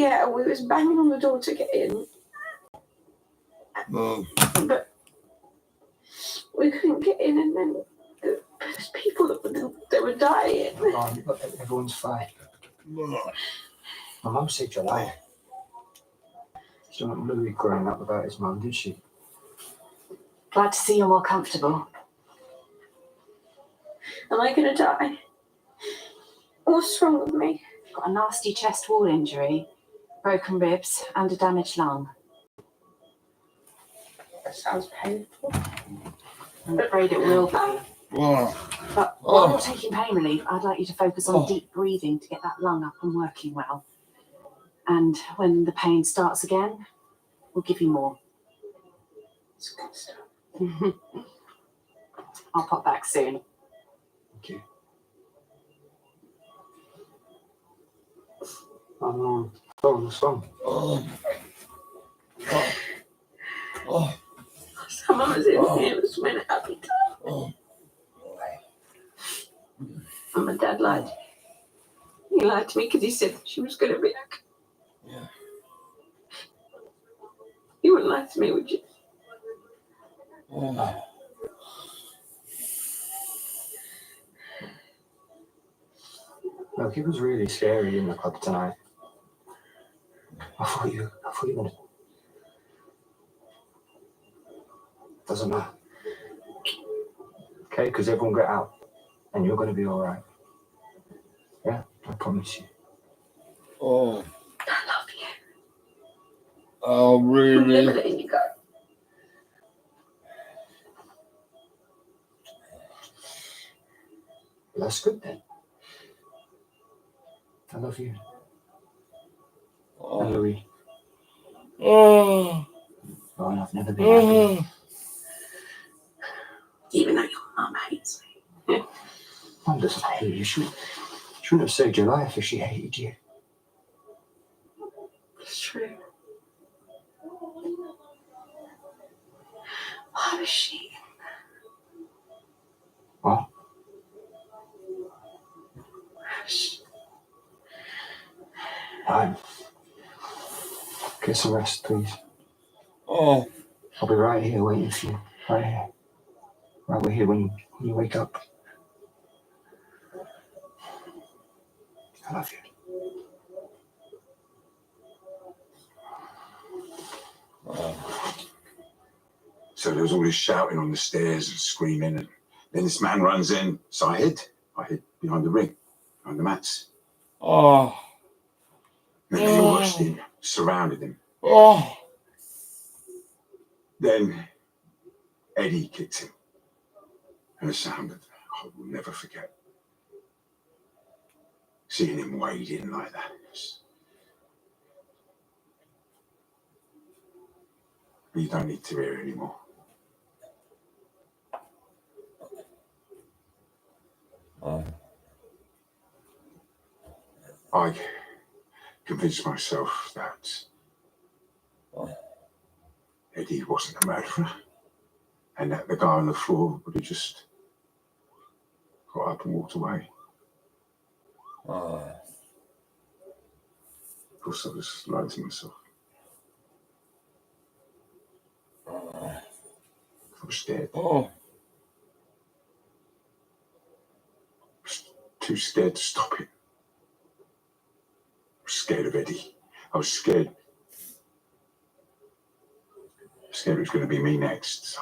Yeah, we was banging on the door to get in. But we couldn't get in, and then there's people that were dying. Everyone's fine. My mum said July. She wasn't really growing up without his mum, did she? Glad to see you're more comfortable. Am I going to die? What's wrong with me? Got a nasty chest wall injury, broken ribs, and a damaged lung. That sounds painful. I'm afraid it will be. But while you're taking pain relief, I'd like you to focus on deep breathing to get that lung up and working well. And when the pain starts again, we'll give you more. It's good stuff. I'll pop back soon. Thank you. What's wrong? Someone was in here. It was when a happy time. And my dad lied. He lied to me because he said she was going to be okay. Yeah. You wouldn't lie to me, would you? Look, it was really scary in the club tonight. I thought you were gonna. Doesn't matter. Okay, because everyone got out, and you're gonna be all right. Yeah, I promise you. I love you. Oh, I'm really? never letting you go. Well, that's good then. I love you. And Louis. Oh, I've never been happy. Even though your mum hates me. Mum doesn't hate you. She wouldn't have saved your life if she hated you. It's true. Why was she? What? Fine. Get some rest, please. I'll be right here waiting for you. Right here. Right here when you wake up. I love you. So there was all this shouting on the stairs and screaming, and then this man runs in. So I hid behind the ring, behind the mats. And then they all rushed in, surrounded him. Then Eddie kicked him. And the sound that I will never forget. Seeing him wade in like that. You don't need to hear it anymore. I convinced myself that Eddie wasn't a murderer, and that the guy on the floor would have just got up and walked away. Of course, I was lying to myself. I was scared. I was too scared to stop it. I was scared of Eddie. I was scared. Scared it was going to be me next.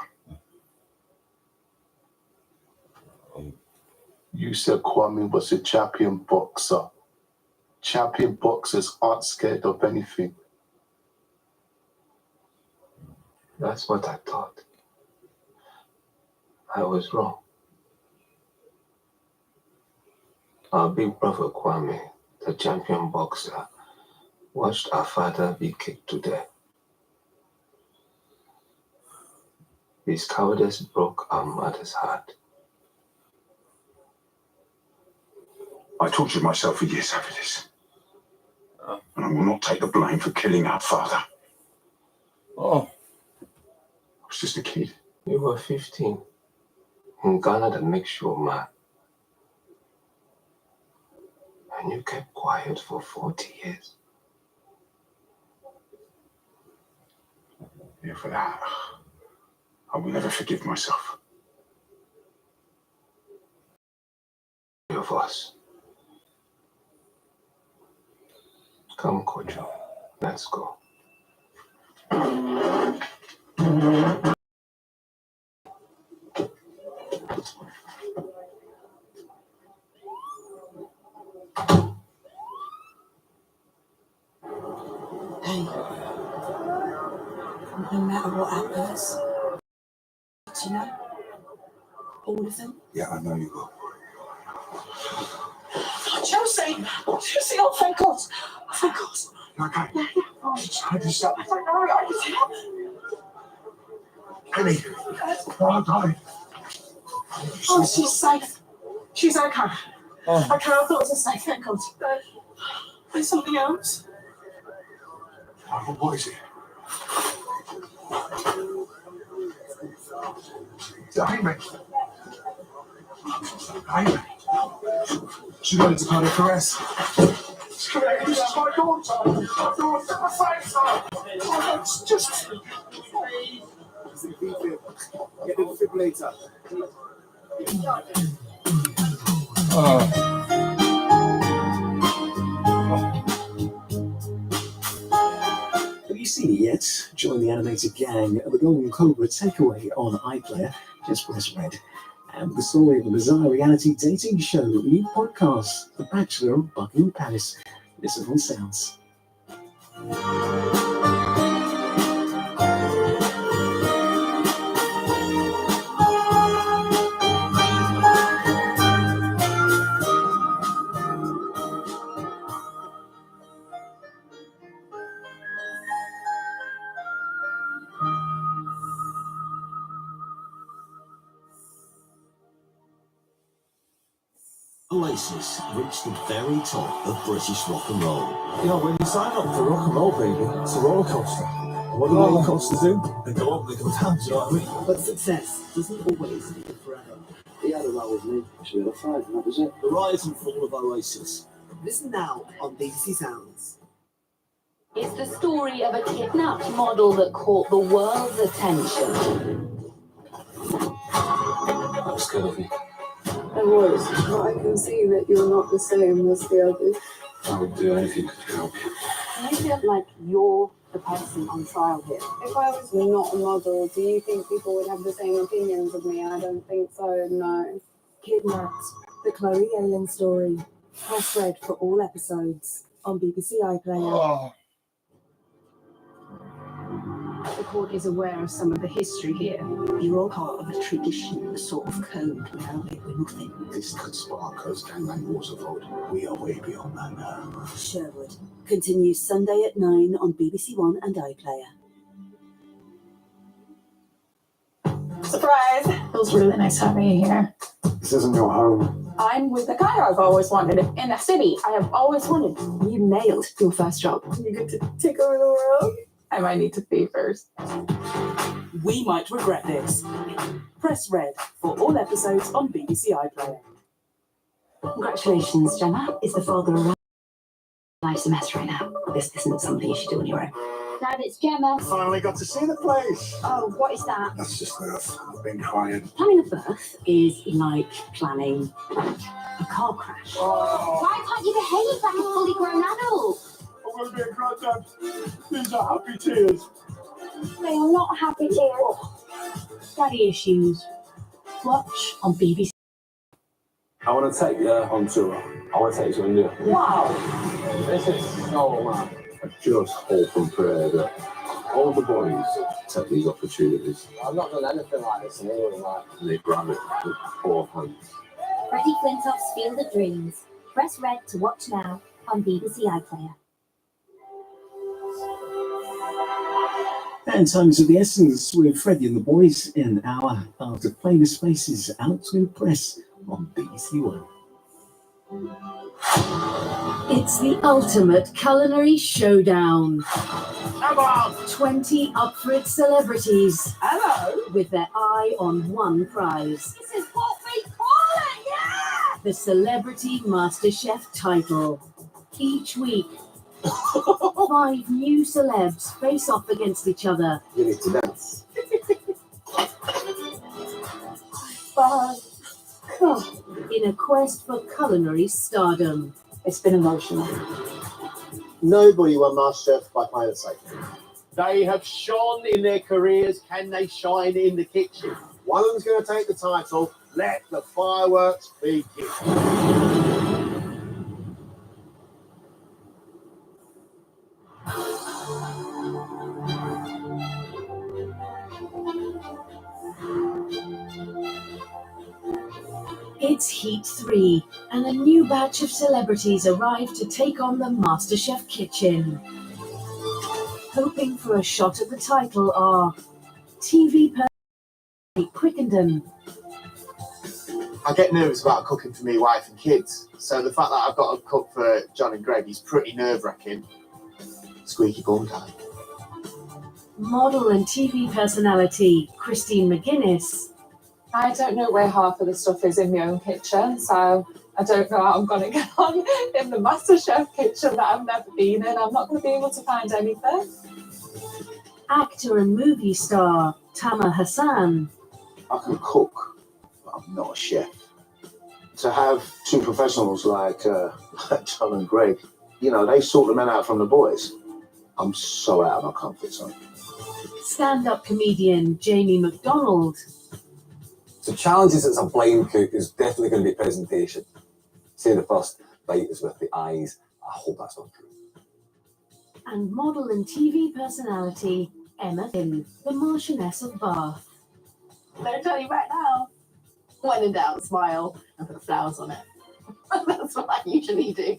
You said Kwame was a champion boxer. Champion boxers aren't scared of anything. That's what I thought. I was wrong. Our big brother Kwame, the champion boxer, watched our father be kicked to death. His cowardice broke our mother's heart. I tortured myself for years over this. And I will not take the blame for killing our father. I was just a kid. You were 15. In Ghana, that makes you a man. And you kept quiet for 40 years. Yeah, for that, I will never forgive myself. Of us. Come, Kojo. Let's go. Hey, no matter what happens, do you know? All of them? Yeah, I know you will. Chelsea! Chelsea, oh, thank God. Thank God. Okay. Yeah. How did you stop? I don't know. I was here. Penny. Oh, darling. Oh, she's safe. She's okay. Oh. Okay, I thought it was a safe. Thank God. There's something else. Oh, what is it? Amy. Amy. She wanted to call her caress. This is my daughter. My daughter. My face. Oh, it's just. Get the defibrillator. Have you seen it yet? Join the animated gang of the Golden Cobra Takeaway on iPlayer. Just press red. And the story of a bizarre reality dating show, new podcast, The Bachelor of Buckingham Palace. Listen on Sounds. Oasis reached the very top of British rock and roll. You know, when you sign up for rock and roll, baby, it's a roller coaster. What do roller coasters do? They go up, they go down, do you know what I mean? But success doesn't always live forever. He had a roll with me. She had a 5, and that was it. The rise and fall of Oasis. Listen now on BBC Sounds. It's the story of a kidnapped model that caught the world's attention. That was good of you. I was, but I can see that you're not the same as the others. I would do anything to help you. I feel like you're the person on trial here. If I was not a model, do you think people would have the same opinions of me? I don't think so, no. Kidnapped, the Chloe Allen story. Press red for all episodes on BBC iPlayer. Oh. The court is aware of some of the history here. You're all part of a tradition, a sort of code without it, we're nothing. This could spark us gangland wars of old. We are way beyond that now. Sherwood continues Sunday at 9 on BBC One and iPlayer. Surprise! Feels really nice having you here. This isn't your home. I'm with the guy I've always wanted in a city I have always wanted. You nailed your first job. You get to take over the world? I might need to pee first. We might regret this. Press red for all episodes on BBC iPlayer. Congratulations, Gemma. Is the father around? Life's a mess right now. This isn't something you should do on your own. Dad, it's Gemma. Finally got to see the place. Oh, what is that? That's just Earth. I've been crying. Planning a birth is like planning a car crash. Why can't you behave like a fully grown adult? I'm going to be a granddad. These are happy tears. They are not happy tears. Daddy issues. Watch on BBC. I want to take you on tour. I want to take you to India. Wow! This is so mad. I just hope and pray that all the boys take these opportunities. I've not done anything like this in England, and they grab it with both hands. Freddie Flintoff's Field of Dreams. Press red to watch now on BBC iPlayer. And time's of the essence with Freddie and the boys in an hour after Famous Faces out to impress on BBC One. It's the ultimate culinary showdown. Come on! 20 up for it celebrities. Hello? With their eye on one prize. This is what we call it, yeah! The Celebrity MasterChef title. Each week, 5 new celebs face off against each other. You need to dance. In a quest for culinary stardom. It's been emotional. Nobody won MasterChef by playing it safe. They have shone in their careers. Can they shine in the kitchen? One of them's going to take the title. Let the fireworks begin. It's Heat 3, and a new batch of celebrities arrive to take on the MasterChef kitchen. Hoping for a shot at the title are TV personality Quickendon. I get nervous about cooking for me wife and kids, so the fact that I've got to cook for John and Greg is pretty nerve-wracking. Squeaky bum time. Model and TV personality Christine McGuinness. I don't know where half of the stuff is in my own kitchen, so I don't know how I'm going to get on in the MasterChef kitchen that I've never been in. I'm not going to be able to find anything. Actor and movie star Tamer Hassan. I can cook, but I'm not a chef. To have two professionals like John and Greg, you know, they sort the men out from the boys. I'm so out of my comfort zone. Stand-up comedian Jamie McDonald. So challenges as a blind cook is definitely going to be presentation. Say the first bite is with the eyes. I hope that's not true. And model and TV personality Emma Finn, the Marchioness of Bath. I'll tell you right now. When in doubt, smile and put flowers on it. That's what I usually do.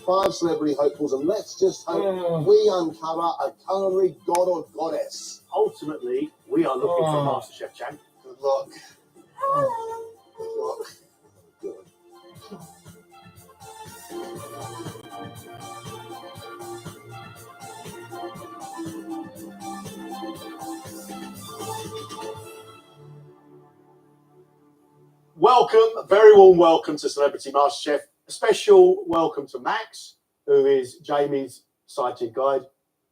5 celebrity hopefuls, and let's just hope we uncover a culinary god or goddess. Ultimately, we are looking for MasterChef champ. Good luck. Good luck. Good. Welcome, very warm welcome to Celebrity MasterChef. A special welcome to Max, who is Jamie's sighted guide.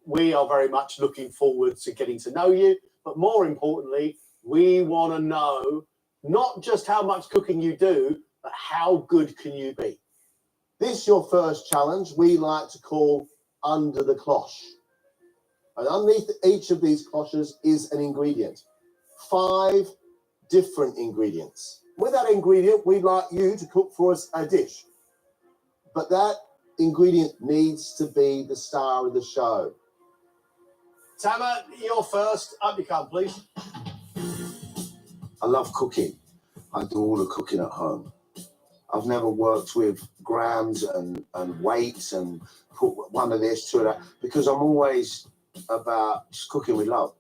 We are very much looking forward to getting to know you, but more importantly, we want to know not just how much cooking you do, but how good can you be? This your first challenge we like to call Under the Cloche. And underneath each of these cloches is an ingredient. 5 different ingredients. With that ingredient, we'd like you to cook for us a dish. But that ingredient needs to be the star of the show. Tamer, you're first. Up you come, please. I love cooking. I do all the cooking at home. I've never worked with grams and weights and put one of this, 2 of that, because I'm always about just cooking with love.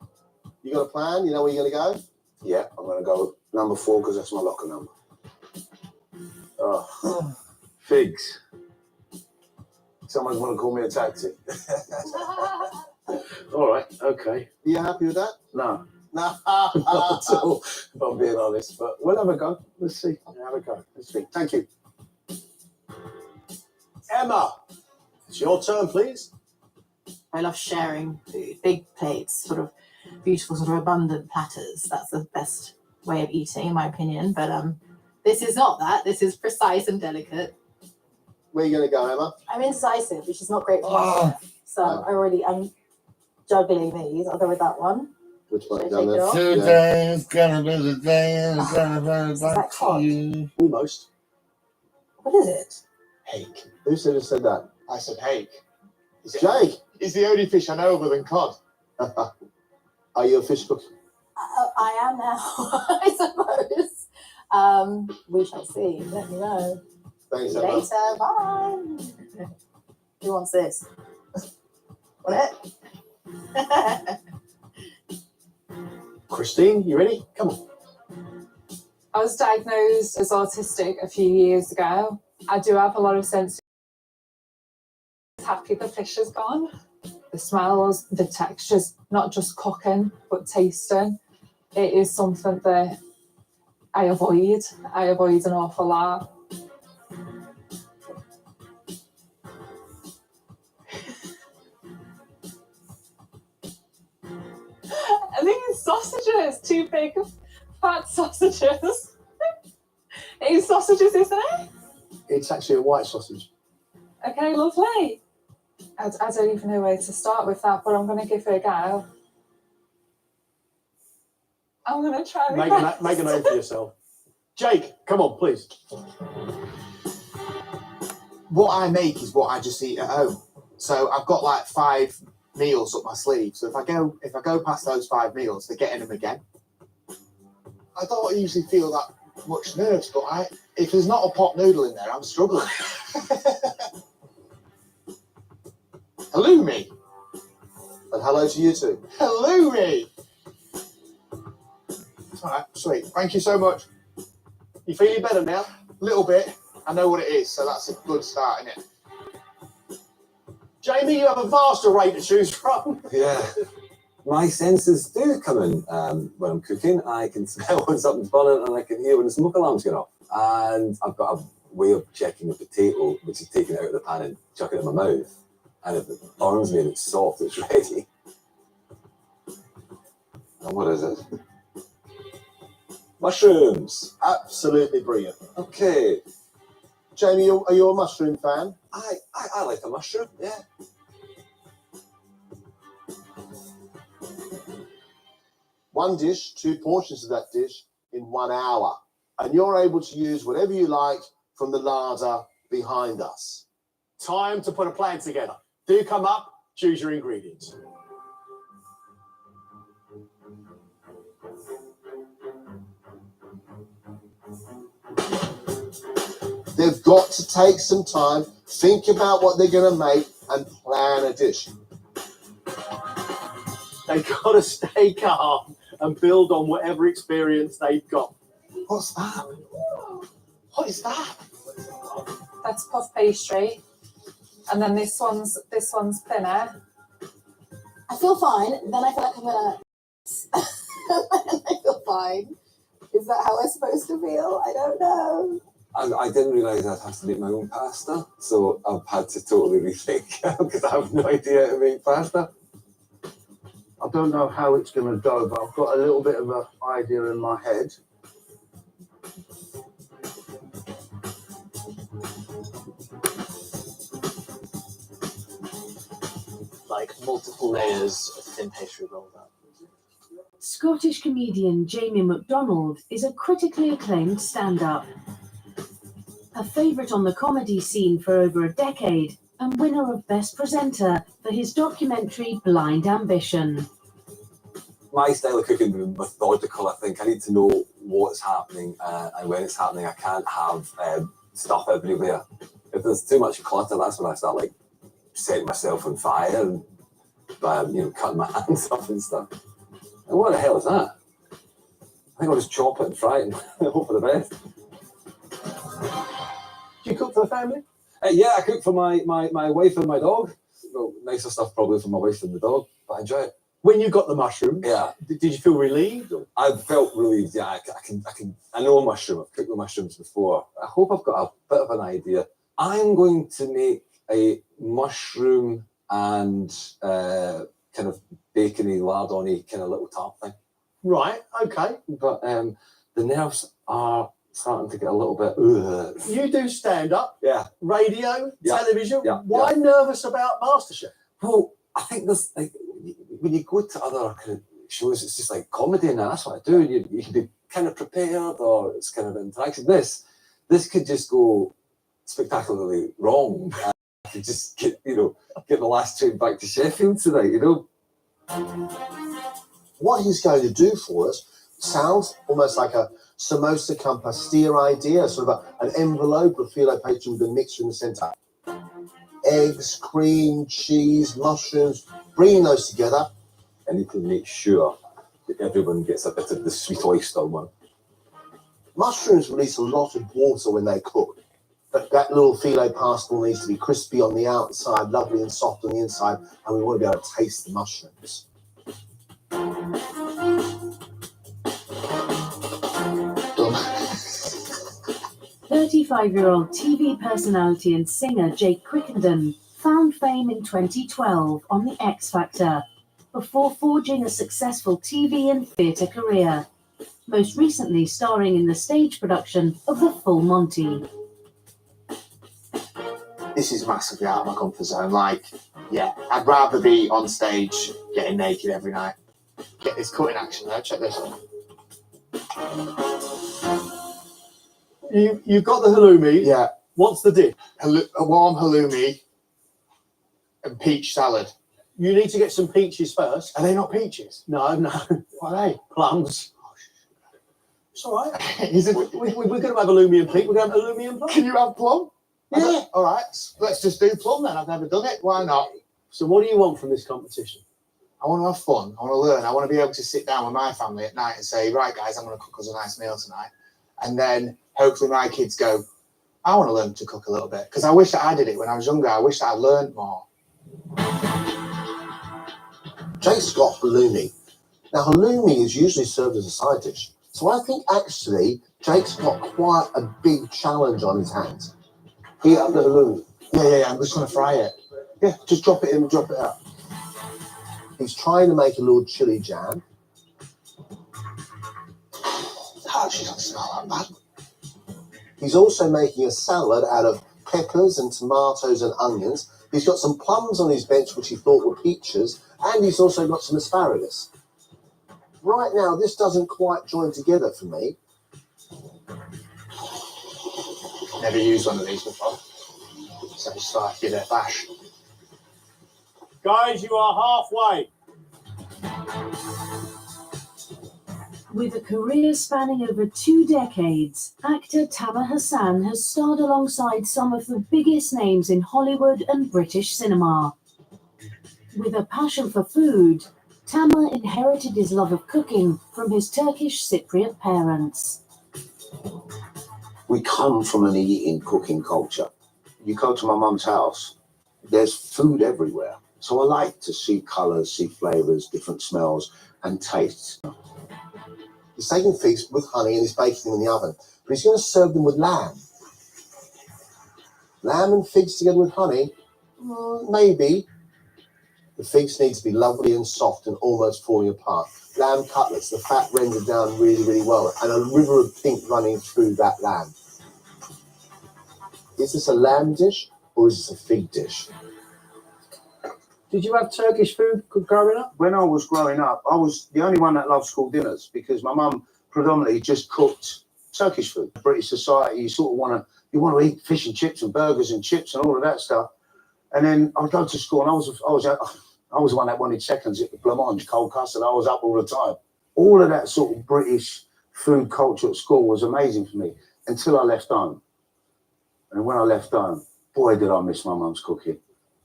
You got a plan? You know where you're going to go? Yeah, I'm going to go number 4 because that's my locker number. Oh, figs. Someone's want to call me a taxi. All right, okay. Are you happy with that? No. No. Not at all, if I'm being honest. But we'll have a go. Let's see. Have a go. Let's see. Thank you. Emma, it's your turn, please. I love sharing food, big plates, sort of beautiful, sort of abundant platters. That's the best way of eating, in my opinion. But this is not that. This is precise and delicate. Where are you going to go, Emma? I'm indecisive, which is not great for myself. So I'm juggling these. I'll go with that one. Which one? Should I take it off? Today's gonna be the day it's gonna be Is that back cod? to you. Almost. What is it? Hake. Who said that? I said hake. Jake. It's the only fish I know other than cod. Are you a fish cook? I am now, I suppose. We shall see. Let me know. Thanks, See you Emma. later. Bye. Who wants this? Want it? Christine, you ready? Come on. I was diagnosed as autistic a few years ago. I do have a lot of sense. Happy the fish is gone. The smells, the textures, not just cooking, but tasting. It is something that I avoid. I avoid an awful lot. sausages, 2 big fat sausages. It's sausages, isn't it? It's actually a white sausage. Okay, lovely. I don't even know where to start with that, but I'm going to give it a go. I'm going to try my best. Make a name for yourself. Jake, come on, please. What I make is what I just eat at home. So I've got like 5 meals up my sleeve. So if I go past those 5 meals, they're getting them again. I don't usually feel that much nerves, but if there's not a pot noodle in there, I'm struggling. Hello, me. And hello to you too. Hello, me. All right, sweet. Thank you so much. You feeling better now? A little bit. I know what it is, so that's a good start, isn't it? Jamie, you have a vast array to choose from. Yeah. My senses do come in when I'm cooking. I can smell when something's burning and I can hear when the smoke alarm's going off. And I've got a way of checking a potato, which is taking it out of the pan and chucking it in my mouth. And if it burns me and it's soft, it's ready. And what is it? Mushrooms. Absolutely brilliant. Okay. Jamie, are you a mushroom fan? I like a mushroom, yeah. One dish, 2 portions of that dish in 1 hour. And you're able to use whatever you like from the larder behind us. Time to put a plan together. Do come up, choose your ingredients. They've got to take some time, think about what they're going to make, and plan a dish. They've got to stay calm and build on whatever experience they've got. What's that? What is that? That's puff pastry. And then this one's thinner. I feel fine. Then I feel like I'm gonna. I feel fine. Is that how I'm supposed to feel? I don't know. I didn't realise I'd have to make my own pasta, so I've had to totally rethink because I have no idea how to make pasta. I don't know how it's going to go, but I've got a little bit of an idea in my head. Like multiple layers of thin pastry rolled up. Scottish comedian Jamie MacDonald is a critically acclaimed stand-up. A favourite on the comedy scene for over a decade and winner of Best Presenter for his documentary Blind Ambition. My style of cooking is methodical. I think I need to know what's happening and when it's happening. I can't have stuff everywhere. If there's too much clutter, that's when I start like setting myself on fire and cutting my hands off and stuff. And what the hell is that? I think I'll just chop it and fry it and hope for the best. Do you cook for the family? Yeah, I cook for my wife and my dog. Well, nicer stuff probably for my wife and the dog, but I enjoy it. When you got the mushrooms, yeah, did you feel relieved? Or? I felt relieved. Yeah, I know a mushroom. I've cooked with mushrooms before. I hope I've got a bit of an idea. I'm going to make a mushroom and kind of bacony, lardony kind of little tart thing. Right. Okay. But the nerves are starting to get a little bit. You do stand up, yeah, radio, television. Yeah, Why nervous about MasterChef? Well, I think there's like when you go to other kind of shows, it's just like comedy, and that's what I do. You can be kind of prepared, or it's kind of interaction. This could just go spectacularly wrong. I could just get the last train back to Sheffield tonight. What he's going to do for us sounds almost like a samosa cum pastir idea, sort of an envelope of filo pastry with a mixture in the centre. Eggs, cream, cheese, mushrooms, bringing those together. And you can make sure that everyone gets a bit of the sweet oyster one. Mushrooms release a lot of water when they cook, but that little filo pastel needs to be crispy on the outside, lovely and soft on the inside, and we want to be able to taste the mushrooms. 35-year-old TV personality and singer Jake Quickenden found fame in 2012 on The X Factor, before forging a successful TV and theatre career, most recently starring in the stage production of The Full Monty. This is massively out of my comfort zone. Like, yeah, I'd rather be on stage getting naked every night. Get this cutting action there. Check this out. You got the halloumi. Yeah. What's the dip? A warm halloumi and peach salad. You need to get some peaches first. Are they not peaches? No. What are they? Plums. It's all right. Is it? We're going to have halloumi and peach. We're going to have halloumi and plum. Can you have plum? Yeah. All right. Let's just do plum then. I've never done it. Why not? So what do you want from this competition? I want to have fun. I want to learn. I want to be able to sit down with my family at night and say, right, guys, I'm going to cook us a nice meal tonight. And then hopefully my kids go, I want to learn to cook a little bit. Because I wish that I did it when I was younger. I wish that I learned more. Jake's got halloumi. Now, halloumi is usually served as a side dish. So I think actually Jake's got quite a big challenge on his hands. Heat up the halloumi. Yeah. I'm just going to fry it. Yeah, just drop it in and drop it out. He's trying to make a little chili jam. Oh, she doesn't smell that bad. He's also making a salad out of peppers and tomatoes and onions. He's got some plums on his bench, which he thought were peaches, and he's also got some asparagus. Right now, this doesn't quite join together for me. Never used one of these before. So just thought I'd give it a bash. Guys, you are halfway. With a career spanning over 2 decades, actor Tamer Hassan has starred alongside some of the biggest names in Hollywood and British cinema. With a passion for food, Tamer inherited his love of cooking from his Turkish Cypriot parents. We come from an eating, cooking culture. You go to my mum's house, there's food everywhere. So I like to see colours, see flavours, different smells and tastes. He's taking figs with honey and he's baking them in the oven. But he's going to serve them with lamb. Lamb and figs together with honey? Maybe. The figs need to be lovely and soft and almost falling apart. Lamb cutlets, the fat rendered down really, really well. And a river of pink running through that lamb. Is this a lamb dish or is this a fig dish? Did you have Turkish food growing up? When I was growing up, I was the only one that loved school dinners because my mum predominantly just cooked Turkish food. British society, you sort of want to eat fish and chips and burgers and chips and all of that stuff. And then I'd go to school and I was the one that wanted seconds at the blancmange, cold custard. I was up all the time. All of that sort of British food culture at school was amazing for me until I left home. And when I left home, boy, did I miss my mum's cooking.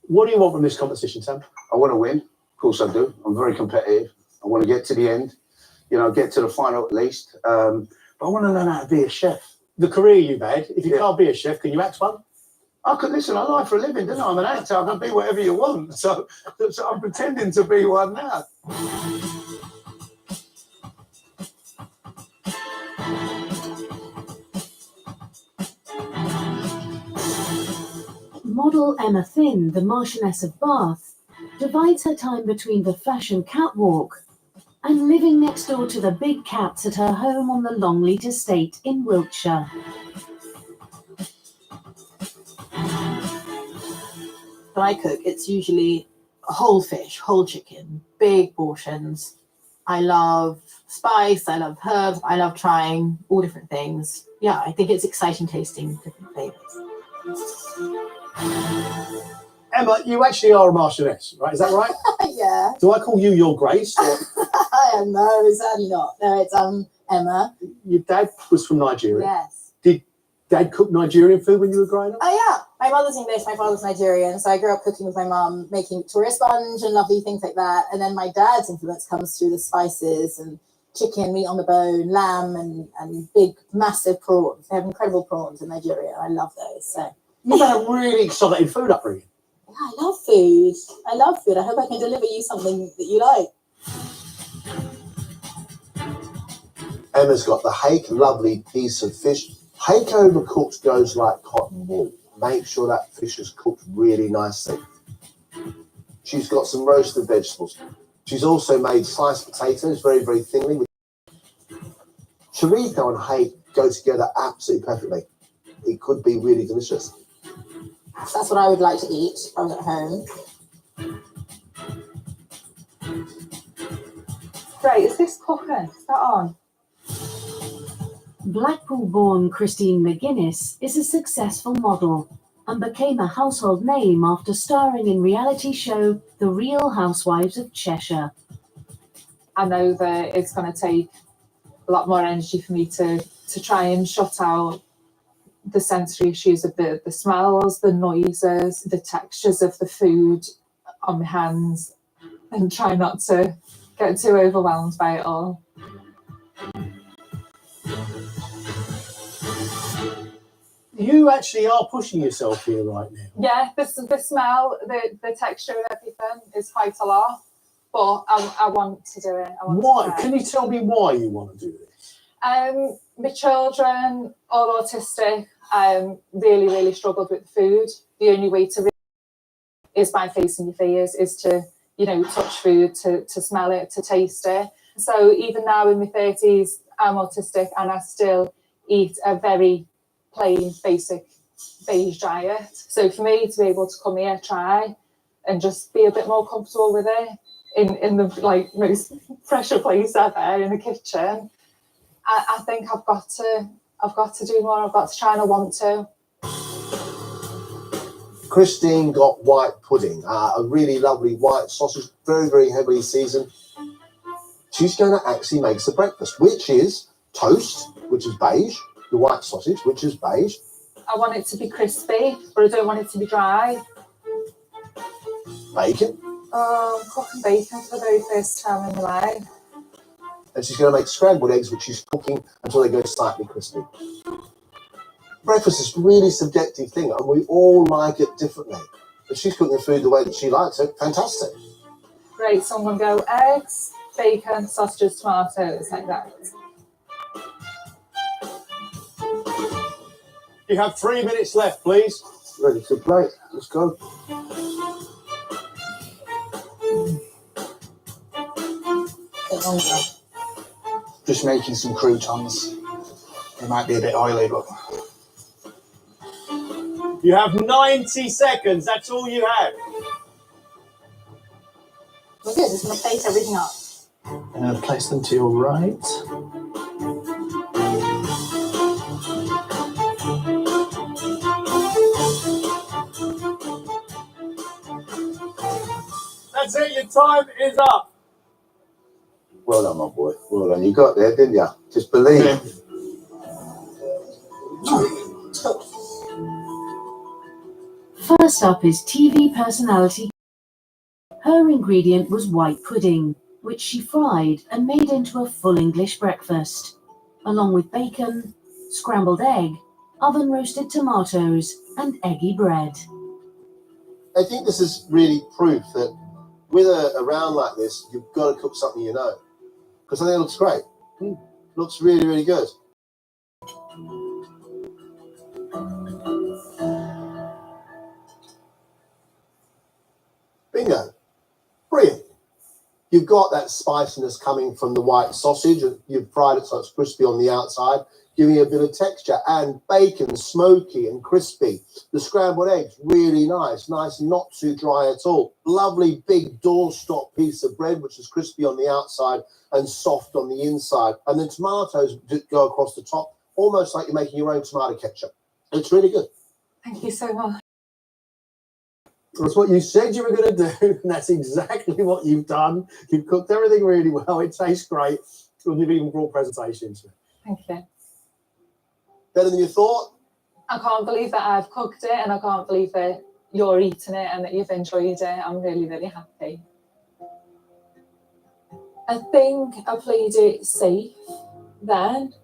What do you want from this competition, Sam? I want to win. Of course I do. I'm very competitive. I want to get to the end, get to the final at least. But I want to learn how to be a chef. The career you've had, if you can't be a chef, can you act one? I could listen, I lie for a living, don't I? I'm an actor, I can be whatever you want. So I'm pretending to be one now. Model Emma Thin, the Marchioness of Bath, divides her time between the fashion catwalk and living next door to the big cats at her home on the Longleat estate in Wiltshire. When I cook, it's usually whole fish, whole chicken, big portions. I love spice, I love herbs, I love trying all different things. Yeah, I think it's exciting tasting different flavors. Emma, you actually are a Marchioness, right? Is that right? Yeah. Do I call you Your Grace? Or... No, certainly not. No, it's Emma. Your dad was from Nigeria. Yes. Did Dad cook Nigerian food when you were growing up? Oh yeah. My mother's English, my father's Nigerian, so I grew up cooking with my mum, making Victoria sponge and lovely things like that. And then my dad's influence comes through the spices and chicken, meat on the bone, lamb, and big, massive prawns. They have incredible prawns in Nigeria. I love those. So you've had a really exciting food upbringing. Yeah, I love food. I love food. I hope I can deliver you something that you like. Emma's got the hake, lovely piece of fish. Hake overcooked goes like cotton wool. Make sure that fish is cooked really nicely. She's got some roasted vegetables. She's also made sliced potatoes very, very thinly. Chorizo and hake go together absolutely perfectly. It could be really delicious. So that's what I would like to eat if I was at home. Right, is this cooking? Is that on? Blackpool-born Christine McGuinness is a successful model and became a household name after starring in reality show The Real Housewives of Cheshire. I know that it's going to take a lot more energy for me to try and shut out the sensory issues of the smells, the noises, the textures of the food on my hands, and try not to get too overwhelmed by it all. You actually are pushing yourself here right now. Yeah, the smell, the texture of everything is quite a lot, but I want to do it. Why? Can you tell me why you want to do this? My children, all autistic, really, really struggled with food. The only way to is by facing your fears, is to, you know, touch food, to smell it, to taste it. So even now in my 30s, I'm autistic and I still eat a very plain, basic beige diet. So for me to be able to come here, try, and just be a bit more comfortable with it in the like most pressure place ever, in the kitchen, I think I've got to do more. I've got to try, and I want to. Christine got white pudding, a really lovely white sausage, very, very heavily seasoned. She's going to actually make the breakfast, which is toast, which is beige, the white sausage, which is beige. I want it to be crispy, but I don't want it to be dry. Bacon. Oh, I'm cooking bacon for the very first time in my life. And she's going to make scrambled eggs, which she's cooking until they go slightly crispy. Breakfast is a really subjective thing, and we all like it differently. If she's cooking the food the way that she likes it, fantastic. Great, so I'm going to go eggs, bacon, sausages, tomatoes, like that. You have 3 minutes left, please. Ready to play. Let's go. Just making some croutons. They might be a bit oily, but... You have 90 seconds. That's all you have. We're good. Just going to plate everything up. And place them to your right. That's it. Your time is up. Well done, my boy. Well done. You got there, didn't you? Just believe. Yeah. First up is TV personality. Her ingredient was white pudding, which she fried and made into a full English breakfast, along with bacon, scrambled egg, oven roasted tomatoes, and eggy bread. I think this is really proof that with a round like this, you've got to cook something you know. Because I think it looks great. Looks really, really good. Bingo. Brilliant. You've got that spiciness coming from the white sausage. You've fried it so it's crispy on the outside, giving it a bit of texture. And bacon, smoky and crispy. The scrambled eggs, really nice. Nice, not too dry at all. Lovely big doorstop piece of bread, which is crispy on the outside and soft on the inside. And then tomatoes go across the top, almost like you're making your own tomato ketchup. It's really good. Thank you so much. That's what you said you were going to do, and that's exactly what you've done. You've cooked everything really well. It tastes great. And you've even brought presentations. Thank you. Better than you thought? I can't believe that I've cooked it, and I can't believe that you're eating it and that you've enjoyed it. I'm really, really happy. I think I played it safe then.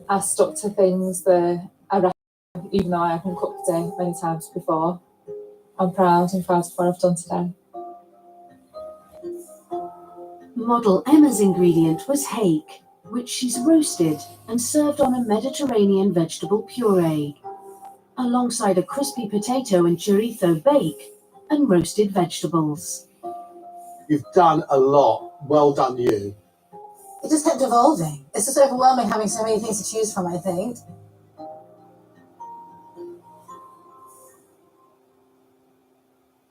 I stuck to things that I reckon, even though I haven't cooked it many times before. I'm proud of what I've done today. Model Emma's ingredient was hake, which she's roasted and served on a Mediterranean vegetable puree, alongside a crispy potato and chorizo bake and roasted vegetables. You've done a lot. Well done, you. It just kept evolving. It's just overwhelming having so many things to choose from, I think.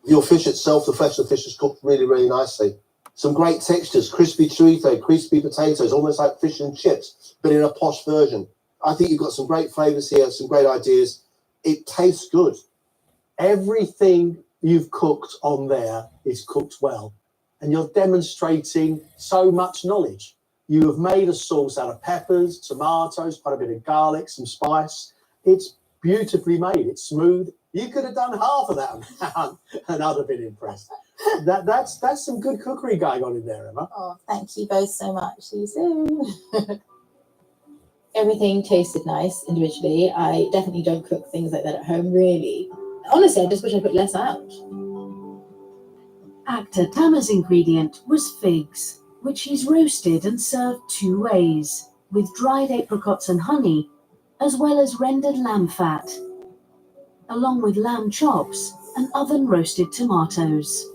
Your fish itself, the flesh of the fish is cooked really, really nicely. Some great textures, crispy chorizo, crispy potatoes, almost like fish and chips, but in a posh version. I think you've got some great flavors here, some great ideas. It tastes good. Everything you've cooked on there is cooked well, and you're demonstrating so much knowledge. You have made a sauce out of peppers, tomatoes, quite a bit of garlic, some spice. It's beautifully made. It's smooth. You could have done half of that and I'd have been impressed. That's some good cookery going on in there, Emma. Oh, thank you both so much. See you soon. Everything tasted nice individually. I definitely don't cook things like that at home, really. Honestly, I just wish I put less out. Actor Tama's ingredient was figs, which he's roasted and served 2 ways, with dried apricots and honey, as well as rendered lamb fat, along with lamb chops and oven-roasted tomatoes.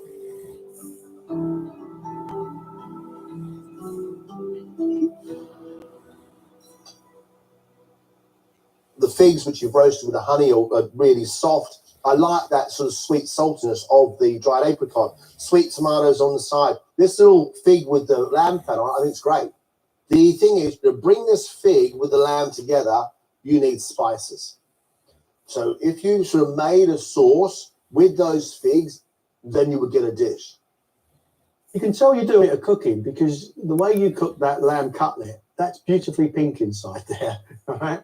The figs, which you've roasted with the honey, are really soft. I like that sort of sweet saltiness of the dried apricot. Sweet tomatoes on the side. This little fig with the lamb fat on it, I think it's great. The thing is, to bring this fig with the lamb together, you need spices. So if you sort of made a sauce with those figs, then you would get a dish. You can tell you're doing it at cooking because the way you cook that lamb cutlet, that's beautifully pink inside there, all right?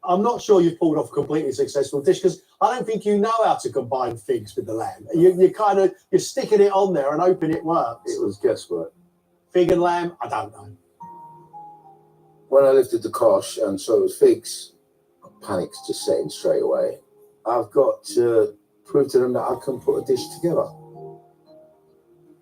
I'm not sure you've pulled off a completely successful dish because I don't think you know how to combine figs with the lamb. You're sticking it on there and hoping it works. It was guesswork. Fig and lamb, I don't know. When I lifted the kosh and so it was figs, I panicked to set in straight away. I've got to prove to them that I can put a dish together.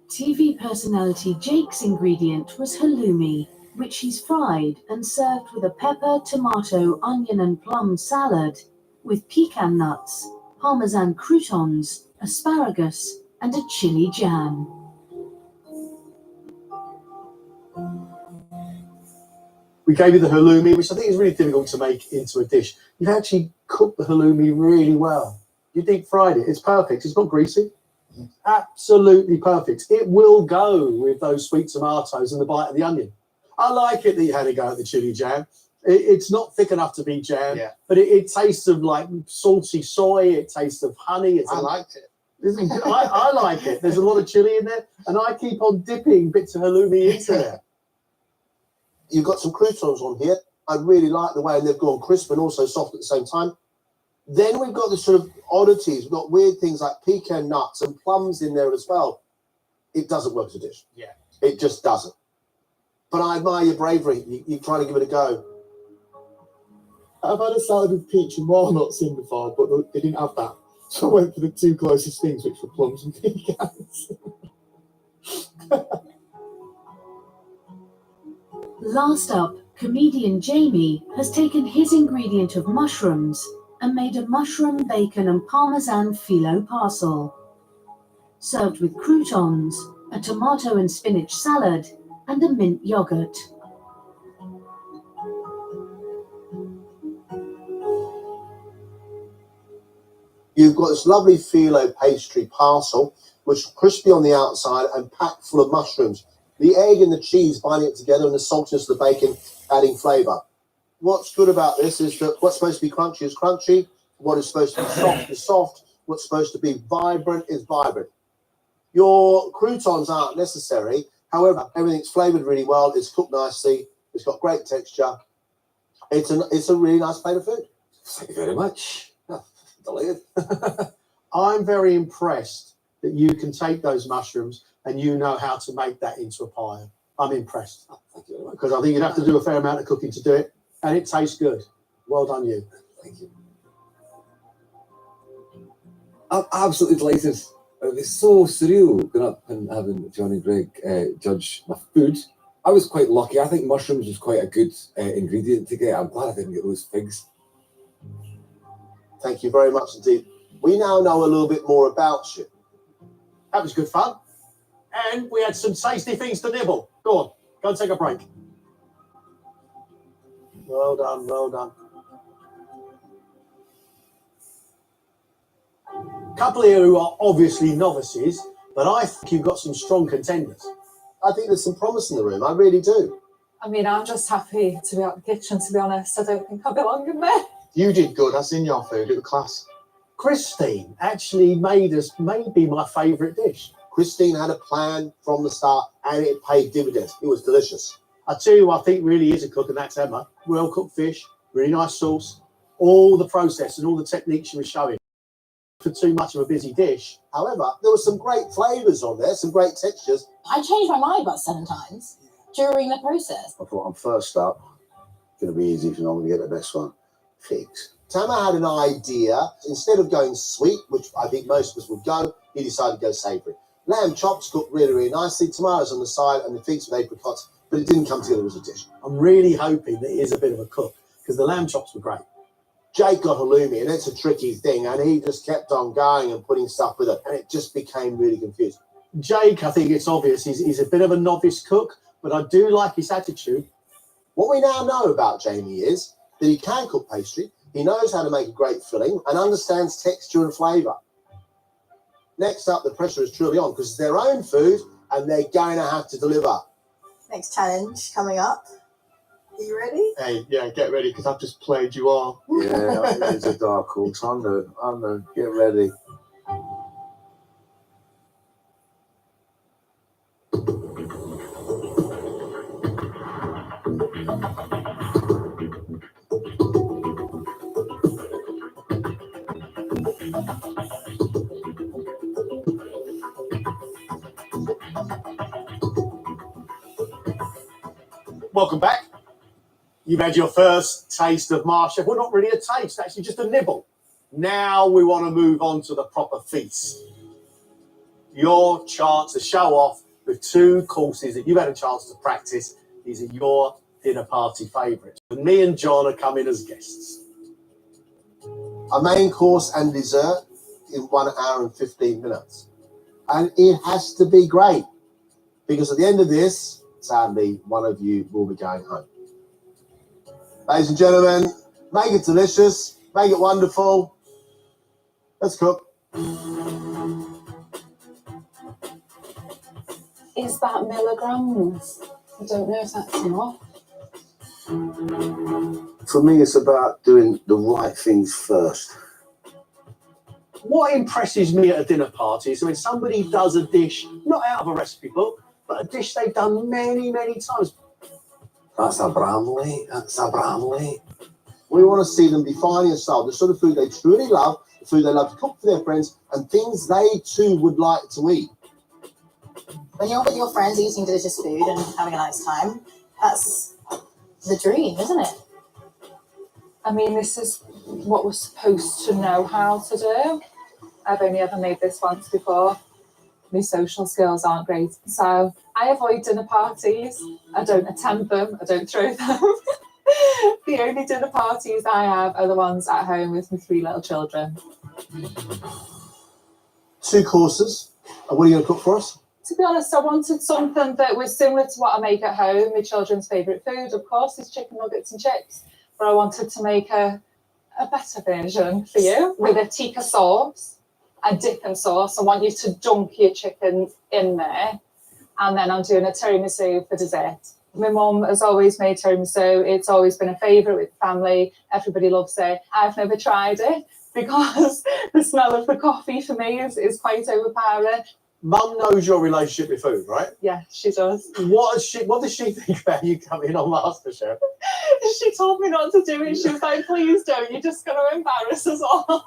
TV personality Jake's ingredient was halloumi, which he's fried and served with a pepper, tomato, onion and plum salad with pecan nuts, parmesan croutons, asparagus and a chili jam. We gave you the halloumi, which I think is really difficult to make into a dish. You've actually cooked the halloumi really well. You deep fried it. It's perfect. It's not greasy. Absolutely perfect. It will go with those sweet tomatoes and the bite of the onion. I like it that you had a go at the chili jam. It's not thick enough to be jam, but it tastes of like salty soy. It tastes of honey. I liked it. I like it. There's a lot of chili in there, and I keep on dipping bits of halloumi into there. You've got some croutons on here. I really like the way they've gone crisp and also soft at the same time. Then we've got the sort of oddities. We've got weird things like pecan nuts and plums in there as well. It doesn't work as a dish. Yeah. It just doesn't. But I admire your bravery. You're trying to give it a go. I've had a salad with peach and walnuts in before, but they didn't have that. So I went for the 2 closest things, which were plums and pecans. Last up, comedian Jamie has taken his ingredient of mushrooms and made a mushroom, bacon and parmesan phyllo parcel, served with croutons, a tomato and spinach salad and a mint yogurt. You've got this lovely phyllo pastry parcel, which is crispy on the outside and packed full of mushrooms. The egg and the cheese binding it together and the saltiness of the bacon adding flavour. What's good about this is that what's supposed to be crunchy is crunchy, what is supposed to be soft is soft, what's supposed to be vibrant is vibrant. Your croutons aren't necessary, however, everything's flavoured really well, it's cooked nicely, it's got great texture. It's a really nice plate of food. Thank you very much. Oh, delighted. I'm very impressed that you can take those mushrooms and you know how to make that into a pie. I'm impressed. Oh, thank you very much. Because I think you'd have to do a fair amount of cooking to do it, and it tastes good. Well done, you. Thank you. I'm absolutely delighted. It was so surreal going up and having John and Greg judge my food. I was quite lucky. I think mushrooms was quite a good ingredient to get. I'm glad I didn't get those figs. Thank you very much indeed. We now know a little bit more about you. That was good fun. And we had some tasty things to nibble. Go on, go and take a break. Well done, well done. A couple here who are obviously novices, but I think you've got some strong contenders. I think there's some promise in the room. I really do. I mean, I'm just happy to be out the kitchen, to be honest. I don't think I belong in there. You did good. I seen your food. It was class. Christine actually made us maybe my favourite dish. Christine had a plan from the start and it paid dividends. It was delicious. I tell you who I think really is a cook, and that's Emma. Well cooked fish, really nice sauce, all the process and all the techniques she was showing. For too much of a busy dish. However, there were some great flavours on there, some great textures. I changed my mind about 7 times during the process. I thought I'm first up. It's going to be easy if you're not going to get the best one. Figs. Tama had an idea. Instead of going sweet, which I think most of us would go, he decided to go savoury. Lamb chops cooked really, really nicely. Tomatoes on the side and the figs with apricots, but it didn't come together as a dish. I'm really hoping that he is a bit of a cook because the lamb chops were great. Jake got halloumi, and it's a tricky thing, and he just kept on going and putting stuff with it, and it just became really confusing. Jake, I think it's obvious, he's a bit of a novice cook, but I do like his attitude. What we now know about Jamie is that he can cook pastry, he knows how to make a great filling, and understands texture and flavour. Next up, the pressure is truly on, because it's their own food, and they're going to have to deliver. Next challenge coming up. Are you ready? Hey, yeah, get ready because I've just played you all. Yeah, it's a dark horse. I know. Get ready. Welcome back. You've had your first taste of MasterChef. Well, not really a taste, actually just a nibble. Now we want to move on to the proper feast. Your chance to show off with 2 courses that you've had a chance to practice. These are your dinner party favourites. And me and John are coming as guests. A main course and dessert in 1 hour and 15 minutes. And it has to be great, because at the end of this, sadly, one of you will be going home. Ladies and gentlemen, make it delicious, make it wonderful. Let's cook. Is that milligrams? I don't know if that's enough. For me, it's about doing the right things first. What impresses me at a dinner party is when somebody does a dish, not out of a recipe book, but a dish they've done many, many times. That's a Bramley. That's a Bramley. We want to see them defining a style, the sort of food they truly love, the food they love to cook for their friends, and things they too would like to eat. When you're with your friends eating delicious food and having a nice time, that's the dream, isn't it? I mean, this is what we're supposed to know how to do. I've only ever made this once before. My social skills aren't great, so I avoid dinner parties. I don't attend them. I don't throw them. The only dinner parties I have are the ones at home with my 3 little children. 2 courses. And what are you going to cook for us? To be honest, I wanted something that was similar to what I make at home. My children's favourite food, of course, is chicken nuggets and chips. But I wanted to make a better version for you with a tikka sauce, a dipping sauce. I want you to dunk your chicken in there. And then I'm doing a tiramisu for dessert. My mum has always made tiramisu. It's always been a favourite with the family. Everybody loves it. I've never tried it because the smell of the coffee for me is quite overpowering. Mum knows your relationship with food, right? Yeah, she does. What does she think about you coming on MasterChef? She told me not to do it. She was like, please don't. You're just going to embarrass us all.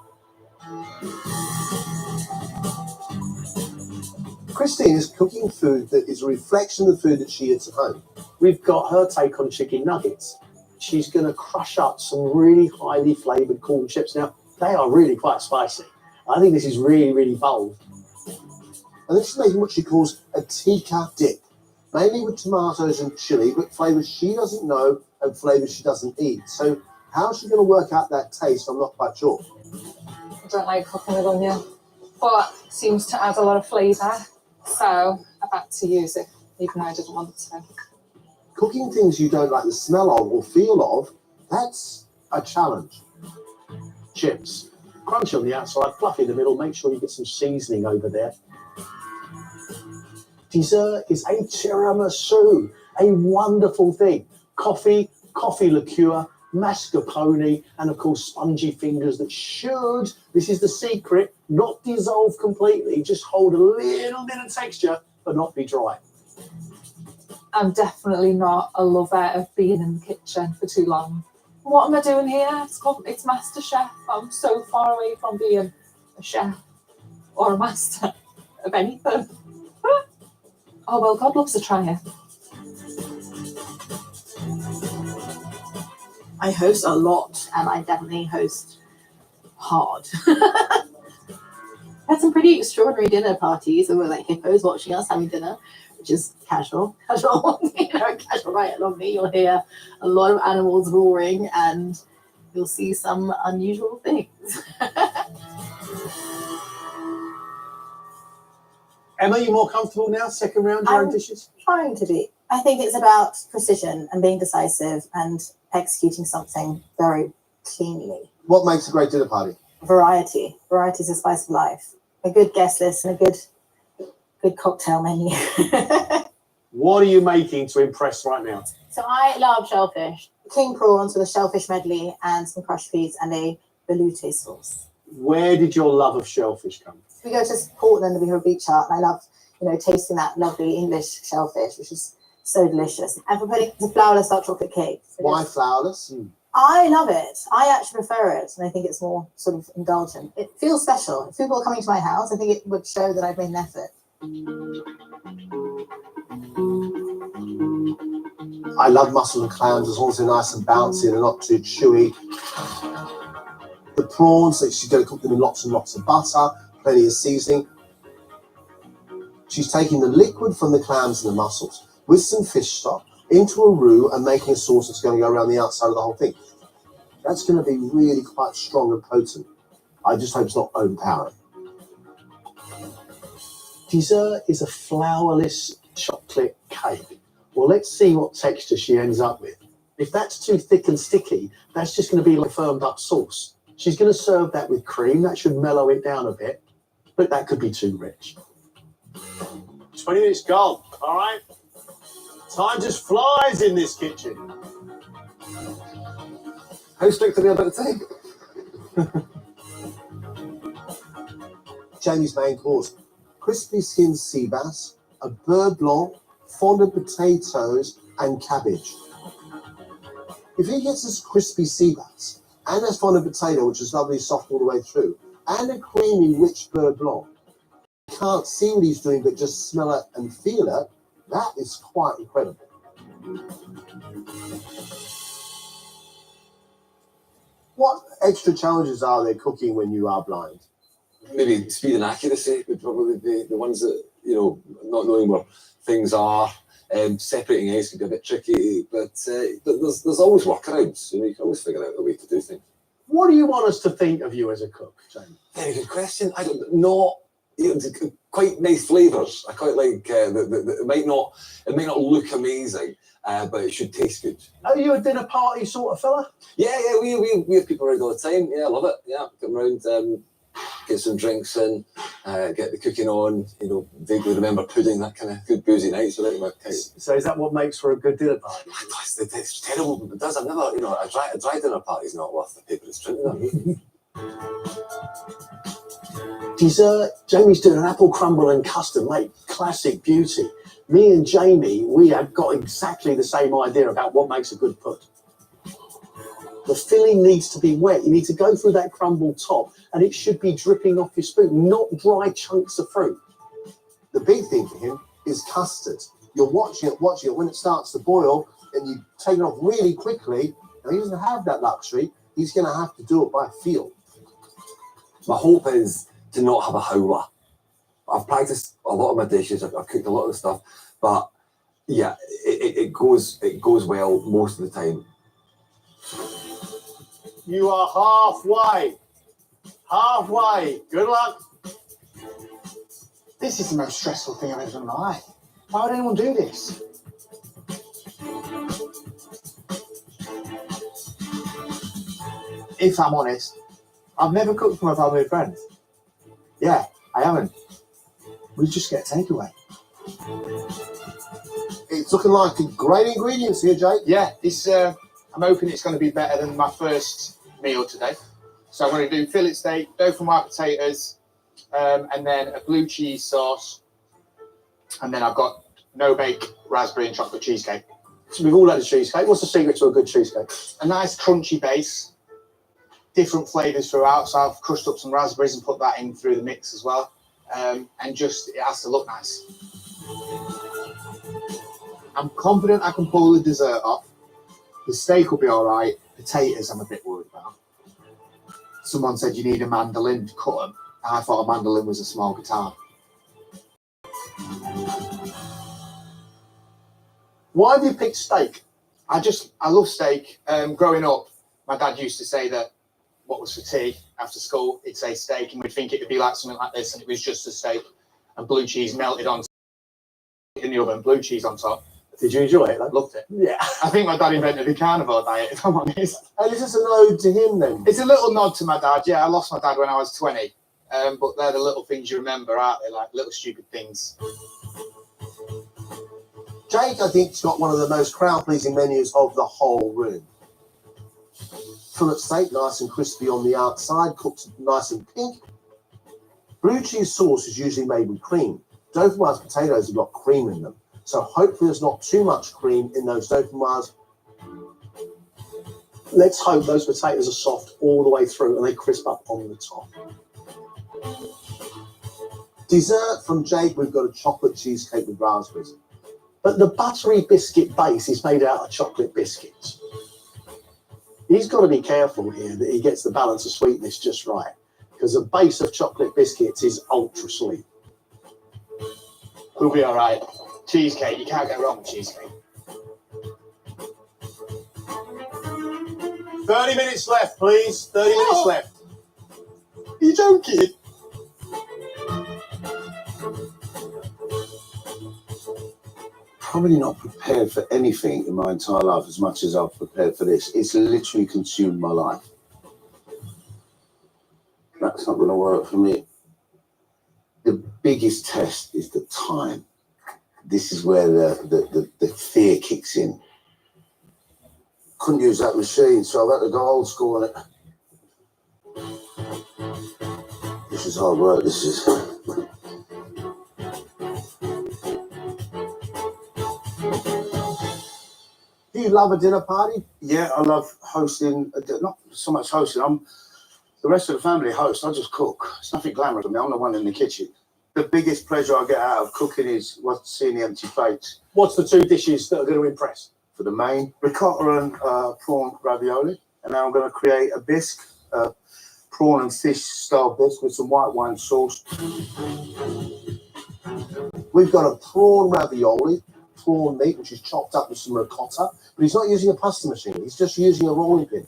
Christine is cooking food that is a reflection of the food that she eats at home. We've got her take on chicken nuggets. She's going to crush up some really highly flavoured corn chips. Now, they are really quite spicy. I think this is really, really bold. And this is making what she calls a tikka dip, mainly with tomatoes and chili, but flavours she doesn't know and flavours she doesn't eat. So how's she going to work out that taste? I'm not quite sure. I don't like cooking with onion, but it seems to add a lot of flavour. So I've had to use it, even though I didn't want to. Cooking things you don't like the smell of or feel of, that's a challenge. Chips. Crunchy on the outside, fluffy in the middle. Make sure you get some seasoning over there. Dessert is a tiramisu, a wonderful thing. Coffee liqueur, mascarpone, and of course spongy fingers that should, this is the secret, not dissolve completely, just hold a little bit of texture, but not be dry. I'm definitely not a lover of being in the kitchen for too long. What am I doing here? It's MasterChef. I'm so far away from being a chef or a master of anything. Oh, well, God loves a trier. I host a lot, and I definitely host hard. Had some pretty extraordinary dinner parties, and we're like hippos watching us having dinner, which is casual, casual right along me. You'll hear a lot of animals roaring, and you'll see some unusual things. Emma, you more comfortable now? Second round, your own dishes? Trying to be. I think it's about precision and being decisive and executing something very cleanly. What makes a great dinner party? Variety. Variety is the spice of life. A good guest list and a good cocktail menu. What are you making to impress right now? So I love shellfish. King prawns with a shellfish medley and some crushed peas and a velouté sauce. Where did your love of shellfish come from? We go to Portland and we have a beach hut, and I love, tasting that lovely English shellfish, which is so delicious. And for putting the flourless dark chocolate cake. So Why flourless? I love it. I actually prefer it, and I think it's more sort of indulgent. It feels special. If people are coming to my house, I think it would show that I've made an effort. I love mussels and clams as long as they're nice and bouncy and they're not too chewy. The prawns, so she's going to cook them in lots and lots of butter, plenty of seasoning. She's taking the liquid from the clams and the mussels with some fish stock into a roux and making a sauce that's going to go around the outside of the whole thing. That's going to be really quite strong and potent. I just hope it's not overpowering. Dessert is a flourless chocolate cake. Well, let's see what texture she ends up with. If that's too thick and sticky, that's just going to be like firmed up sauce. She's going to serve that with cream. That should mellow it down a bit, but that could be too rich. 20 minutes gone, all right? Time just flies in this kitchen. How strict are they about the time? Jamie's main course: crispy skinned sea bass, a beurre blanc, fondant potatoes, and cabbage. If he gets this crispy sea bass and a fondant potato, which is lovely soft all the way through, and a creamy rich beurre blanc, you can't see what he's doing, but just smell it and feel it. That is quite incredible. What extra challenges are there cooking when you are blind? Maybe speed and accuracy would probably be the ones that, not knowing where things are. Separating eggs can be a bit tricky, but there's always workarounds. You can always figure out a way to do things. What do you want us to think of you as a cook, Jamie? Very good question. I don't know. Quite nice flavours. I quite like it might not look amazing, but it should taste good. Are you a dinner party sort of fella? Yeah, we have people around all the time. Yeah, I love it. Yeah, come around, get some drinks in, get the cooking on. Vaguely remember pudding, that kind of good boozy nights without my kids. So is that what makes for a good dinner party? It's terrible, but it does. I've never, a dry dinner party is not worth the paper it's printed on. Dessert, Jamie's doing an apple crumble and custard, mate. Classic beauty. Me and Jamie, we have got exactly the same idea about what makes a good put. The filling needs to be wet. You need to go through that crumble top, and it should be dripping off your spoon, not dry chunks of fruit. The big thing for him is custard. You're watching it. When it starts to boil, and you take it off really quickly, and he doesn't have that luxury. He's going to have to do it by feel. My hope is to not have a howler. I've practiced a lot of my dishes. I've cooked a lot of the stuff, but yeah, it goes well most of the time. You are halfway. Halfway. Good luck. This is the most stressful thing I've ever done in my life. Why would anyone do this? If I'm honest, I've never cooked for my family and friends. Yeah, I haven't. We just get takeaway. It's looking like great ingredients here, Jake. Yeah, this I'm hoping it's going to be better than my first meal today. So I'm going to do fillet steak, dough from white potatoes, and then a blue cheese sauce. And then I've got no-bake raspberry and chocolate cheesecake. So we've all had a cheesecake. What's the secret to a good cheesecake? A nice crunchy base, different flavours throughout. So I've crushed up some raspberries and put that in through the mix as well. And just, it has to look nice. I'm confident I can pull the dessert off. The steak will be all right. Potatoes, I'm a bit worried about. Someone said you need a mandolin to cut them. I thought a mandolin was a small guitar. Why have you picked steak? I love steak. Growing up, my dad used to say that what was for tea after school, he'd say steak, and we'd think it would be like something like this, and it was just a steak and blue cheese melted on in the oven, blue cheese on top. Did you enjoy it? Loved it. Yeah. I think my dad invented the carnivore diet, if I'm honest. And is this an ode to him then? It's a little nod to my dad. Yeah, I lost my dad when I was 20. But they're the little things you remember, aren't they? Like little stupid things. Jake, I think, has got one of the most crowd-pleasing menus of the whole room. Fillet steak, nice and crispy on the outside, cooked nice and pink. Blue cheese sauce is usually made with cream. Dauphinoise potatoes have got cream in them, so hopefully there's not too much cream in those Dauphinoise. Let's hope those potatoes are soft all the way through and they crisp up on the top. Dessert from Jake, we've got a chocolate cheesecake with raspberries. But the buttery biscuit base is made out of chocolate biscuits. He's got to be careful here that he gets the balance of sweetness just right, because the base of chocolate biscuits is ultra sweet. We'll be all right. Cheesecake, you can't go wrong with cheesecake. 30 minutes left, please. 30 minutes left. Are you joking? Probably not prepared for anything in my entire life as much as I've prepared for this. It's literally consumed my life. That's not going to work for me. The biggest test is the time. This is where the fear kicks in. Couldn't use that machine, so I've had to go old school on it. This is hard work, this is. Do you love a dinner party? Yeah, I love hosting, not so much hosting. I'm the rest of the family host. I just cook. It's nothing glamorous for me. I'm the one in the kitchen. The biggest pleasure I get out of cooking is seeing the empty plates. What's the two dishes that are going to impress? For the main, ricotta and prawn ravioli. And now I'm going to create a bisque, prawn and fish style bisque with some white wine sauce. We've got a prawn ravioli, prawn meat, which is chopped up with some ricotta, but he's not using a pasta machine. He's just using a rolling pin.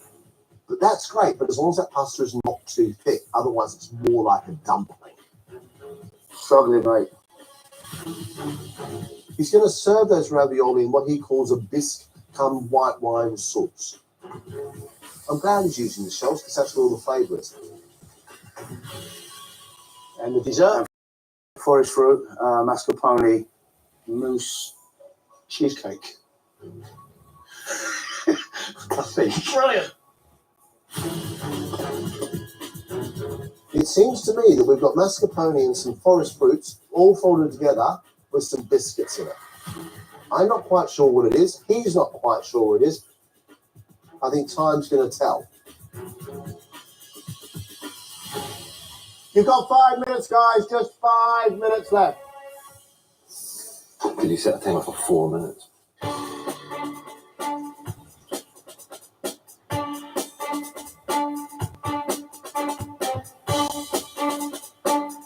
But that's great, but as long as that pasta is not too thick, otherwise it's more like a dumpling. Struggling, mate. He's going to serve those ravioli in what he calls a bisque cum white wine sauce. I'm glad he's using the shells because that's where all the flavour is. And the dessert? Forest fruit, mascarpone, mousse, cheesecake. Brilliant. It seems to me that we've got mascarpone and some forest fruits all folded together with some biscuits in it. I'm not quite sure what it is. He's not quite sure what it is. I think time's going to tell. You've got 5 minutes, guys. Just 5 minutes left. Did you set a timer for 4 minutes?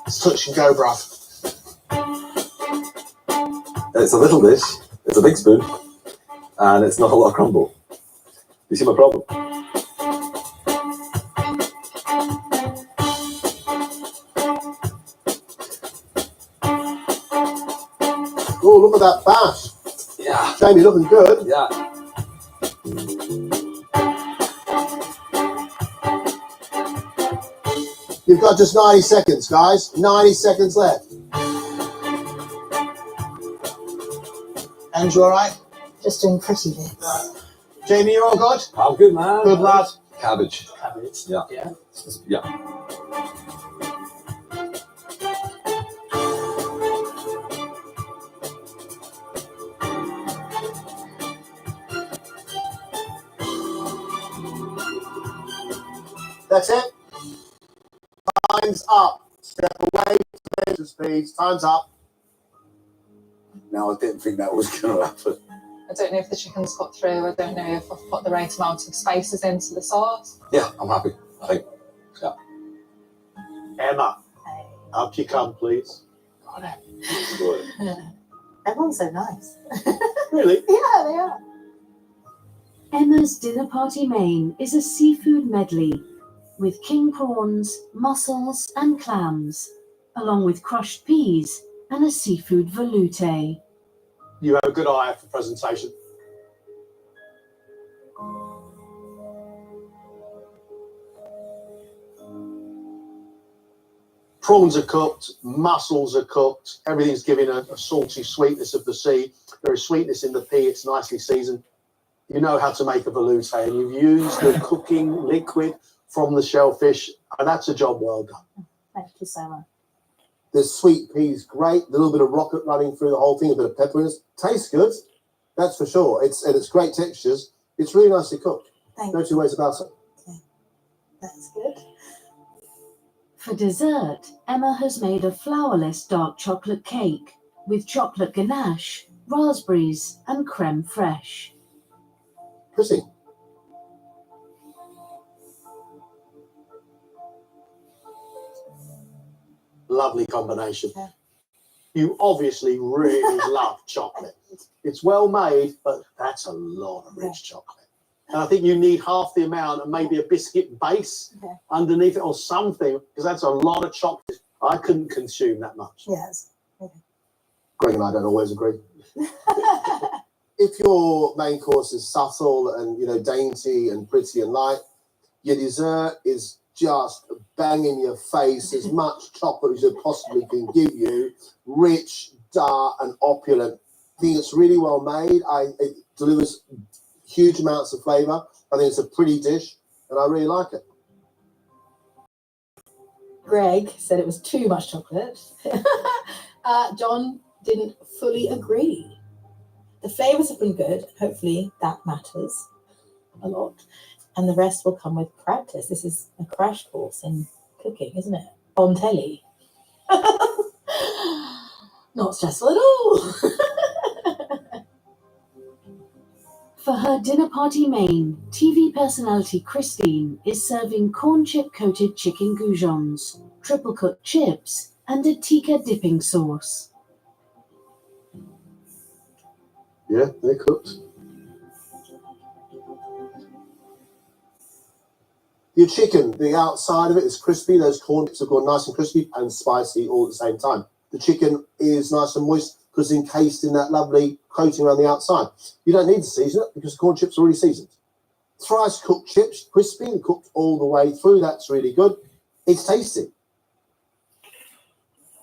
It's touch and go, bruv. It's a little dish, it's a big spoon, and it's not a lot of crumble. You see my problem? Oh, look at that bash. Yeah. Jamie, looking good. Yeah. You've got just 90 seconds, guys. 90 seconds left. Andrew, all right? Just doing pretty bits. Jamie, you all good? I'm good, man. Good lad. Cabbage. Cabbage. Yeah. Yeah. Yeah. That's it. Time's up. Step away. Speeds. Time's up. No, I didn't think that was going to happen. I don't know if the chicken's got through. I don't know if I've put the right amount of spices into the sauce. Yeah, I'm happy. I think. Yeah. Emma, up you come, please. Everyone's so nice. Really? Yeah, they are. Emma's dinner party main is a seafood medley with king prawns, mussels and clams, along with crushed peas and a seafood veloute. You have a good eye for presentation. Prawns are cooked, mussels are cooked, everything's giving a salty sweetness of the sea. There is sweetness in the pea, it's nicely seasoned. You know how to make a veloute, and you've used the cooking liquid from the shellfish, and that's a job well done. Thank you so much. The sweet peas, great. A little bit of rocket running through the whole thing, a bit of pepperiness. Tastes good, that's for sure. It's great textures. It's really nicely cooked. No two ways about it. That's good. For dessert, Emma has made a flourless dark chocolate cake with chocolate ganache, raspberries and creme fraiche. Pretty. Lovely combination. Yeah. You obviously really love chocolate. It's well made, but that's a lot of rich chocolate. And I think you need half the amount and maybe a biscuit base underneath it or something, because that's a lot of chocolate. I couldn't consume that much. Yes. Greg and I don't always agree. If your main course is subtle and dainty and pretty and light, your dessert is just bang in your face, as much chocolate as you possibly can give you, rich, dark and opulent. I think it's really well made. It delivers huge amounts of flavour. I think it's a pretty dish and I really like it. Greg said it was too much chocolate. John didn't fully agree. The flavours have been good. Hopefully that matters a lot. And the rest will come with practice. This is a crash course in cooking, isn't it? On telly. Not stressful at all. For her dinner party main, TV personality Christine is serving corn chip coated chicken goujons, triple cooked chips, and a tikka dipping sauce. Yeah, they're cooked. Your chicken, the outside of it is crispy. Those corn chips have gone nice and crispy and spicy all at the same time. The chicken is nice and moist because it's encased in that lovely coating around the outside. You don't need to season it because the corn chips are already seasoned. Thrice cooked chips, crispy and cooked all the way through. That's really good. It's tasty.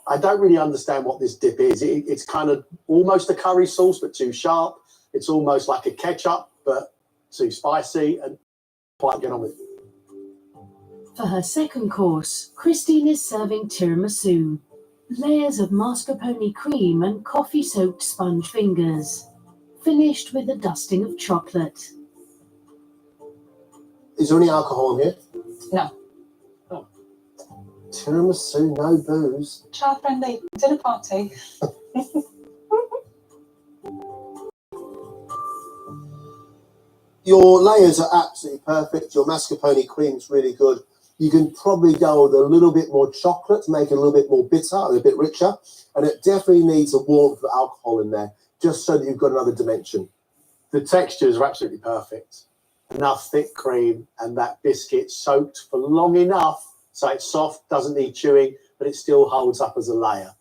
I don't really understand what this dip is. It's kind of almost a curry sauce, but too sharp. It's almost like a ketchup, but too spicy and quite get on with it. For her second course, Christine is serving tiramisu, layers of mascarpone cream and coffee-soaked sponge fingers, finished with a dusting of chocolate. Is there any alcohol in here? No. Oh. Tiramisu, no booze. Child-friendly dinner party. Your layers are absolutely perfect. Your mascarpone cream's really good. You can probably go with a little bit more chocolate to make it a little bit more bitter and a bit richer. And it definitely needs a warmth of alcohol in there, just so that you've got another dimension. The textures are absolutely perfect. Enough thick cream and that biscuit soaked for long enough so it's soft, doesn't need chewing, but it still holds up as a layer.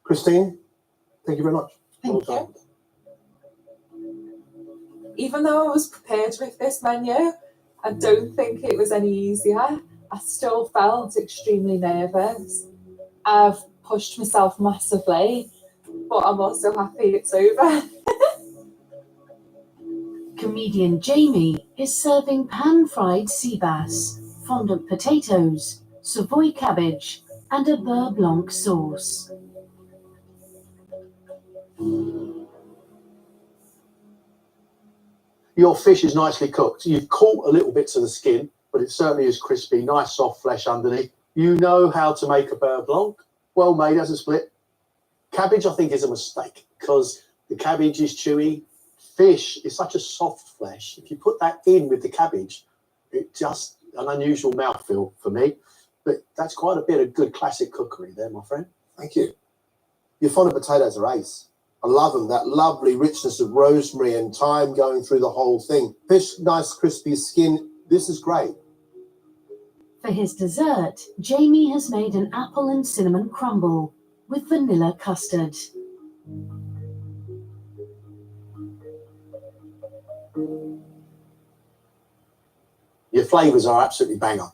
Christine, thank you very much. Well done. Even though I was prepared with this menu, I don't think it was any easier. I still felt extremely nervous. I've pushed myself massively, but I'm also happy it's over. Comedian Jamie is serving pan-fried sea bass, fondant potatoes, Savoy cabbage, and a beurre blanc sauce. Your fish is nicely cooked. You've caught a little bits of the skin, but it certainly is crispy, nice soft flesh underneath. You know how to make a beurre blanc. Well made as a split. Cabbage, I think, is a mistake because the cabbage is chewy. Fish is such a soft flesh. If you put that in with the cabbage, it just an unusual mouthfeel for me. But that's quite a bit of good classic cookery there, my friend. Thank you. Your fondant potatoes are ace. I love them. That lovely richness of rosemary and thyme going through the whole thing. Fish, nice crispy skin. This is great. For his dessert, Jamie has made an apple and cinnamon crumble with vanilla custard. Your flavours are absolutely bang on.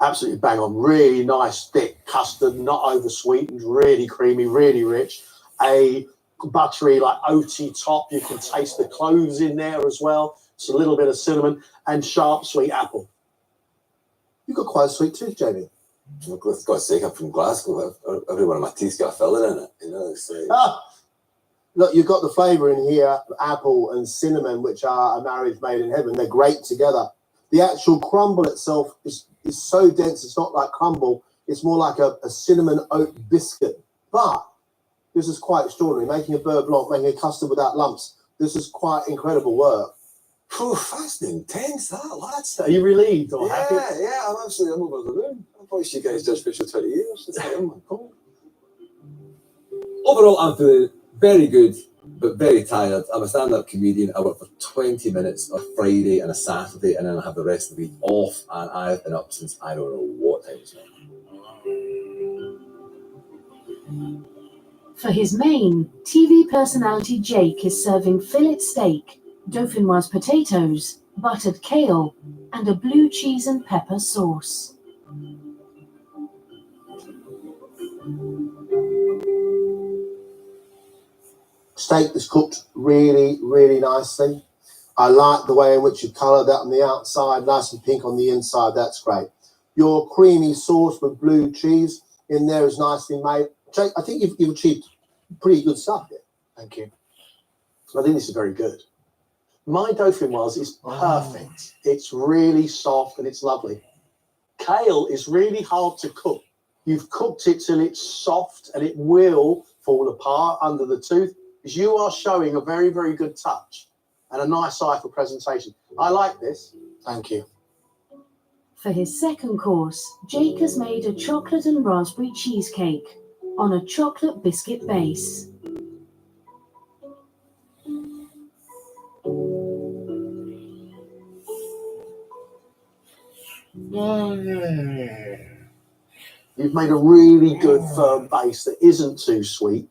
Absolutely bang on. Really nice, thick custard, not over sweetened, really creamy, really rich. A buttery, like oaty top. You can taste the cloves in there as well. It's a little bit of cinnamon and sharp, sweet apple. You've got quite a sweet tooth, Jamie. For God's sake, I'm from Glasgow. Every one of my teeth's got a filler in it. You know, it's like... Look, you've got the flavour in here, apple and cinnamon, which are a marriage made in heaven. They're great together. The actual crumble itself is so dense, it's not like crumble. It's more like a cinnamon oat biscuit. But this is quite extraordinary. Making a beurre blanc, making a custard without lumps. This is quite incredible work. Phew, that's intense, that, lads. Are you relieved or happy? Yeah, I'm over the moon. I've watched you guys judge fish for 20 years. It's like, oh my God. Overall, I'm feeling very good, but very tired. I'm a stand-up comedian. I work for 20 minutes on a Friday and a Saturday, and then I have the rest of the week off, and I've been up since I don't know what time it's now. For his main, TV personality Jake is serving fillet steak, dauphinoise potatoes, buttered kale, and a blue cheese and pepper sauce. Steak is cooked really, really nicely. I like the way in which you colour that on the outside, nice and pink on the inside. That's great. Your creamy sauce with blue cheese in there is nicely made. Jake, I think you've achieved pretty good stuff here. Thank you. I think this is very good. My dauphinoise is perfect. It's really soft and it's lovely. Kale is really hard to cook. You've cooked it till it's soft and it will fall apart under the tooth. Because you are showing a very, very good touch and a nice eye for presentation. I like this. Thank you. For his second course, Jake has made a chocolate and raspberry cheesecake on a chocolate biscuit base. You've made a really good firm base that isn't too sweet.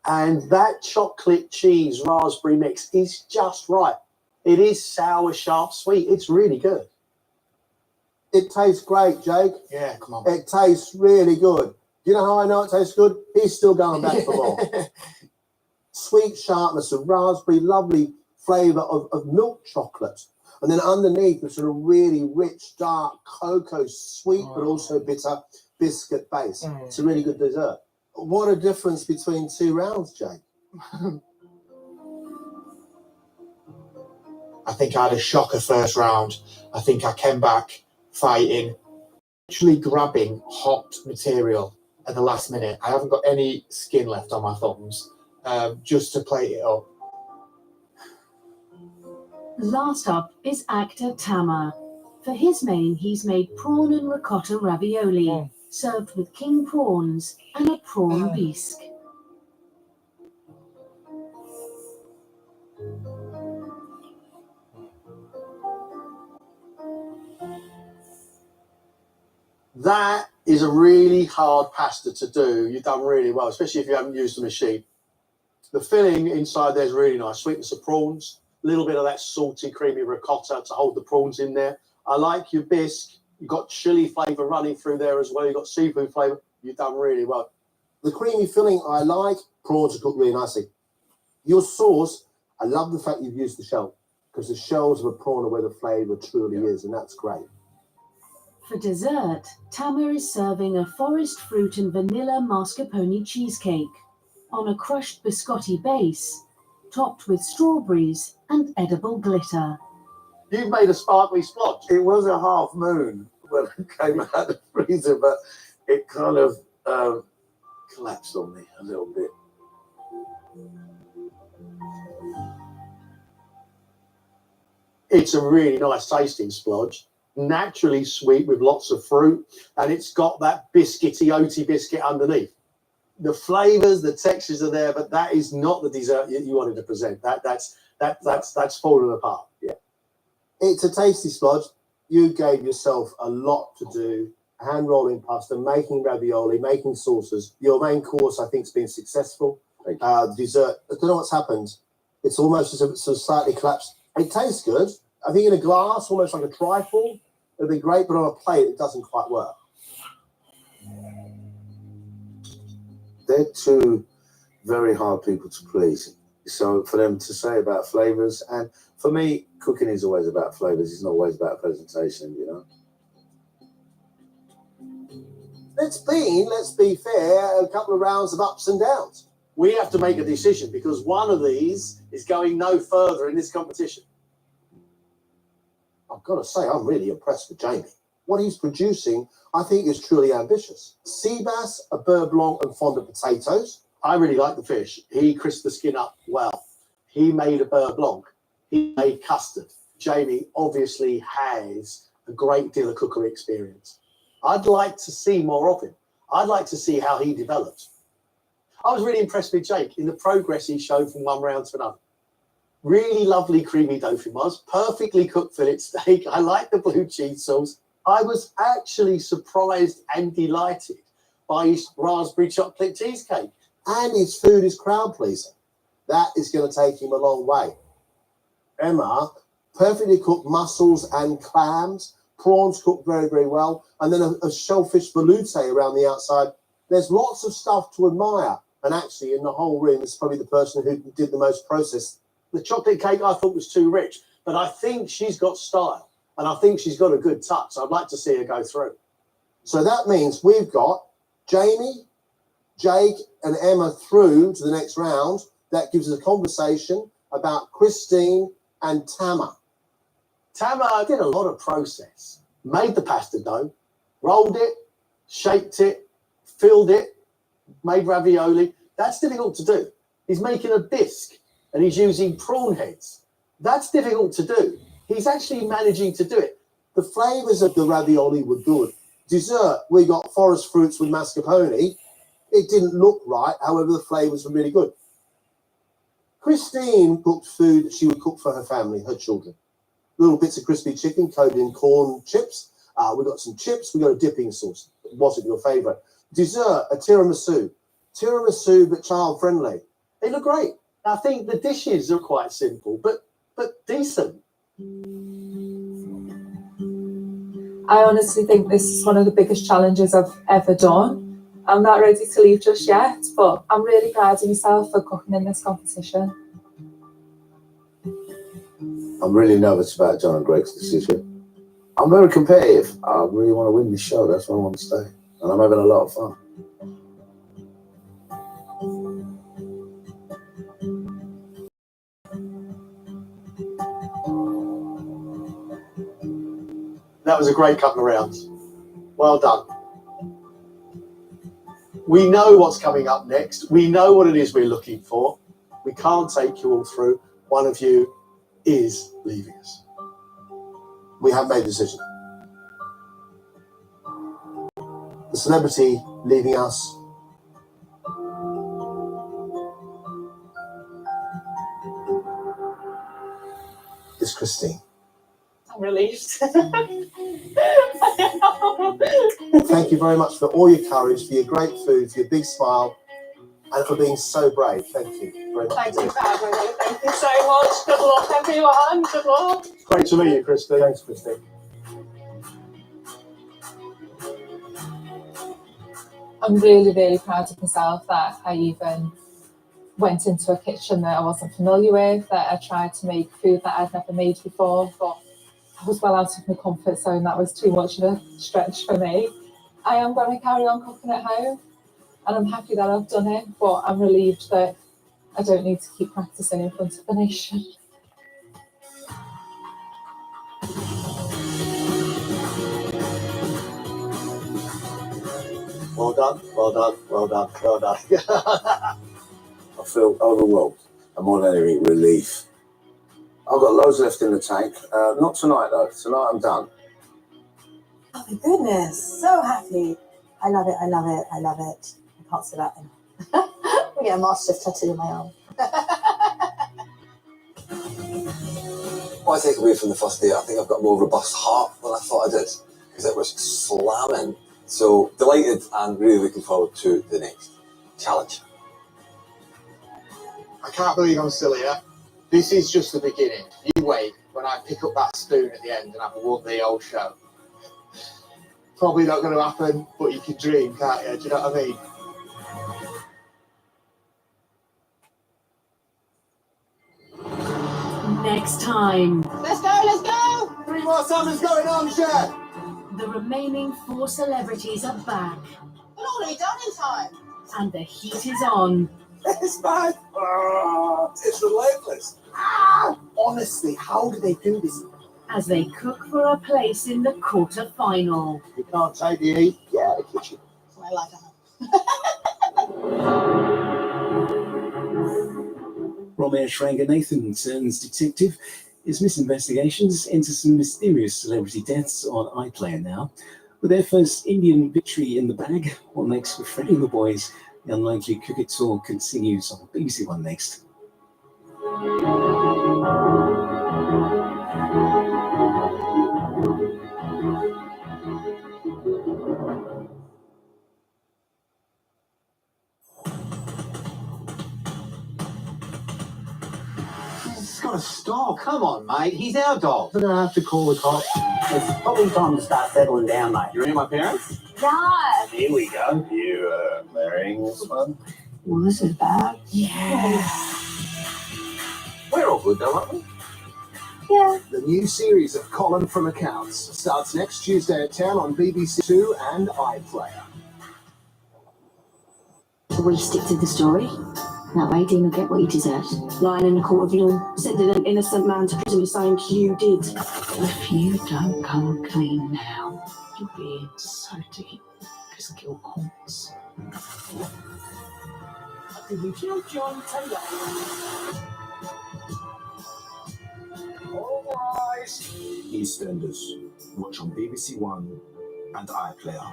And that chocolate cheese raspberry mix is just right. It is sour, sharp, sweet. It's really good. It tastes great, Jake. Yeah, come on. It tastes really good. You know how I know it tastes good? He's still going back for more. Sweet sharpness of raspberry, lovely flavour of milk chocolate. And then underneath, the sort of really rich, dark cocoa, sweet, but also bitter biscuit base. It's a really good dessert. What a difference between 2 rounds, Jake. I think I had a shocker first round. I think I came back fighting, literally grabbing hot material at the last minute. I haven't got any skin left on my thumbs, just to plate it up. Last up is actor Tama. For his main, he's made prawn and ricotta ravioli, served with king prawns and a prawn bisque. That is a really hard pasta to do. You've done really well, especially if you haven't used the machine. The filling inside there is really nice. Sweetness of prawns, a little bit of that salty, creamy ricotta to hold the prawns in there. I like your bisque. You've got chili flavour running through there as well. You've got seafood flavour. You've done really well. The creamy filling I like. Prawns are cooked really nicely. Your sauce, I love the fact you've used the shell, because the shells of a prawn are where the flavour truly is, and that's great. For dessert, Tama is serving a forest fruit and vanilla mascarpone cheesecake on a crushed biscotti base, topped with strawberries and edible glitter. You've made a sparkly splotch. It was a half moon when it came out of the freezer, but it kind of collapsed on me a little bit. It's a really nice tasting splodge, naturally sweet with lots of fruit, and it's got that biscuity, oaty biscuit underneath. The flavours, the textures are there, but that is not the dessert you wanted to present. That's fallen apart. Yeah, it's a tasty splodge. You gave yourself a lot to do. Hand rolling pasta, making ravioli, making sauces. Your main course, I think, has been successful. Dessert, I don't know what's happened. It's almost as if it's slightly collapsed. It tastes good. I think in a glass, almost like a trifle, it'd be great, but on a plate, it doesn't quite work. They're two very hard people to please. So for them to say about flavours, and for me, cooking is always about flavours. It's not always about presentation, you know. Let's be fair, a couple of rounds of ups and downs. We have to make a decision because one of these is going no further in this competition. I've got to say, I'm really impressed with Jamie. What he's producing, I think, is truly ambitious. Sea bass, a beurre blanc, and fondant potatoes. I really like the fish. He crisped the skin up well. He made a beurre blanc. He made custard. Jamie obviously has a great deal of cookery experience. I'd like to see more of him. I'd like to see how he develops. I was really impressed with Jake in the progress he showed from one round to another. Really lovely creamy dauphinoise, perfectly cooked fillet steak. I like the blue cheese sauce. I was actually surprised and delighted by his raspberry chocolate cheesecake. And his food is crowd pleasing. That is going to take him a long way. Emma, perfectly cooked mussels and clams, prawns cooked very, very well, and then a shellfish velouté around the outside. There's lots of stuff to admire. And actually, in the whole room, it's probably the person who did the most process. The chocolate cake I thought was too rich, but I think she's got style, and I think she's got a good touch. I'd like to see her go through. So that means we've got Jamie, Jake, and Emma through to the next round. That gives us a conversation about Christine and Tama. Tama did a lot of process. Made the pasta dough, rolled it, shaped it, filled it, made ravioli. That's difficult to do. He's making a bisque and he's using prawn heads. That's difficult to do. He's actually managing to do it. The flavours of the ravioli were good. Dessert, we got forest fruits with mascarpone. It didn't look right, however, the flavours were really good. Christine cooked food that she would cook for her family, her children. Little bits of crispy chicken coated in corn chips. We got some chips. We got a dipping sauce. It wasn't your favourite. Dessert, a tiramisu. Tiramisu, but child-friendly. They look great. I think the dishes are quite simple, but decent. I honestly think this is one of the biggest challenges I've ever done. I'm not ready to leave just yet, but I'm really proud of myself for cooking in this competition. I'm really nervous about John and Greg's decision. I'm very competitive. I really want to win this show. That's why I want to stay. And I'm having a lot of fun. That was a great couple of rounds. Well done. We know what's coming up next. We know what it is we're looking for. We can't take you all through. One of you is leaving us. We have made a decision. The celebrity leaving us is Christine. I'm relieved. Thank you very much for all your courage, for your great food, for your big smile, and and for being so brave. Thank you very much. Thank you for having me. Thank you so much. Good luck, everyone. Good luck. Great to meet you, Christy. Thanks, Christy. I'm really, really proud of myself that I even went into a kitchen that I wasn't familiar with, that I tried to make food that I'd never made before, but I was well out of my comfort zone. That was too much of a stretch for me. I am going to carry on cooking at home, and I'm happy that I've done it, but I'm relieved that I don't need to keep practicing in front of the nation. Well done, well done, well done, well done. I feel overwhelmed. I'm more than anything relief. I've got loads left in the tank. Not tonight though. Tonight I'm done. Oh my goodness, so happy. I love it, I love it, I love it. I can't say that enough. I'm get a MasterChef tattoo in my arm. What I take away from the first day, I think I've got a more robust heart than I thought I did, because it was slamming. So delighted and really looking forward to the next challenge. I can't believe I'm still here. This is just the beginning. You wait when I pick up that spoon at the end and I've won the whole show. Probably not going to happen, but you can dream, can't you? Do you know what I mean? Next time, Let's go, let's go! 3 more summers going on, Chef! the remaining 4 celebrities are back We're already done in time. and the heat is on. It's bad. It's relentless. Honestly, how do they do this? As they cook for a place in the quarter-final. You can't take the heat. Get out of the kitchen. That's what I like to have. Romesh Ranganathan turns detective. His Miss Investigations into some mysterious celebrity deaths on iPlayer now. With their first Indian victory in the bag, what next for Freddie and the boys? The Unlikely Cricket Tour continues on BBC One next. It's got to stop. Come on, mate. He's our dog. I'm going to have to call the cops. It's probably time to start settling down, mate. You ring my parents? Yeah. Here we go. You marrying this one? Well, this is bad. Yeah. We're all good though, aren't we? Yeah. The new series of Colin from Accounts starts next Tuesday at 10 on BBC Two and iPlayer. We stick to the story. That way Dean will get what he deserves. Lying in the court of law, sending an innocent man to prison saying you did. If you don't come clean now, you'll be in so deep. Because guilt haunts. Did you kill John Taylor? All rise. EastEnders. Watch on BBC One and iPlayer.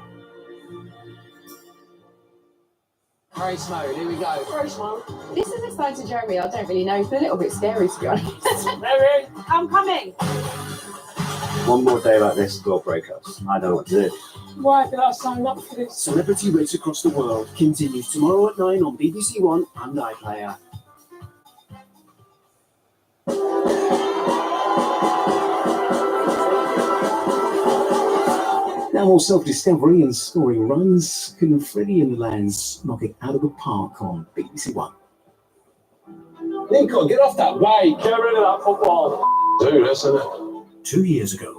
Grace mode, here we go. Grace mode. This is exciting to Jeremy. I don't really know. It's a little bit scary, to be honest. Mary! I'm coming. One more day like this, will break us. I don't know what to do. Why did I sign up for this? Celebrity Race Across the World continues tomorrow at 9 on BBC One and iPlayer. Now more self-discovery and scoring runs. Can Freddie and the lads knock it out of the park on BBC One? Lincoln, get off that way. Get rid of that football. Dude, isn't it? 2 years ago,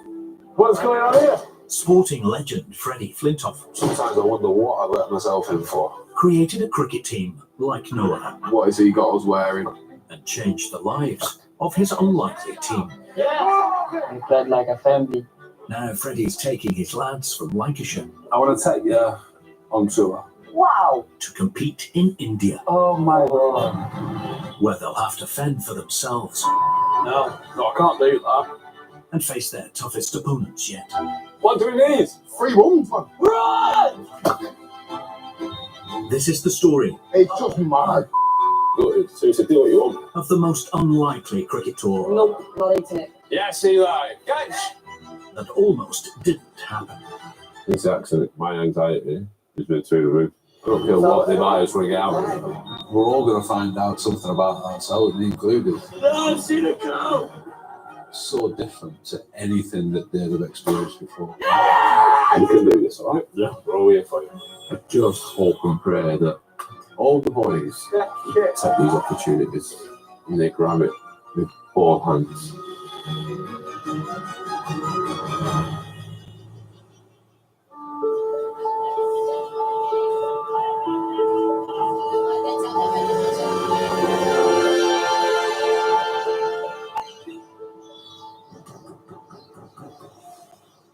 What's going on here? sporting legend Freddie Flintoff Sometimes I wonder what I let myself in for. created a cricket team like no other What has he got us wearing? and changed the lives of his unlikely team. We played like a family. Now Freddie's taking his lads from Lancashire I want to take you on tour. Wow! to compete in India, Oh my god. where they'll have to fend for themselves No, I can't do that. and face their toughest opponents yet. What do we need? 3-1. Run! This is the story It's just mad. Good, so you said do what you want. of the most unlikely cricket tour Nope, not eating it. Yes, Eli. Catch! that almost didn't happen. This accent, my anxiety has been through the roof. I don't care what they buy us when we get out. We're all going to find out something about ourselves, me included. I've seen a cow. So different to anything that they've ever experienced before. You can do this, all right? Yeah, we're all here for you. I just hope and pray that all the boys take these opportunities and they grab it with both hands.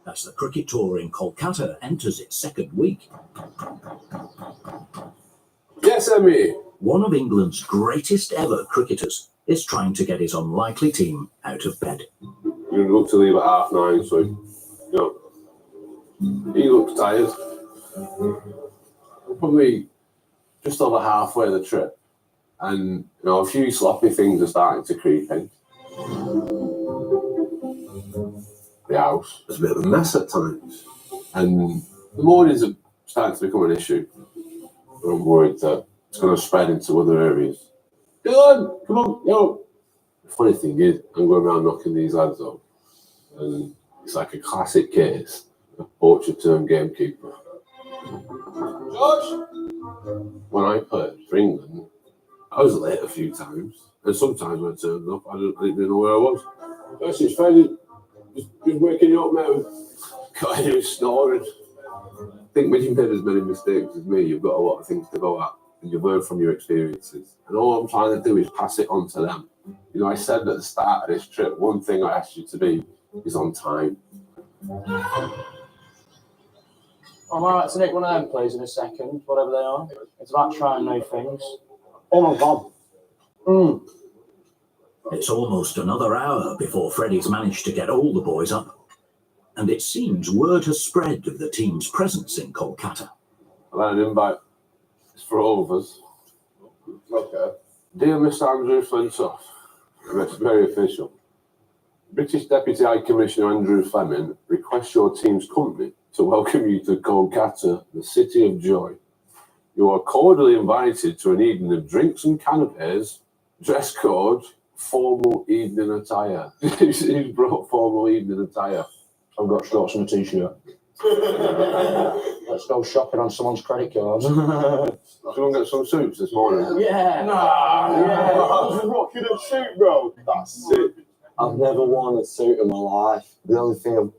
As the cricket tour in Kolkata enters its second week. Yes, Emmy. One of England's greatest ever cricketers is trying to get his unlikely team out of bed. We look to leave at 9:30, so he looks tired. Probably just over halfway the trip, and a few sloppy things are starting to creep in. The house is a bit of a mess at times, and the mornings are starting to become an issue. I'm worried that it's going to spread into other areas. Dylan, come on, The funny thing is, I'm going around knocking these lads up, and it's like a classic case of poacher turned gamekeeper. George! When I played for England, I was late a few times, and sometimes when I turned up, I didn't even know where I was. Josh, it's fine. Just waking you up, mate. God, he was snoring. I think when you've made as many mistakes as me, you've got a lot of things to go at, and you learn from your experiences. And all I'm trying to do is pass it on to them. I said at the start of this trip, one thing I asked you to be is on time. I'm alright to nick one of them plays in a second, whatever they are. It's about trying new things. Oh my god. It's almost another hour before Freddie's managed to get all the boys up. And it seems word has spread of the team's presence in Kolkata. I've had an invite. It's for all of us. Okay. Dear Mr. Andrew Flintoff, it's very official. British Deputy High Commissioner Andrew Fleming requests your team's company to welcome you to Kolkata, the city of joy. You are cordially invited to an evening of drinks and canapes, dress code, formal evening attire. Who's brought formal evening attire? I've got shorts and a t-shirt. Let's go shopping on someone's credit cards. Someone get some suits this morning? Yeah. Nah, rocking a suit, bro. That's it. I've never worn a suit in my life. The only thing I'm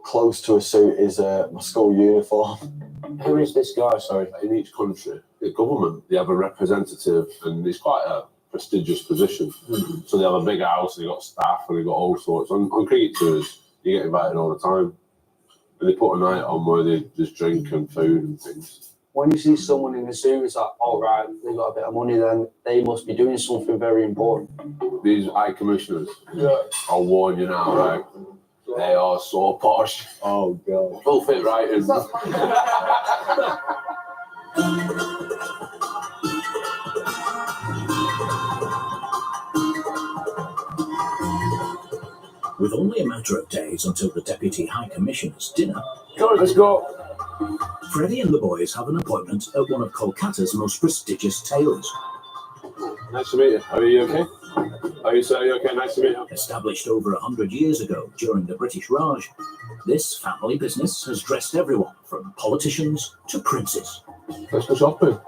close to a suit is my school uniform. Who is this guy? Sorry. In each country, the government, they have a representative, and it's quite a prestigious position. So they have a big house, and they've got staff, and they've got all sorts. On cricket tours, you get invited all the time. And they put a night on where they just drink and food and things. When you see someone in a suit, it's like, all right, they got a bit of money, then they must be doing something very important. These high commissioners, I'll warn you now, right? They are so posh. Oh, God. Full fit right in. With only a matter of days until the Deputy High Commissioner's dinner, Come on, let's go. Freddie and the boys have an appointment at one of Kolkata's most prestigious tailors. Nice to meet you. Are you okay? Are you, sir? Are you okay? Nice to meet you. Established over 100 years ago during the British Raj, this family business has dressed everyone from politicians to princes. Let's go shopping.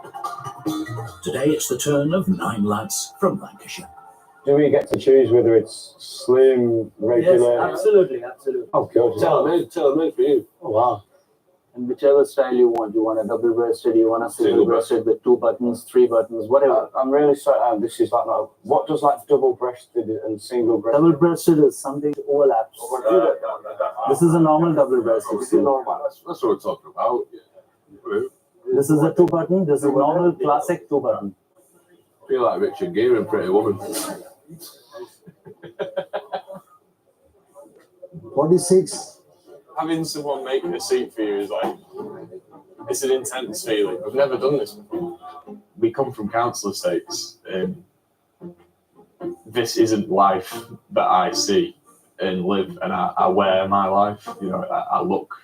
Today it's the turn of 9 lads from Lancashire. Do we get to choose whether it's slim, regular? Yes, absolutely. Oh, God. Tailor-made for you. Oh, wow. And whichever style you want a double-breasted, you want a single-breasted with 2 buttons, 3 buttons, whatever. I'm really sorry, this is not now. What does like double-breasted and single-breasted? Double-breasted is something that overlaps. This is a normal double-breasted. That's what we're talking about. This is a 2-button, this is normal, classic 2-button. I feel like Richard Gere in Pretty Woman. 46. Having someone making a suit for you is like, it's an intense feeling. I've never done this before. We come from council estates. This isn't life that I see and live, and I wear my life. I look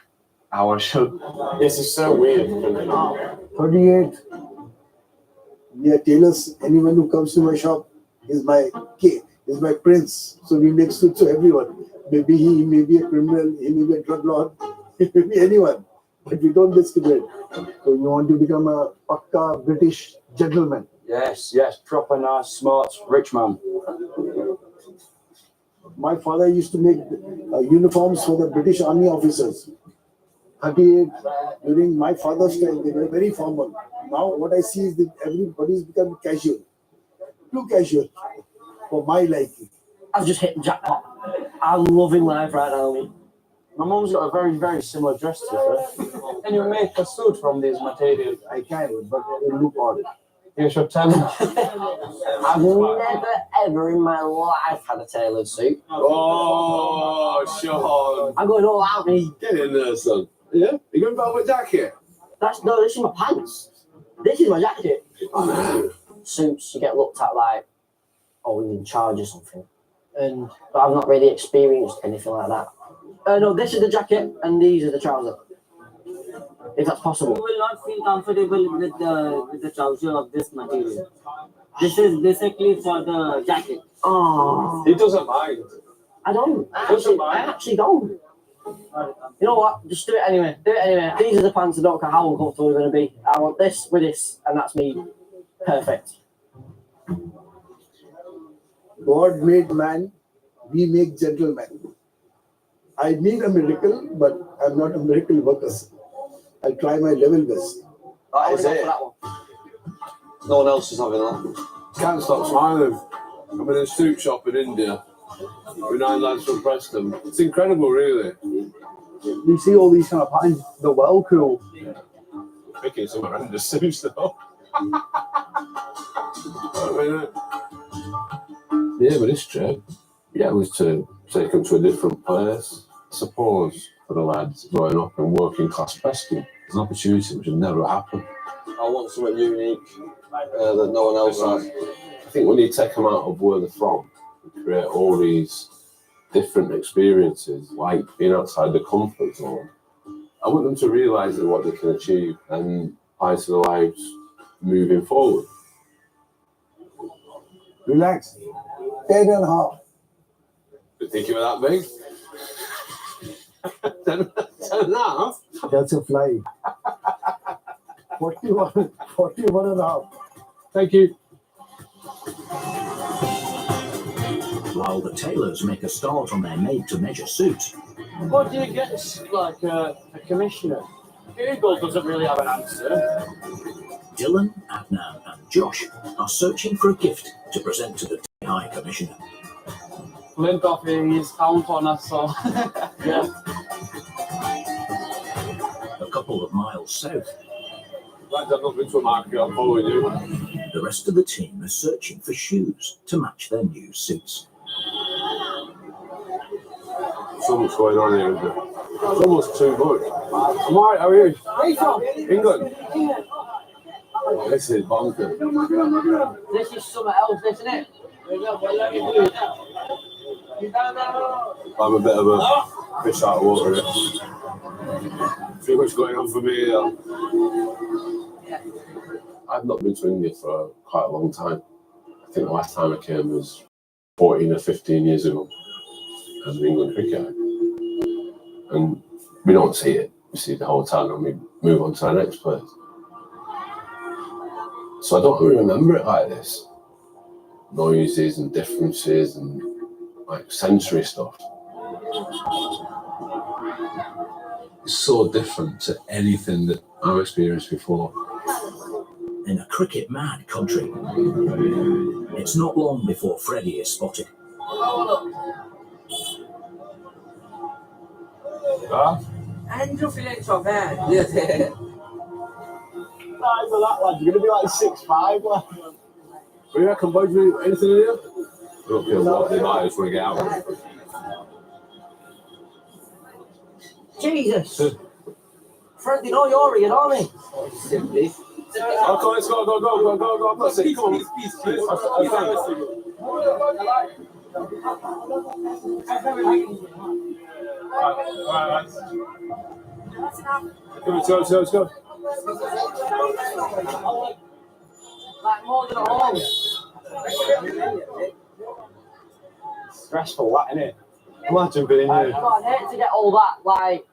Our show. This is so weird. 38. We are tailors. Anyone who comes to my shop is my prince. So we make suits for everyone. Maybe he may be a criminal, he may be a drug lord, he may be anyone. But we don't discriminate. So you want to become a Pakka British gentleman. Yes, proper nice, smart, rich man. My father used to make uniforms for the British Army officers. 38, during my father's time, they were very formal. Now what I see is that everybody's become casual. Too casual for my liking. I've just hit the jackpot. I'm loving life right now. My mum's got a very, very similar dress to her. Can you make a suit from these materials? I can, but it will look odd. You should tell me. I've never ever in my life had a tailored suit. Oh, Sean. I'm going all out, me. Get in there, son. Yeah? You going velvet jacket? This is my pants. This is my jacket. Suits, you get looked at like, oh, you're in charge or something. But I've not really experienced anything like that. No, this is the jacket and these are the trousers. If that's possible. You will not feel comfortable with the trouser of this material. This is basically for the jacket. Oh. He doesn't mind. I don't. I actually don't. You know what? Just do it anyway. These are the pants. I don't care how uncomfortable they're going to be. I want this with this, and that's me. Perfect. God made man, we make gentlemen. I need a miracle, but I'm not a miracle worker. I'll try my level best. That is it. No one else is having that. Can't stop smiling. I'm in a suit shop in India with 9 lads from Preston. It's incredible, really. You see all these kind of patterns, they're well cool. Picking some horrendous suits though. Yeah, but it's true. Yeah, it was to take them to a different place. I suppose for the lads growing up in working class Preston, it's an opportunity which would never happen. I want something unique that no one else has. I think when you take them out of where they're from, you create all these different experiences, like being outside the comfort zone. I want them to realise that what they can achieve and apply to their lives moving forward. Relax. 10.5. You think you were that big? 10.5? That's a fly. 41.5. Thank you. While the tailors make a start on their made-to-measure suit, What do you get like a commissioner? Google doesn't really have an answer. Dylan, Adnan and Josh are searching for a gift to present to the High Commissioner. Flint off his count on us, so yeah. A couple of miles south, Lads, I've not been to a market, I'm following you. the rest of the team are searching for shoes to match their new suits. So much going on here, isn't there? It's almost too much. I'm alright, how are you? Where are you from? England. This is bonkers. This is something else, isn't it? I'm a bit of a fish out of water here. Too much going on for me here. I've not been to India for quite a long time. I think the last time I came was 14 or 15 years ago as an England cricketer. And we don't see it. We see the whole time and we move on to our next place. So I don't really remember it like this. Noises and differences and like sensory stuff. It's so different to anything that I've experienced before. In a cricket-mad country, it's not long before Freddie is spotted. Andrew Phillips of that. Guys are that lads, you're going to be like 6'5", lad. What do you reckon, boys? Anything in here? I don't feel what they might just want to get out. Jesus! Fred, you know you're here, don't you? Simply. Okay, let's go. I'm not sick. Come on. Please. Let's go. Like more than a home. Stressful, that, innit? Imagine being here. I'd hate to get all that, like,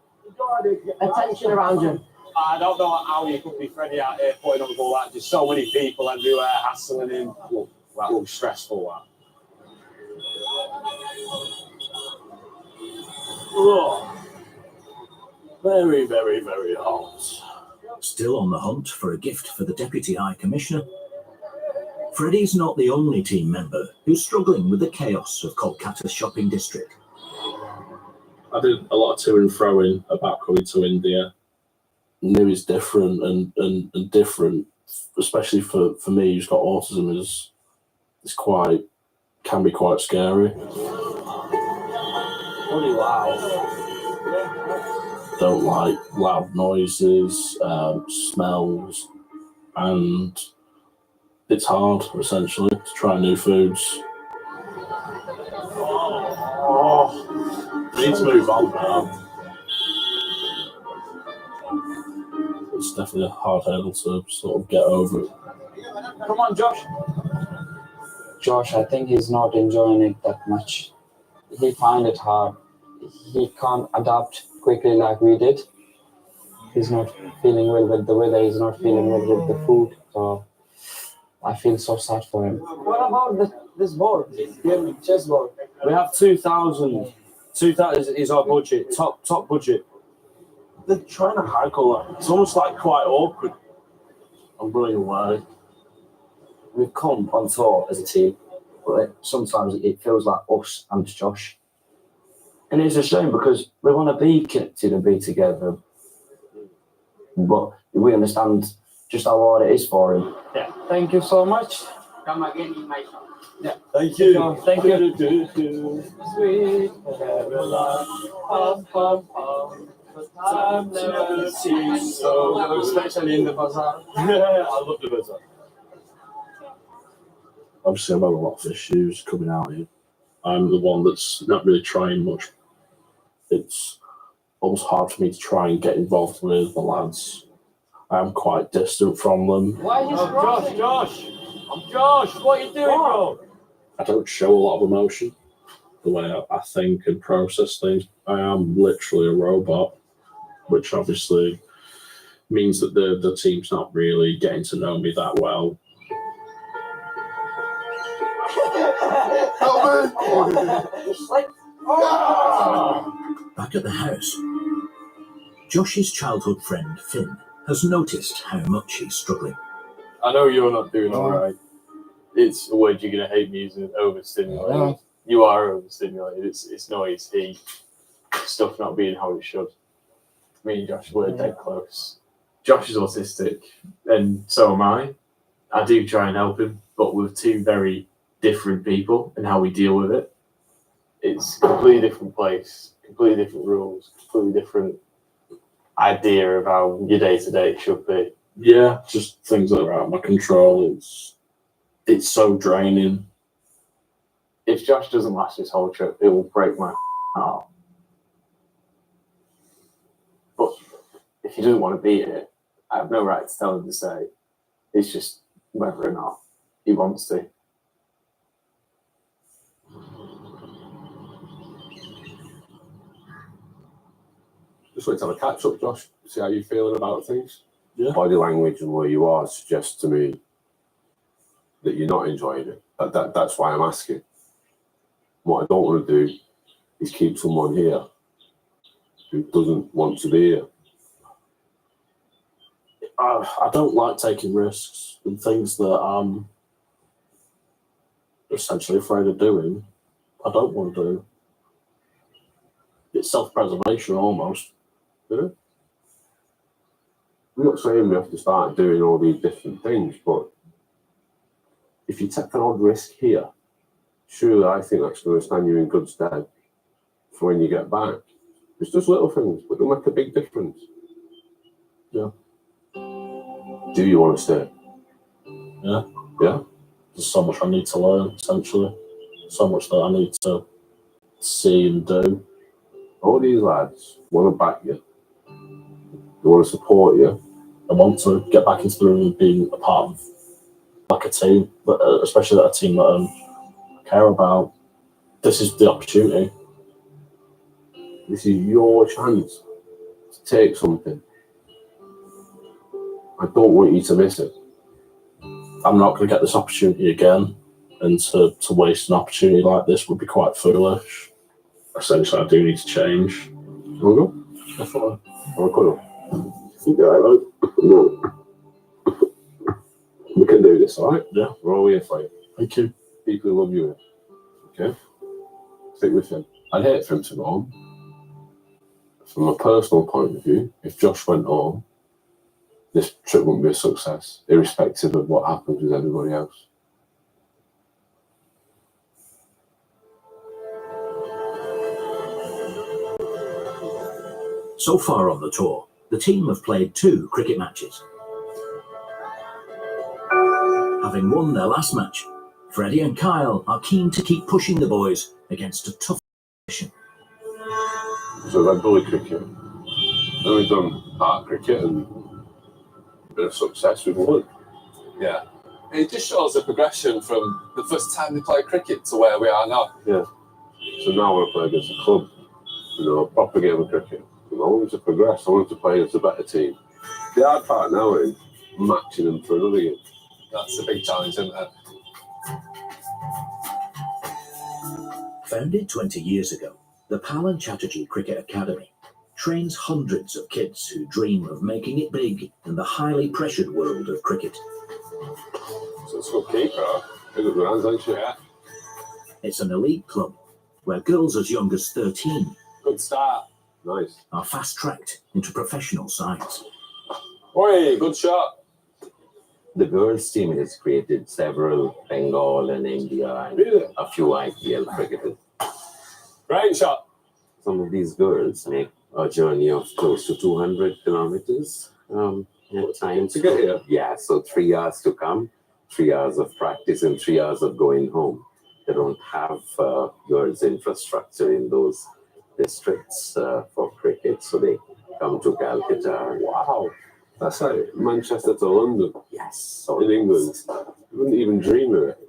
attention around you. I don't know how you could be Freddie out here putting up with all that. Just so many people everywhere hassling him. Well, that looks stressful, that. Oh, very, very, very hot. Still on the hunt for a gift for the Deputy High Commissioner, Freddie's not the only team member who's struggling with the chaos of Kolkata's shopping district. I did a lot of to and fro-in about coming to India. Knew is different and different, especially for me who's got autism, can be quite scary. Holy wow. Don't like loud noises, smells, and it's hard essentially to try new foods. We need to move on now. It's definitely a hard hurdle to sort of get over. Come on, Josh. Josh, I think he's not enjoying it that much. He find it hard. He can't adapt quickly like we did. He's not feeling well with the weather. He's not feeling well with the food. So I feel so sad for him. What about this board? Chess board. We have 2,000. 2,000 is our budget, top budget. They're trying to haggle that. It's almost like quite awkward. I'm running away. We've come on tour as a team, but sometimes it feels like us and Josh. And it's a shame because we want to be connected and be together. But we understand just how hard it is for him. Yeah. Thank you so much. Come again in my shop. Yeah. Thank you. Thank you. Sweet, time never seems so good, especially in the bazaar. I love the bazaar. Obviously, I've had a lot of issues coming out here. I'm the one that's not really trying much. It's almost hard for me to try and get involved with the lads. I'm quite distant from them. Why is Josh, what are you doing, bro? I don't show a lot of emotion, the way I think and process things. I am literally a robot, which obviously means that the team's not really getting to know me that well. Back at the house, Josh's childhood friend Finn has noticed how much he's struggling. I know you're not doing all right. It's a word you're going to hate me using, overstimulated. You are overstimulated. It's noise, heat, stuff not being how it should. Me and Josh were dead close. Josh is autistic, and so am I. I do try and help him, but we're two very different people and how we deal with it. It's a completely different place, completely different rules, completely different idea of how your day-to-day should be. Yeah, just things that are out of my control. It's so draining. If Josh doesn't last this whole trip, it will break my heart. But if he doesn't want to be here, I have no right to tell him to stay. It's just whether or not he wants to. Just want to have a catch up, Josh. See how you're feeling about things. Yeah. Body language and where you are suggests to me that you're not enjoying it. That's why I'm asking. What I don't want to do is keep someone here who doesn't want to be here. I don't like taking risks and things that I'm essentially afraid of doing. I don't want to do. It's self-preservation almost. Yeah. I'm not saying we have to start doing all these different things, but if you take an odd risk here, surely I think that's going to stand you in good stead for when you get back. It's just little things, but they'll make a big difference. Yeah. Do you want to stay? Yeah. Yeah? There's so much I need to learn, essentially. So much that I need to see and do. All these lads want to back you. They want to support you. I want to get back into the room and being a part of like a team, but especially a team that I care about. This is the opportunity. This is your chance to take something. I don't want you to miss it. I'm not going to get this opportunity again, and to waste an opportunity like this would be quite foolish. Essentially, I do need to change. You want to go? Definitely. I'll go. No. We can do this, all right? Yeah. We're all here for you. Thank you. People who love you. Okay? Stick with him. I'd hate for him to go home. From a personal point of view, if Josh went home, this trip wouldn't be a success, irrespective of what happens with everybody else. So far on the tour, the team have played 2 cricket matches. Having won their last match, Freddie and Kyle are keen to keep pushing the boys against a tough competition. So we've had gully cricket, then we've done park cricket and a bit of success with one. Yeah. It just shows the progression from the first time they played cricket to where we are now. Yeah. So now I want to play against a club, a proper game of cricket. I want them to progress, I want them to play against a better team. The hard part now is matching them for another game. That's the big challenge, isn't it? Founded 20 years ago, the Pawan Chatterjee Cricket Academy trains hundreds of kids who dream of making it big in the highly pressured world of cricket. So it's a good keeper, huh? Good hands, ain't she? Yeah. It's an elite club where girls as young as 13 Good start. Nice. are fast-tracked into professional sides. Oi, good shot. The girls' team has created several Bengal and India and a few IPL cricketers. Great shot. Some of these girls make a journey of close to 200 kilometers at times. To get here? Yeah, so 3 hours to come, 3 hours of practice and 3 hours of going home. They don't have girls' infrastructure in those districts for cricket, so they come to Calcutta. Wow. That's like Manchester to London. Yes. In England. You wouldn't even dream of it.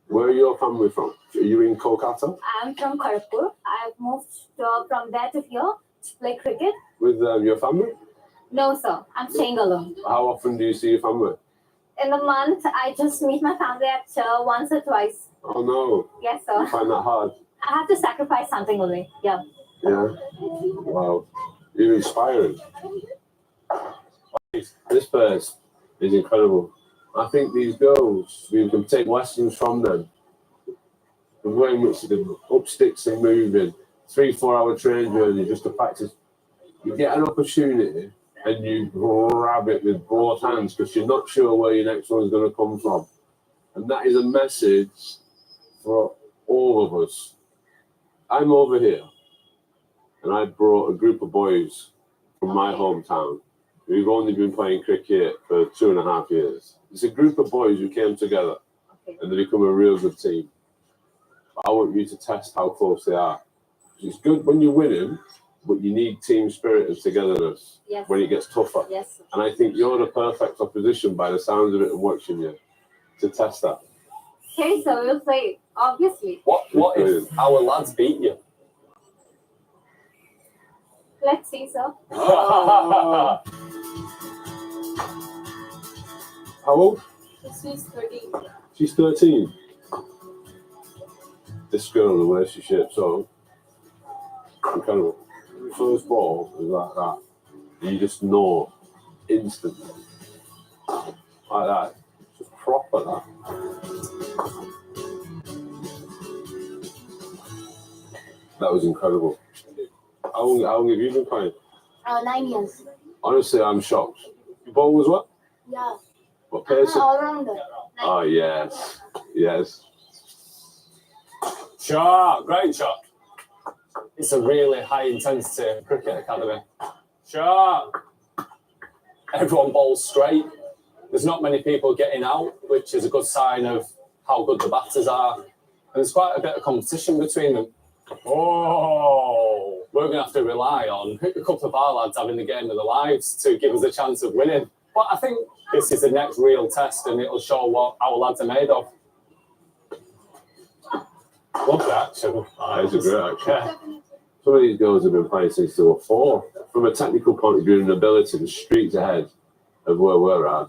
Where are your family from? Are you in Kolkata? I'm from Kharagpur. I've moved from there to here to play cricket. With your family? No, sir. I'm staying alone. How often do you see your family? In a month, I just meet my family at once or twice. Oh no. Yes, sir. You find that hard? I have to sacrifice something away. Yeah. Yeah. Wow. You're inspiring. This place is incredible. I think these girls, we can take lessons from them. The way in which they up sticks and moving, 3-4 hour train journey just to practice. You get an opportunity and you grab it with both hands because you're not sure where your next one's going to come from. And that is a message for all of us. I'm over here and I brought a group of boys from my hometown who've only been playing cricket for 2.5 years. It's a group of boys who came together and they become a real good team. But I want you to test how close they are. It's good when you win them, but you need team spirit and togetherness when it gets tougher. Yes. And I think you're the perfect opposition by the sounds of it and watching you to test that. Okay, so we'll play, obviously. What if our lads beat you? Let's see, sir. How old? She's 13. She's 13. This girl, the way she shapes up, incredible. First ball is like that. You just know instantly. Like that. Just proper that. That was incredible. How long have you been playing? 9 years. Honestly, I'm shocked. Your ball was what? Yeah. What pace? All rounder. Oh, yes. Yes. Shot. Great shot. It's a really high intensity cricket academy. Shot. Everyone bowls straight. There's not many people getting out, which is a good sign of how good the batters are. And there's quite a bit of competition between them. Oh, we're going to have to rely on a couple of our lads having the game of their lives to give us a chance of winning. But I think this is the next real test, and it'll show what our lads are made of. Love the action. It's a great action. Yeah. Some of these girls have been playing since they were 4. From a technical point of view and ability, the streets ahead of where we're at.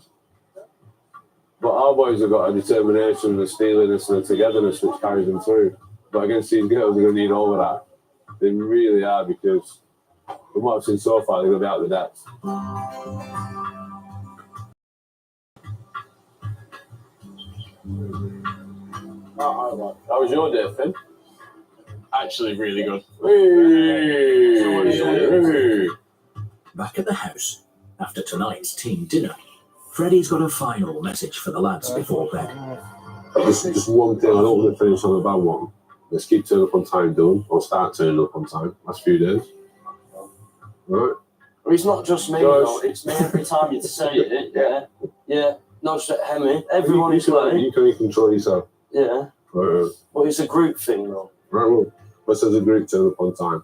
But our boys have got a determination, a steeliness, and a togetherness which carries them through. But against these girls, they're going to need all of that. They really are, because from what I've seen so far, they're going to be out of the depth. How was your day, Finn? Actually, really good. Back at the house, after tonight's team dinner, Freddie's got a final message for the lads before bed. Just one thing, I don't want to finish on a bad one. Let's keep turning up on time, Dylan, or start turning up on time. Last few days. Right? Well, it's not just me, though. It's me every time you say it. Yeah. Yeah. Not just Hemi. Everyone is late. You can control yourself. Yeah. Right. Well, it's a group thing, though. Right, well, let's as a group turn up on time.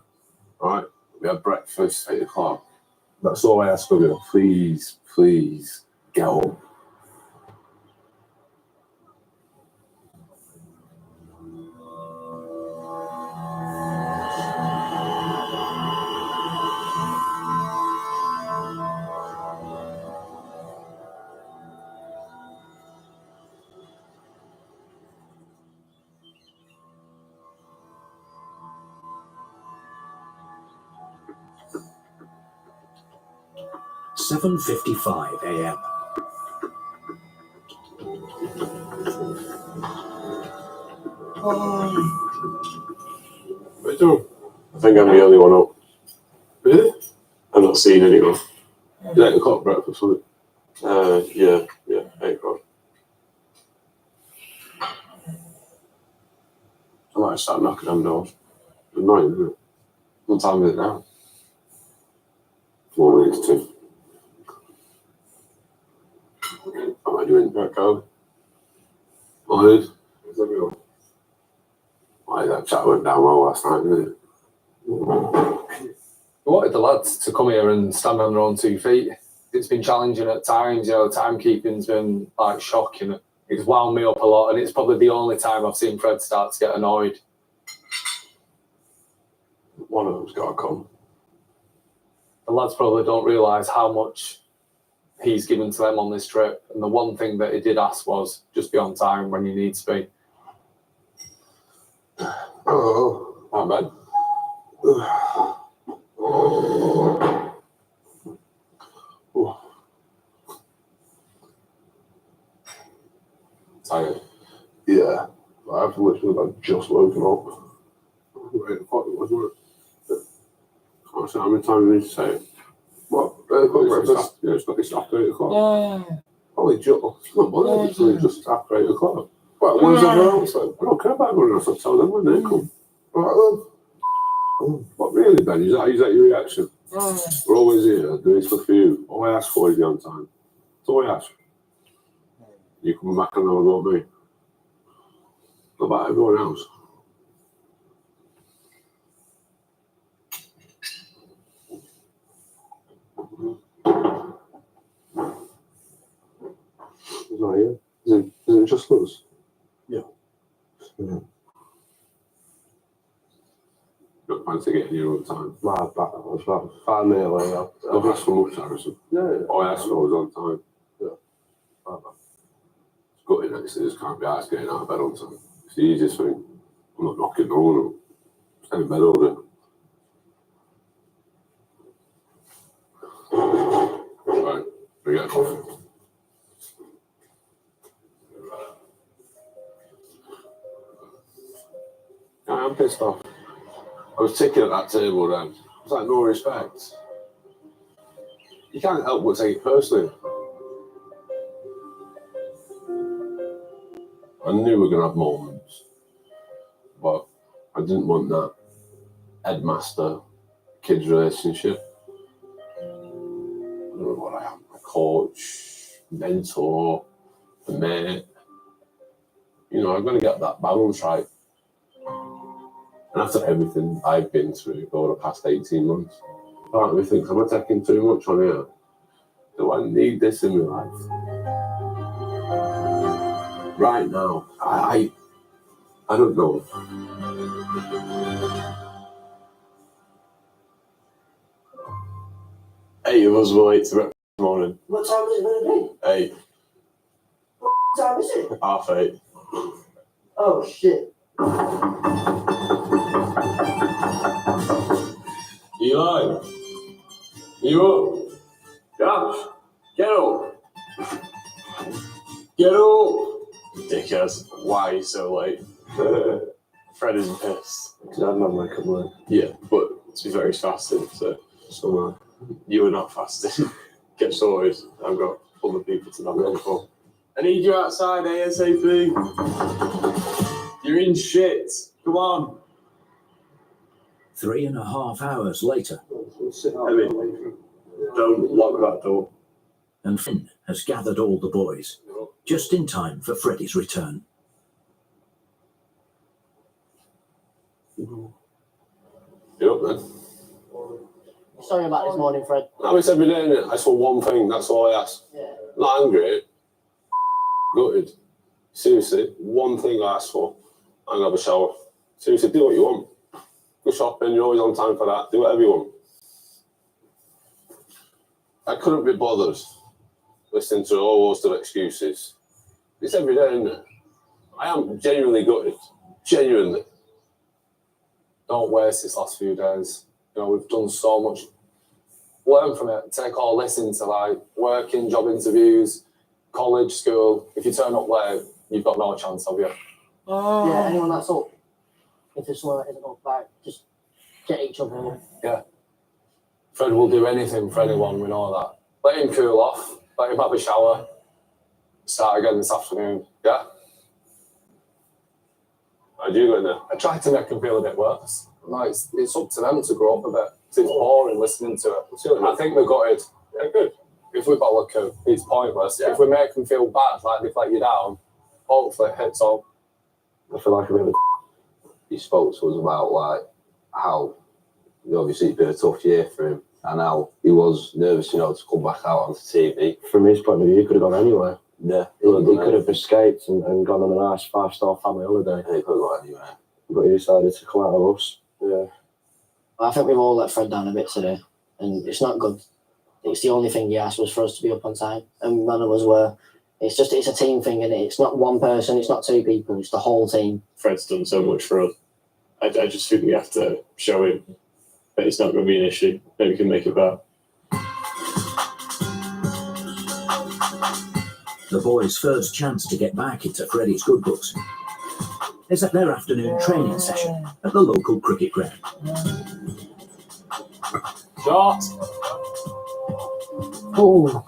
Right? We have breakfast at 8 o'clock. That's all I ask of you. Please, please, get up. "7:55 a.m. What are you doing? I think I'm the only one up. Really? I'm not seeing anyone. 8 o'clock breakfast, wasn't it? Yeah, 8 o'clock. I might start knocking on doors. Annoying, isn't it? What time is it now? 4 minutes to. What am I doing? Right, go. What is? Why that chat went down well last night, didn't it? We wanted the lads to come here and stand on their own 2 feet. It's been challenging at times, timekeeping's been like shocking. It's wound me up a lot, and it's probably the only time I've seen Fred start to get annoyed. One of them's got to come. The lads probably don't realise how much he's given to them on this trip, and the one thing that he did ask was just be on time when you need to be. Oh, my bad. Tired? Yeah, I've literally just woken up. 8 o'clock it was, wasn't it? I said, how many times did you say? What? 8 o'clock breakfast? Yeah, it's after 8 o'clock. Yeah. Holy Joe. It's not Monday, it's only just after 8 o'clock. Well, where's everyone else? I don't care about everyone else. I tell them when they come. Right then. But really, Ben, is that your reaction? We're always here doing stuff for you. All I ask for is be on time. That's all I ask. You come back and have a go at me. Not about everyone else. He's not here. Is it just us? Yeah. Don't fancy getting here all the time. Nah, I was about 5 minutes later. Don't ask for much, Harrison. Yeah. All I asked for was on time. Yeah. It's gutting that you just can't be asked getting out of bed on time. It's the easiest thing. I'm not knocking the door. Stay in bed all day. Right, we get coffee. I'm pissed off. I was ticking at that table then. It's like no respect. You can't help but take it personally. I knew we were going to have moments, but I didn't want that headmaster-kid relationship. I don't know what I am, a coach, mentor, a mate. I'm going to get that balance right. And after everything I've been through over the past 18 months, part of me thinks, am I taking too much on here? Do I need this in my life? Right now, I don't know. 8 of us were late to breakfast this morning. What time is it going to 8, be? What time is it? 8:30. Oh, shit. Eli, you up? Josh, get up. Get up. Dickhead, why are you so late? Fred isn't pissed. Because I've not wake up late. Yeah, but to be fair, he's fasting, so you are not fasting. Get sorted. I've got other people to knock on for. I need you outside ASAP. You're in shit. Come on. 3.5 hours later. Emmy, don't lock that door. And Finn has gathered all the boys, just in time for Freddy's return. You're up then. Sorry about this morning, Fred. No, it's every day, innit? I ask for one thing, that's all I ask. Yeah. Not angry, gutted. Seriously, one thing I ask for. I'm gonna have a shower. Seriously, do what you want. Go shopping, you're always on time for that. Do whatever you want. I couldn't be bothered listening to all host of excuses. It's every day, isn't it? I am genuinely gutted. Genuinely. Don't waste this last few days. You know, we've done so much. Learn from it. Take all this into like working, job interviews, college, school. If you turn up late, you've got no chance, have you? Yeah, anyone that's up. If there's someone that isn't up, like, just get each other up. Yeah. Fred will do anything for anyone, we know that. Let him cool off, let him have a shower, start again this afternoon, yeah? How'd you go in there? I tried to make him feel a bit worse. Like, it's up to them to grow up a bit. It's boring listening to it. I think they're gutted. Yeah, good. If we bollock him, it's pointless. Yeah. If we make them feel bad, like they've let you down, hopefully it hits home. I feel like a bit of he spoke to us about like how obviously it's been a tough year for him and how he was nervous, you know, to come back out onto TV. From his point of view, he could have gone anywhere. Yeah. He could have escaped and gone on a nice 5-star family holiday. Yeah, he could have gone anywhere. But he decided to come out of us. Yeah. I think we've all let Fred down a bit today, and it's not good. It's the only thing he asked was for us to be up on time, and none of us were. It's a team thing, and it's not one person, it's not two people, it's the whole team. Fred's done so much for us. I just think we have to show him that it's not going to be an issue. Maybe we can make it better. The boys' first chance to get back into Freddy's good books is at their afternoon training session at the local cricket ground. Shot! Oh.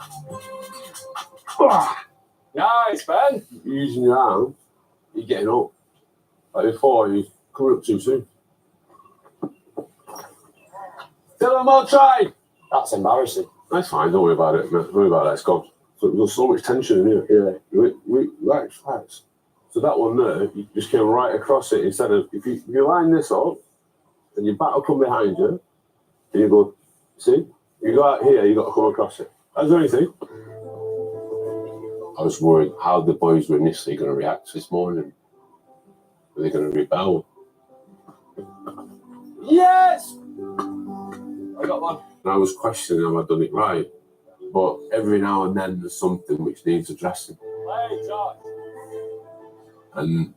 Nice, Ben! You're using your arm, you're getting up. Like before, you're coming up too soon. Tell them I'll try! That's embarrassing. That's fine, don't worry about it, mate. Don't worry about it, it's gone. So there's so much tension in here. Yeah. Relax. So that one there, you just came right across it instead of, if you line this up, and your bat will come behind you, and you go, see? You go out here, you got to come across it. That's the only thing. I was worried how the boys were initially going to react this morning. Were they going to rebel? Yes! I got one. And I was questioning have I done it right. But every now and then there's something which needs addressing. Hey, Josh. And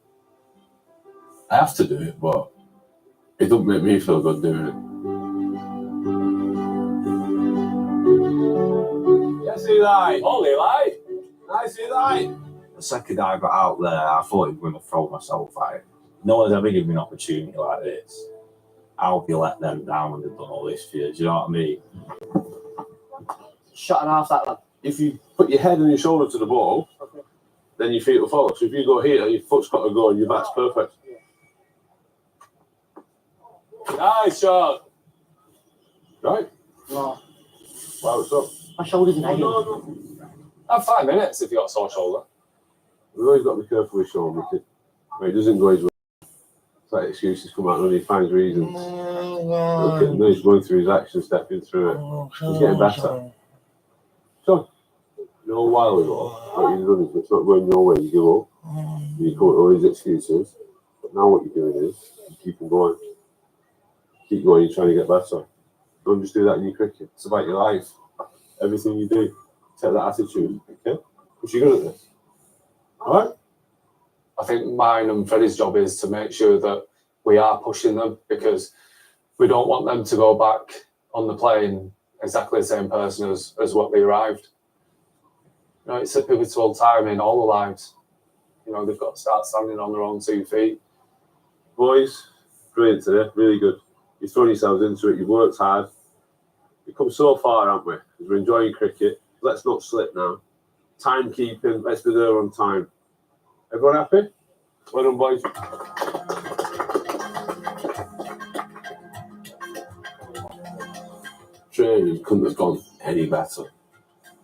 I have to do it, but it doesn't make me feel good doing it. Yes, Eli. Oh, Eli. Nice, Eli. The second I got out there, I thought I was going to throw myself at it. No one's ever given me an opportunity like this. I'll be let them down when they've done all this for you. Do you know what I mean? Shut and half that lad. If you put your head and your shoulder to the ball, then your feet will follow. So if you go here, your foot's got to go and your bat's perfect. Nice shot. Right? No. Wow, it's up. My shoulder's in pain. No. Have 5 minutes if you got a sore shoulder. We've always got to be careful with shoulder, kid. It doesn't go his way. It's like excuses come out and he finds reasons. Look at him, he's going through his action, stepping through it. He's getting better. So, you know, a while ago, what you've done is it's not going your way, you give up. You come up with all these excuses. But now what you're doing is you keep on going. Keep going, you're trying to get better. Don't just do that in your cricket. It's about your life. Everything you do. Take that attitude, okay? Because you're good at this. Alright? I think mine and Freddie's job is to make sure that we are pushing them, because we don't want them to go back on the plane exactly the same person as what they arrived. You know, it's a pivotal time in all their lives. You know, they've got to start standing on their own 2 feet. Boys, brilliant today, really good. You've thrown yourselves into it, you've worked hard. We've come so far, haven't we? Because we're enjoying cricket. Let's not slip now. Timekeeping, let's be there on time. Everyone happy? Well done, boys. Training couldn't have gone any better.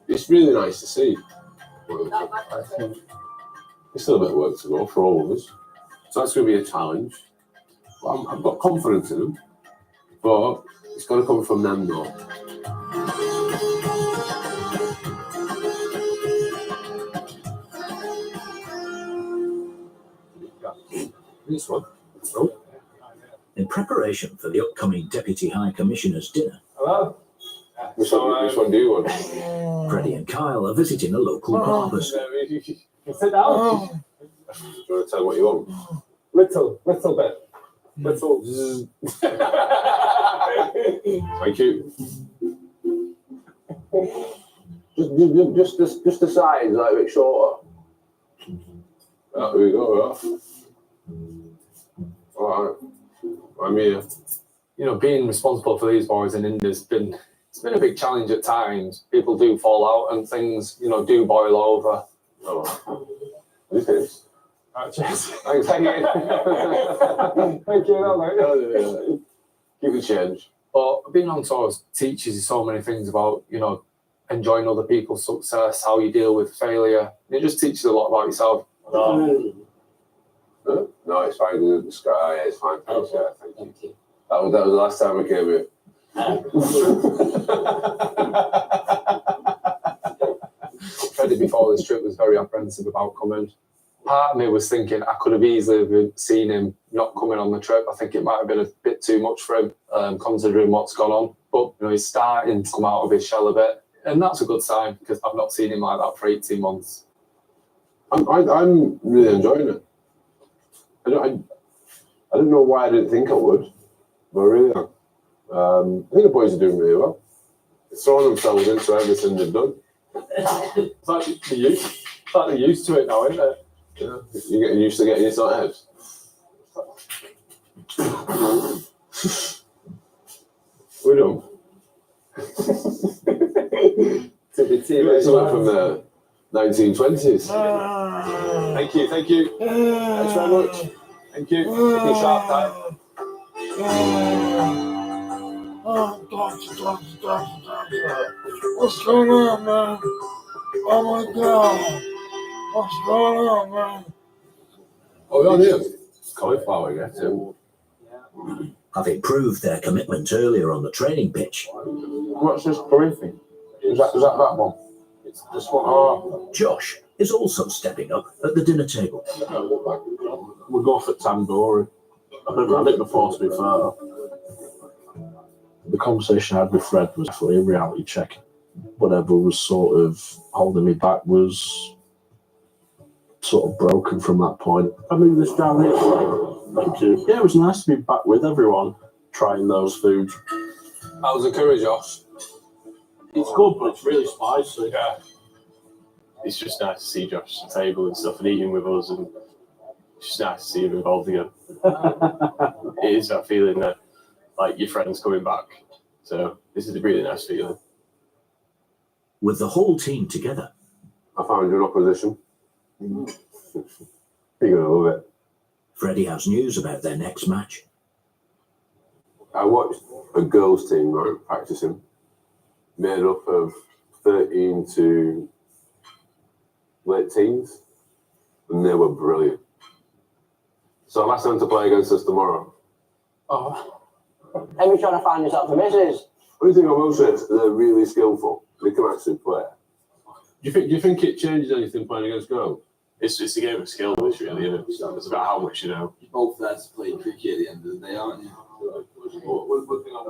It's really nice to see. There's still a bit of work to go for all of us. So that's going to be a challenge. But I've got confidence in them. But it's got to come from them, though. This one. Oh. In preparation for the upcoming Deputy High Commissioner's dinner, Hello? Which one do you want? Freddie and Kyle are visiting a local barber's. Sit down. Do you want to tell what you want? Little bit. Little. Thank you. Just the sides, like a bit shorter. There we go, yeah. Alright. I'm here. You know, being responsible for these boys in India's been a big challenge at times. People do fall out and things, you know, do boil over. Oh. This is. Cheers. Thanks. Thank you. Thank you. Keep it change. But being on tour teaches you so many things about, you know, enjoying other people's success, how you deal with failure. It just teaches you a lot about yourself. No, it's fine. The sky, it's fine. Thanks, yeah, thank you. That was the last time I came here. Freddie before this trip was very apprehensive about coming. Part of me was thinking I could have easily seen him not coming on the trip. I think it might have been a bit too much for him, considering what's gone on. But you know, he's starting to come out of his shell a bit, and that's a good sign because I've not seen him like that for 18 months. I'm really enjoying it. I don't know why I didn't think I would, but I really am. I think the boys are doing really well. They're throwing themselves into everything they've done. It's like they're used to it now, isn't it? Yeah, you're getting used to getting inside head. We're done. Something from the 1920s. Thank you. Thanks very much. Thank you. Looking sharp, time. What's going on, man? Oh my God. What's going on, man? Oh, yeah, cauliflower, yeah, too. Having proved their commitment earlier on the training pitch, What's this curry thing? Is that one? It's this one. Oh. Josh is also stepping up at the dinner table. We'll go for tandoori. I've never had it before, to be fair. The conversation I had with Fred was definitely a reality check. Whatever was sort of holding me back was sort of broken from that point. I mean, this down here. Thank you. Yeah, it was nice to be back with everyone, trying those foods. How's the curry, Josh? It's good, but it's really spicy. Yeah. It's just nice to see Josh at the table and stuff and eating with us, and it's just nice to see him involved again. It is that feeling that, like, your friend's coming back. So this is a really nice feeling. With the whole team together, I found you in opposition. You're gonna love it. Freddie has news about their next match. I watched a girls' team practicing, made up of 13 to late teens, and they were brilliant. So I've asked them to play against us tomorrow. Oh. Every trying to find yourself a missus. What do you think of Wilshire? They're really skillful. They can actually play. Do you think it changes anything playing against girls? It's a game of skill, this really, isn't it? It's about how much you know. You're both there to play cricket at the end of the day, aren't you?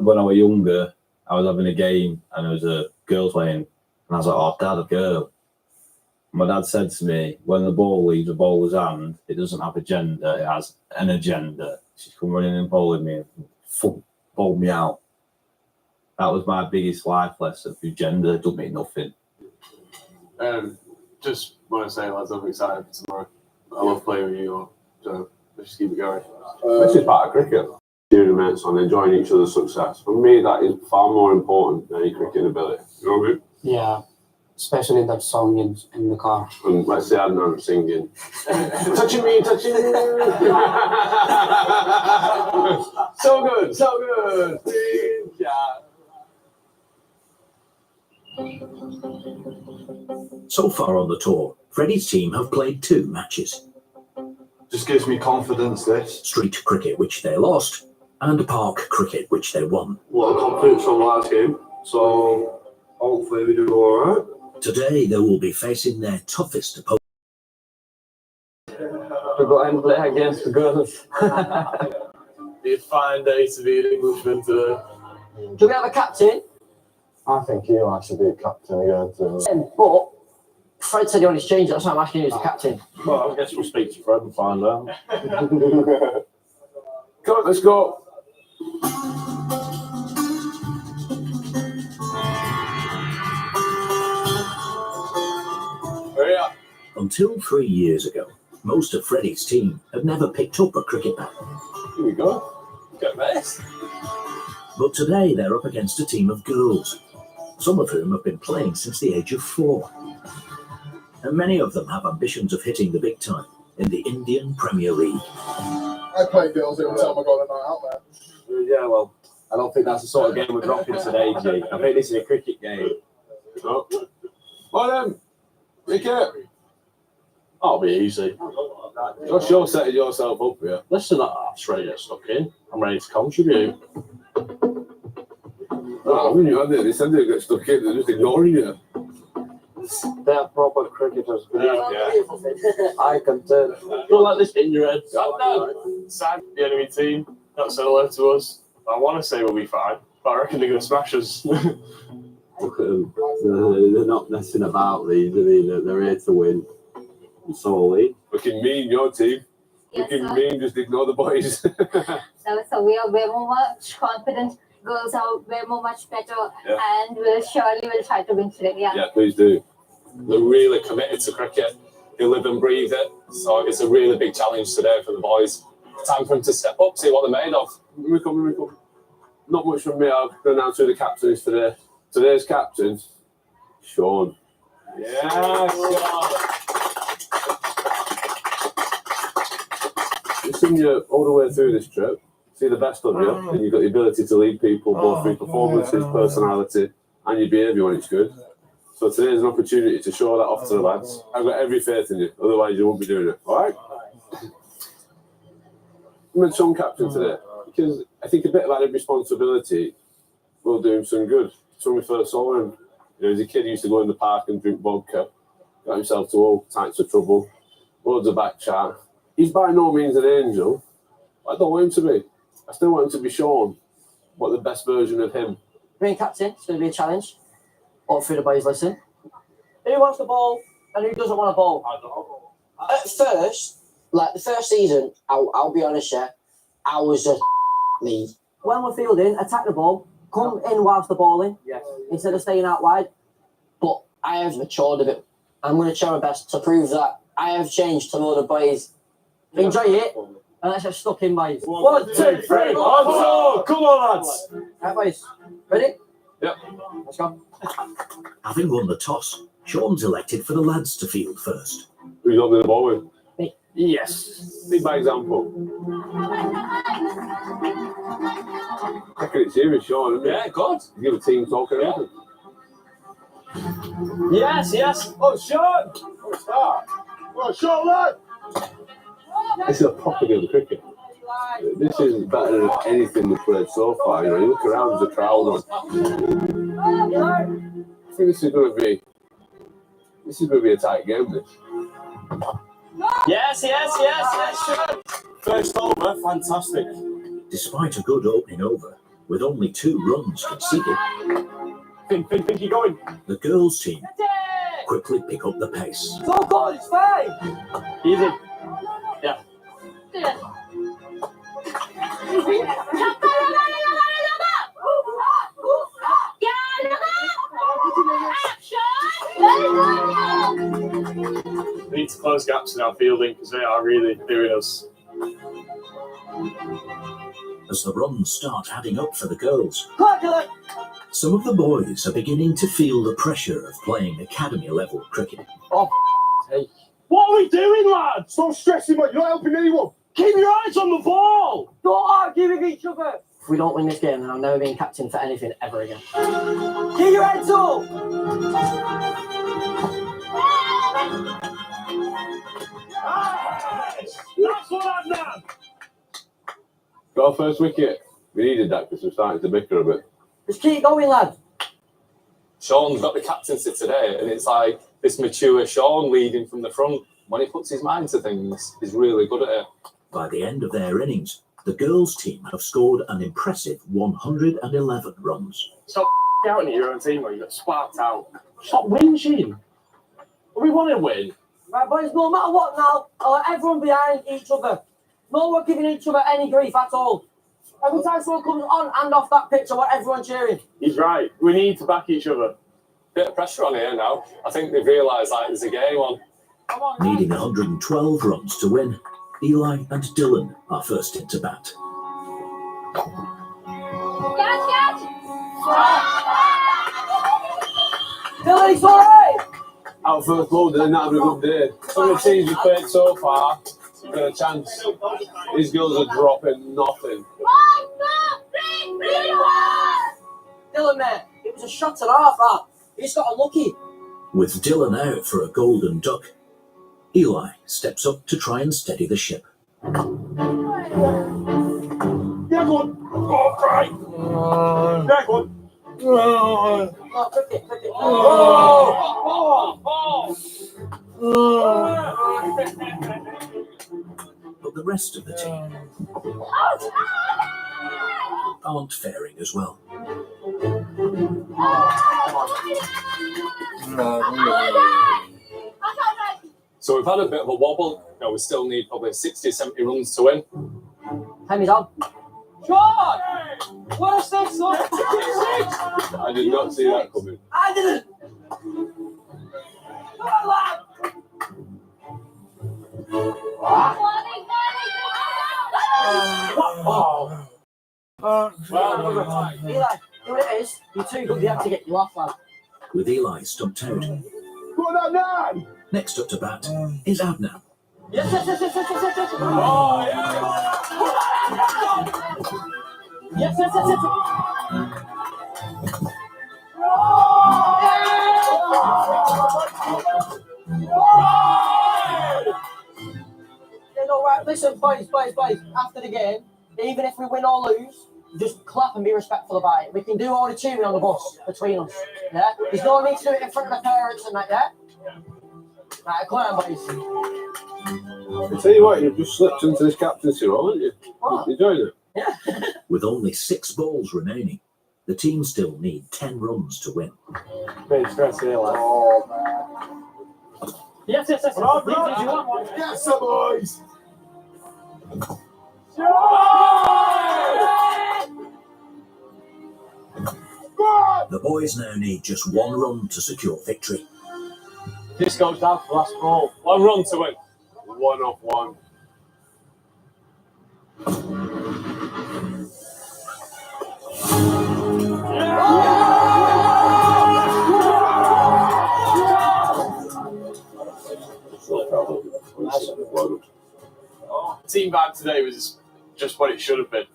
When I was younger, I was having a game and there was a girl playing, and I was like, "Oh, Dad, a girl." My dad said to me, "When the ball leaves a bowler's hand, it doesn't have a gender; it has an agenda." She's come running and bowling me, and bowled me out. That was my biggest life lesson. Through gender, don't mean nothing. Just want to say, lads, I'm excited for tomorrow. I love playing with you all, so let's just keep it going. This is part of cricket. Cheering mates on, enjoying each other's success. For me, that is far more important than any cricket ability. You know what I mean? Yeah, especially that song in the car. And let's say Adnan singing, touching me, touching me. So good, so good. Yeah. So far on the tour, Freddie's team have played 2 matches. Just gives me confidence, this. Street cricket, which they lost, and park cricket, which they won. A lot of confidence from last game, so hopefully we do all right. Today they will be facing their toughest opponent. To go and play against the girls. Be a fine day to be an Englishman today. Do we have a captain? I think you should be captain again too. But Fred said he wanted to change it, that's why I'm asking you as the captain. Well, I guess we'll speak to Fred and find out. Come on, let's go. Until 3 years ago, most of Freddie's team had never picked up a cricket bat. Here we go. Get this. But today they're up against a team of girls, some of whom have been playing since the age of 4. And many of them have ambitions of hitting the big time in the Indian Premier League. I play girls every time I go on a night out there. Yeah, well, I don't think that's the sort of game we're dropping today, G. I think this is a cricket game. Oh. Well then, cricket. That'll be easy. Josh, you're setting yourself up here. Listen, that's ready to get stuck in. I'm ready to contribute. Oh, when you had it, they said they'd get stuck in, they're just ignoring you. They are proper cricketers. I can tell. Don't let this in your head. No. Sad, the enemy team. Not so hello to us. I want to say we'll be fine, but I reckon they're going to smash us. Look at them. They're not messing about these, are they? They're here to win. Solely. Looking mean, your team. Yes, Looking sir. mean, just ignore the boys. So we are way more much confident. Girls are way more much better, Yeah. and we'll try to win today. Yeah. Yeah, please do. They're really committed to cricket. They live and breathe it. So it's a really big challenge today for the boys. Time for them to step up, see what they're made of. Miracle. Not much from me. I'll announce who the captain is today. Today's captain, Sean. Yeah, Sean. We've seen you all the way through this trip. See the best of you, and you've got the ability to lead people both through performances, personality, and your behaviour when it's good. So today's an opportunity to show that off to the lads. I've got every faith in you, otherwise you won't be doing it. All right? I'm going to Sean captain today because I think a bit of added responsibility will do him some good. So when we first saw him, as a kid, he used to go in the park and drink vodka, got himself to all types of trouble, loads of back chat. He's by no means an angel. I don't want him to be. I still want him to be shown what the best version of him. Being captain, it's going to be a challenge. All 3 of the boys listen. Who wants the ball and who doesn't want a ball? At first, like the first season, I'll be honest, yeah, I was just me. When we're fielding, attack the ball, come in whilst the ball in, instead of staying out wide. But I have matured a bit. I'm going to try my best to prove that I have changed to all the boys. Enjoy it, and let's get stuck in, boys. 1, 2, 3, 1, 2. Come on, lads. Right, boys. Ready? Yep. Let's go. Having won the toss, Sean's elected for the lads to field first. Who's opening the ball with? Me. Yes. Lead by example. Taking it serious, Sean, isn't it? Yeah, good. You give a team talk and everything. Yes. Oh, Sean. Oh, start. Well, Sean, lad. This is a proper game of cricket. This is better than anything we've played so far. You know, you look around, there's a crowd on. I think this is going to be a tight game. This. Yes, sure. First over, fantastic. Despite a good opening over, with only 2 runs conceded, Think you're going. the girls' team quickly pick up the pace. It's all good, it's fine. Easy. Yeah. We need to close gaps in our fielding because they are really doing us. As the runs start adding up for the girls, some of the boys are beginning to feel the pressure of playing academy-level cricket. Oh, hey. What are we doing, lads? Stop stressing, mate. You're not helping anyone. Keep your eyes on the ball. Don't argue with each other. If we don't win this game, then I'm never being captain for anything ever again. Keep your heads up. That's what I've done. Got our first wicket. We needed that because we're starting to bicker a bit. Just keep going, lad. Sean's got the captaincy today, and it's like this mature Sean leading from the front. When he puts his mind to things, he's really good at it. By the end of their innings, the girls' team have scored an impressive 111 runs. Stop shouting at your own team or you got sparked out. Stop whinging. We want to win. Right, boys, no matter what now, I want everyone behind each other. No one giving each other any grief at all. Every time someone comes on and off that pitch, I want everyone cheering. He's right. We need to back each other. Bit of pressure on here now. I think they've realised like there's a game on. Needing 112 runs to win, Eli and Dylan are first into bat. Catch! Dylan, it's all right. Out first ball, they're not having a good day. Some of the teams we've played so far, you've got a chance. These girls are dropping nothing. 1, 2, 3, 2, 1. Dylan, mate, it was a shot and a half, that. He just got unlucky. With Dylan out for a golden duck, Eli steps up to try and steady the ship. Yeah, go on. Oh, right. Yeah, go on. Oh, cricket. But the rest of the team aren't faring as well. So we've had a bit of a wobble. You know, we still need probably 60, 70 runs to win. Time is on. Sean! What a 6! I did not see that coming. I didn't. Come on, lad! Eli, you know what it is? You're too good, you have to get you off, lad. With Eli stumped out, Go on, Adnan! next up to bat is Adnan. Yes. Oh, yeah! Yes. You know, right, listen, boys. After the game, even if we win or lose, just clap and be respectful about it. We can do all the cheering on the bus between us. Yeah? There's no need to do it in front of the parents and that, yeah? Right, come on, boys. I tell you what, you've just slipped into this captaincy role, haven't you? What? You enjoyed it? Yeah. With only 6 balls remaining, the team still need 10 runs to win. Big stress here, lad. Oh, man. Yes. Yes, sir, boys! The boys now need just 1 run to secure victory. This goes down to the last ball. 1 run to win. 1 off 1. Team vibe today was just what it should have been.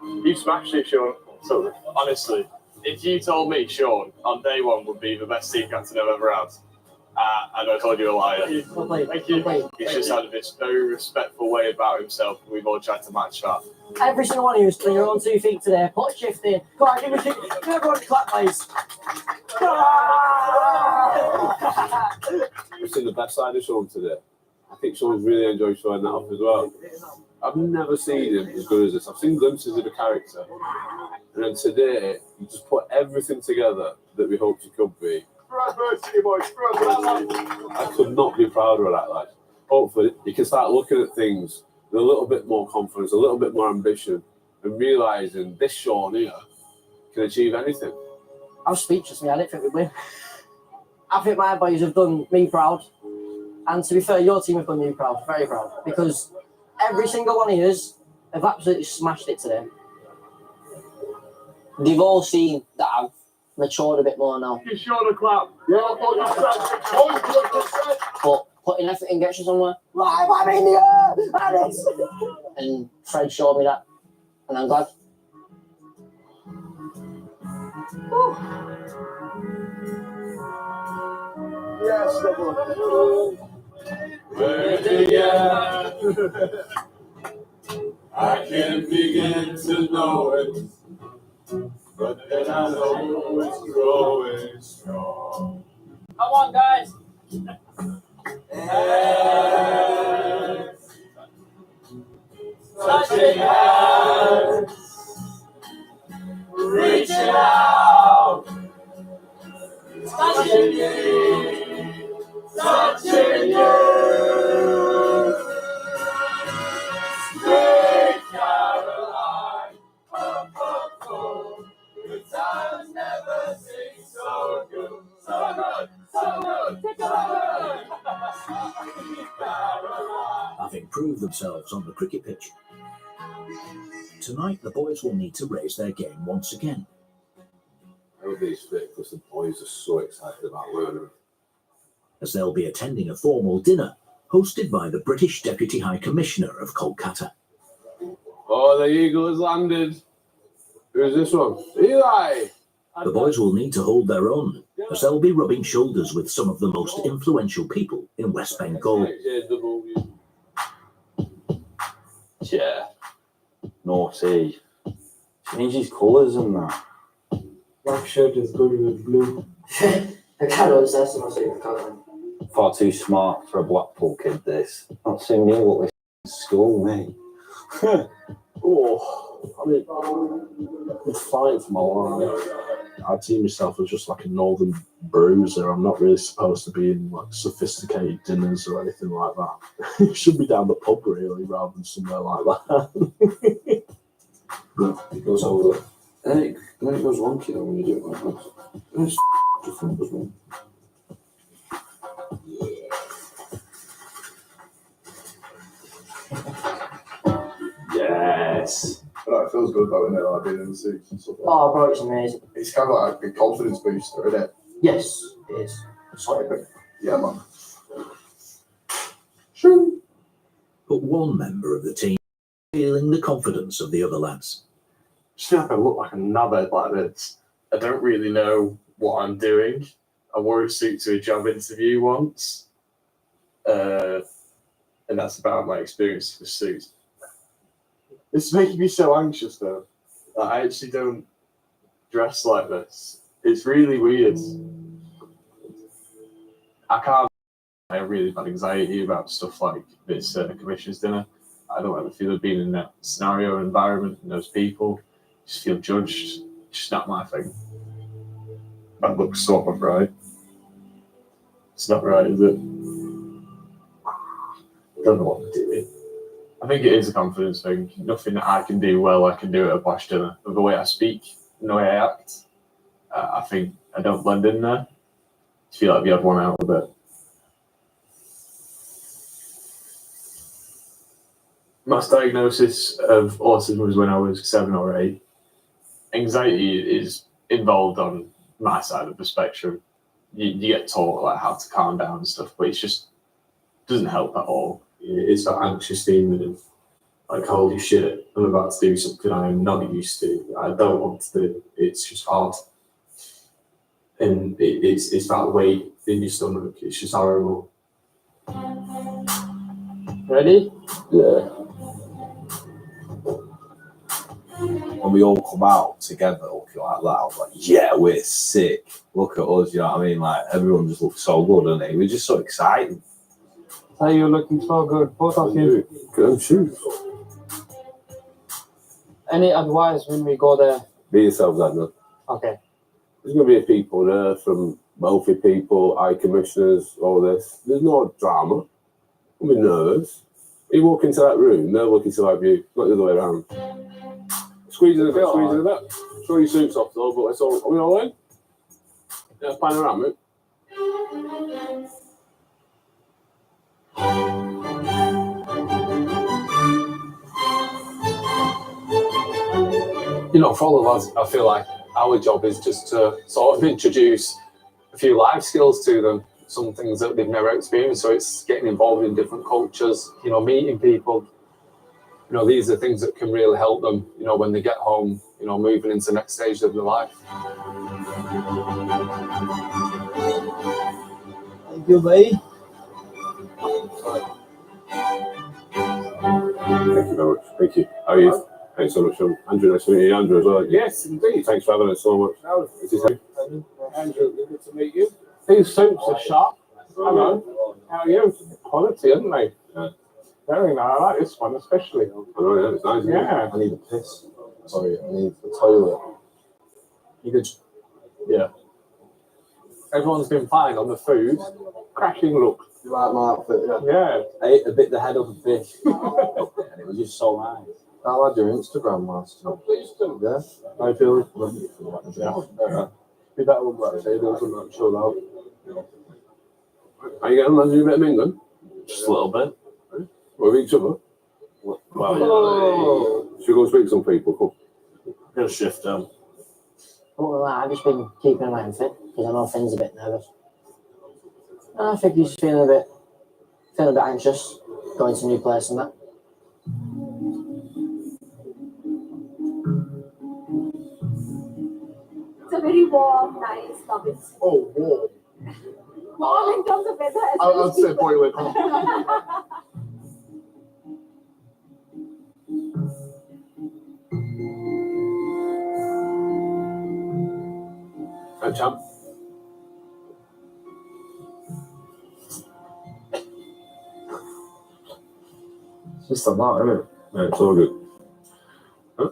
You smashed it, Sean. So honestly, if you told me Sean on day 1 would be the best team captain I've ever had, And I told you a liar. Thank you. He's just had this very respectful way about himself. We've all tried to match that. Every single one of you is clear on 2 feet today. Put a shift in. Go on, give me a kick. Give everyone a clap, please. I've seen the best side of Sean today. I think Sean's really enjoyed showing that off as well. I've never seen him as good as this. I've seen glimpses of the character. And then today, he just put everything together that we hoped he could be. I could not be prouder of that, lad. Hopefully, he can start looking at things with a little bit more confidence, a little bit more ambition, and realising this Sean here can achieve anything. I'm speechless, man. I didn't think we'd win. I think my boys have done me proud. And to be fair, your team have done you proud, very proud. Because every single one of you have absolutely smashed it today. They've all seen that I've matured a bit more now. You showed a clap. But putting effort in gets you somewhere. Why am I in the air? Alex! And Fred showed me that. And I'm glad. Woo. Yes, I can't begin to know it, but then I know it's growing strong. Come on, guys. Touching hands, reaching out, touching me, touching you. Sweet Caroline, good times never seem so good, so good, so good, so good. Sweet Caroline. Having proved themselves on the cricket pitch, tonight the boys will need to raise their game once again. Everybody's fit because the boys are so excited about learning. As they'll be attending a formal dinner hosted by the British Deputy High Commissioner of Kolkata. Oh, the eagle has landed. Who's this one? Eli! The boys will need to hold their own, as they'll be rubbing shoulders with some of the most influential people in West Bengal. Yeah. Naughty. Change his colours and that. Black shirt is good with blue. I can't obsess myself with colour. Far too smart for a Blackpool kid, this. Not so near what we school, mate. Oh, I mean, I'm fighting for my life. I'd see myself as just like a northern bruiser. I'm not really supposed to be in like sophisticated dinners or anything like that. It should be down the pub really, rather than somewhere like that. It goes over. And then it goes wonky though when you do it like that. And it's different as well. Yes. But it feels good though, isn't it? Like being in the suits and stuff like that. Oh, bro, it's amazing. It's kind of like a confidence booster, isn't it? Yes, it is. Sorry, but yeah, man. But one member of the team feeling the confidence of the other lads. Just feel like I look like a knobhead like this. I don't really know what I'm doing. I wore a suit to a job interview once. And that's about my experience with suits. It's making me so anxious though. That I actually don't dress like this. It's really weird. I have really bad anxiety about stuff like this commission's dinner. I don't ever feel being in that scenario and environment and those people. Just feel judged. It's just not my thing. That looks sort of right. It's not right, is it? I don't know what I'm doing. I think it is a confidence thing. Nothing that I can do well, I can do at a posh dinner. But the way I speak and the way I act, I think I don't blend in there. I feel like the odd one out a bit. My diagnosis of autism was when I was 7 or 8. Anxiety is involved on my side of the spectrum. You get taught like how to calm down and stuff, but it just doesn't help at all. It's that anxious feeling of like, holy shit, I'm about to do something I'm not used to. I don't want to do. It's just hard. And it's that weight in your stomach. It's just horrible. Ready? Yeah. When we all come out together looking like that, I was like, yeah, we're sick. Look at us, you know what I mean? Like, everyone just looks so good, doesn't it? We're just so excited. So you're looking so good, both of you. Good shoes. Any advice when we go there? Be yourselves, Adnan. Okay. There's going to be people there from wealthy people, high commissioners, all this. There's no drama. Don't be nervous. You walk into that room, they'll look into like you, not the other way around. Squeeze in a bit, squeeze in a bit. Show your suits off though, but it's all, are we all in? Yeah, panoramic. You know, for all of us, I feel like our job is just to sort of introduce a few life skills to them, some things that they've never experienced. So it's getting involved in different cultures, you know, meeting people. You know, these are things that can really help them, you know, when they get home, you know, moving into the next stage of their life. Thank you, bhai. Thank you very much. Thank you. How are you? Thanks so much, Andrew. Nice to meet you, Andrew, as well. Yes, indeed. Thanks for having us so much. This is Andrew, good to meet you. These suits are sharp. Hello. How are you? Quality, aren't they? Yeah. Very nice. I like this one especially. I know, yeah, it's nice. Isn't Yeah. it? I need a piss. Sorry, I need the toilet. You could. Yeah. Everyone's been fine on the food. Cracking look. You like my outfit? Yeah. Yeah. I ate a bit the head of a fish, and it was just so nice. How had your Instagram last time? Please do. Yeah. I feel it. Yeah. Be better with that tables and that chill out. Are you getting on to do a bit of mingling? Just a little bit. With each other? Well, Should we go speak to some people? Cool. Get a shift down. Well, I've just been keeping an eye on Finn because I know Finn's a bit nervous. And I think he's feeling a bit anxious going to a new place and that. It's a very warm, nice, lovely. Oh, warm. Warm in terms of weather. As I'll say boiling. Hey, champ. It's just a lot, isn't it? Yeah, it's all good. Huh?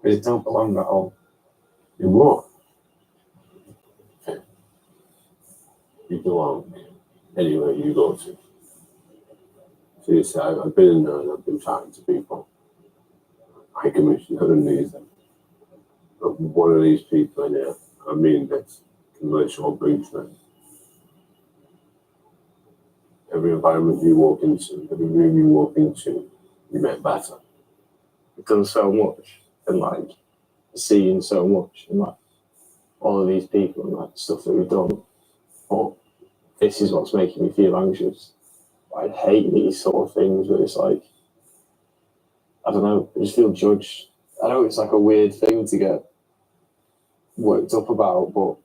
It don't belong at all. In what? You belong anywhere you go to. Seriously, I've been in there and I've been chatting to people. High Commissioner and these. One of these people in here, I mean this, can let your boots down. Every environment you walk into, every room you walk into, you make better. We've done so much and like seeing so much and like all of these people and like stuff that we've done. But this is what's making me feel anxious. I hate these sort of things, but it's like, I don't know, I just feel judged. I know it's like a weird thing to get worked up about, but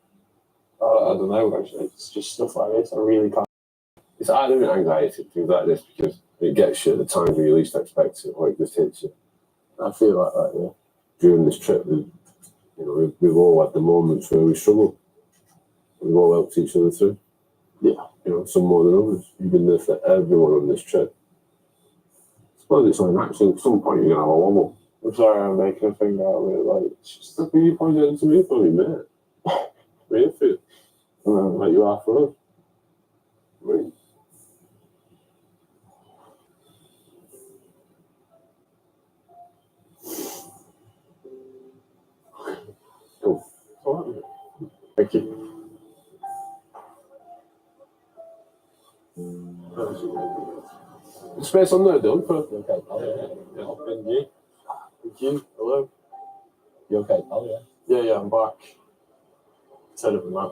I don't know, actually. It's just stuff like this. I really can't. It's either an anxiety, things like this, because it gets you at the times when you least expect it, or it just hits you. I feel like that, yeah. During this trip, we've all had the moments where we struggle. We've all helped each other through. Yeah. Some more than others. You've been there for everyone on this trip. I suppose it's an action. At some point, you're going to have a wobble. I'm sorry I'm making a thing out of it. Like, It's just the thing you pointed out to me for me, mate. We're here for you. Like you are for us. Right. Cool. All right. Thank you. Space on there, done for. You okay, pal? Yeah. Thank you. Thank you. Hello. You okay, pal? Yeah. Yeah, I'm back. Instead of Mac.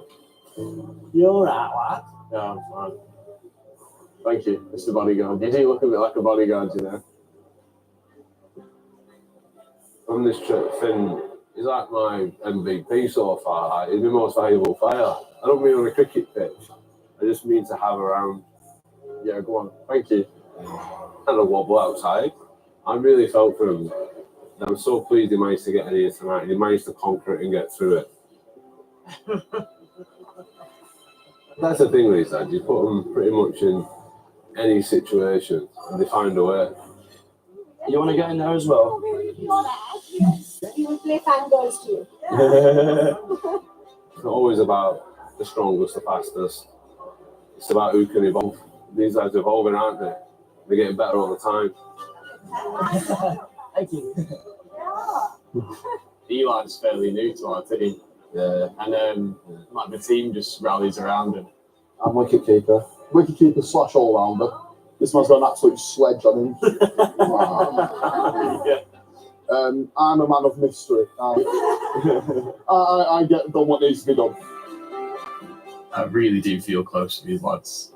You alright, lad? Yeah, I'm fine. Thank you, Mr. Bodyguard. You do look a bit like a bodyguard, you know. On this trip, Finn He's like my MVP so far. He's my most valuable player. I don't mean on a cricket pitch. I just mean to have around. Yeah, go on. Thank you. And a wobble outside. I really felt for him. And I'm so pleased he managed to get in here tonight. He managed to conquer it and get through it. That's the thing with these lads. You put them pretty much in any situation and they find a way. You want to get in there as well? Yes. We will play fangirls too. It's not always about the strongest, the fastest. It's about who can evolve. These lads are evolving, aren't they? They're getting better all the time. Thank you. Eli's fairly new to our team. Yeah. And like the team just rallies around him. I'm wicketkeeper. Wicketkeeper / all-rounder. This man's got an absolute sledge on him. I'm a man of mystery. I get done what needs to be done. I really do feel close to these lads.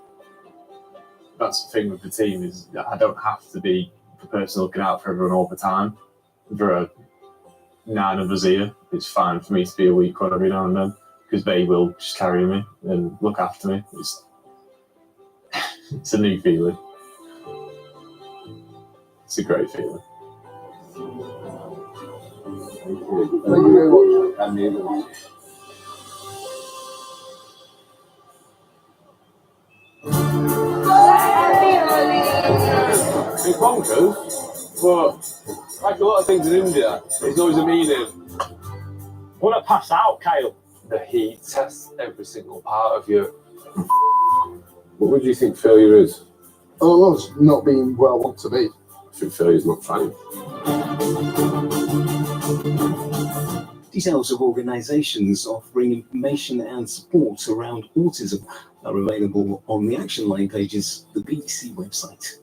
That's the thing with the team is that I don't have to be the person looking out for everyone all the time. For 9 of us here, it's fine for me to be a weak one every now and then because they will just carry me and look after me. It's a new feeling. It's a great feeling. Thank you very much. I need it. It's bonkers, but like a lot of things in India, there's always a meaning. Want to pass out, Kyle? The heat tests every single part of you. What would you think failure is? Oh, it's not being where I want to be. I think failure is not trying. Details of organisations offering information and support around autism are available on the Action Line pages of the BBC website.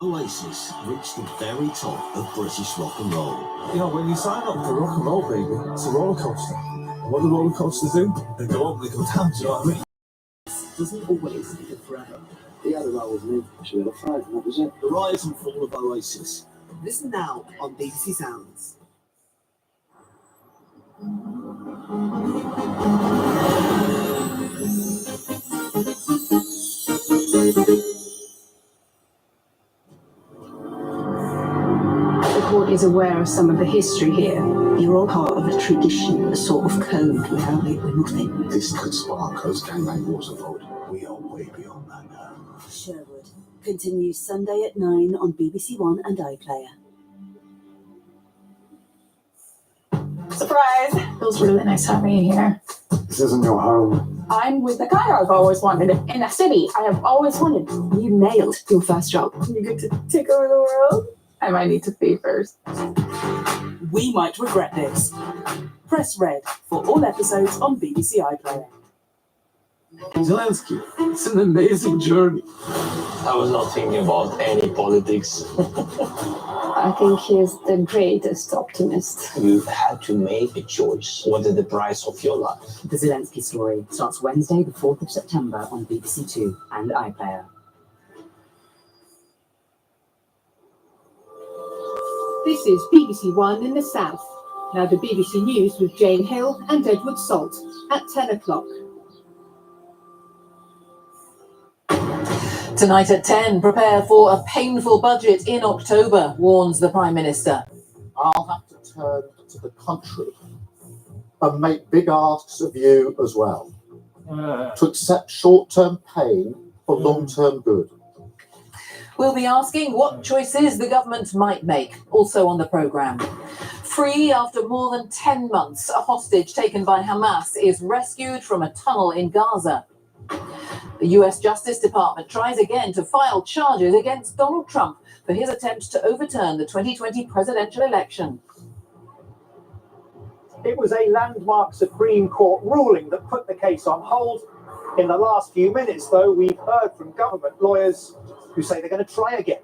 Oasis reached the very top of British rock and roll. You know, when you sign up for rock and roll, baby, it's a roller coaster. And what do roller coasters do? They go up, they go down, do you know what I mean? Doesn't always live forever. The other roll was new. She had a five, and that was it. The rise and fall of Oasis. Listen now on BBC Sounds. The court is aware of some of the history here. You're all part of a tradition, a sort of code without it, we're nothing. This could spark those gangbang wars of old. We are way beyond that now. Sherwood continues Sunday at 9 on BBC One and iPlayer. Surprise! Feels really nice having you here. This isn't your home. I'm with the guy I've always wanted in a city I have always wanted. You nailed your first job. You get to take over the world? I might need to pay first. We might regret this. Press red for all episodes on BBC iPlayer. Zelensky, it's an amazing journey. I was not thinking about any politics. I think he's the greatest optimist. You've had to make a choice. What is the price of your life? The Zelensky story starts Wednesday, the 4th of September on BBC Two and iPlayer. This is BBC One in the South. Now the BBC News with Jane Hill and Edward Salt at 10 o'clock. Tonight at 10, prepare for a painful budget in October, warns the Prime Minister. I'll have to turn to the country and make big asks of you as well. To accept short-term pain for long-term good. We'll be asking what choices the government might make, also on the programme. Free after more than 10 months, a hostage taken by Hamas is rescued from a tunnel in Gaza. The US Justice Department tries again to file charges against Donald Trump for his attempt to overturn the 2020 presidential election. It was a landmark Supreme Court ruling that put the case on hold. In the last few minutes, though, we've heard from government lawyers who say they're going to try again.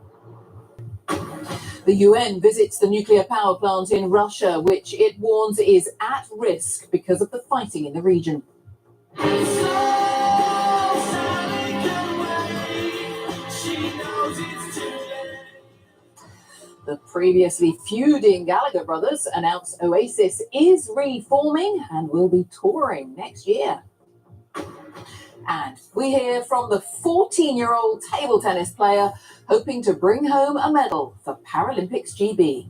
The UN visits the nuclear power plant in Russia, which it warns is at risk because of the fighting in the region. The previously feuding Gallagher brothers announced Oasis is reforming and will be touring next year. And we hear from the 14-year-old table tennis player hoping to bring home a medal for Paralympics GB.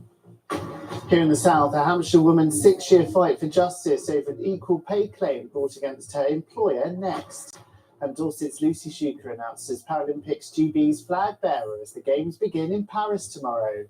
Here in the south, a Hampshire woman's 6-year fight for justice over an equal pay claim brought against her employer Next. And Dorset's Lucy Shuker announces Paralympics GB's flag bearer as the Games begin in Paris tomorrow.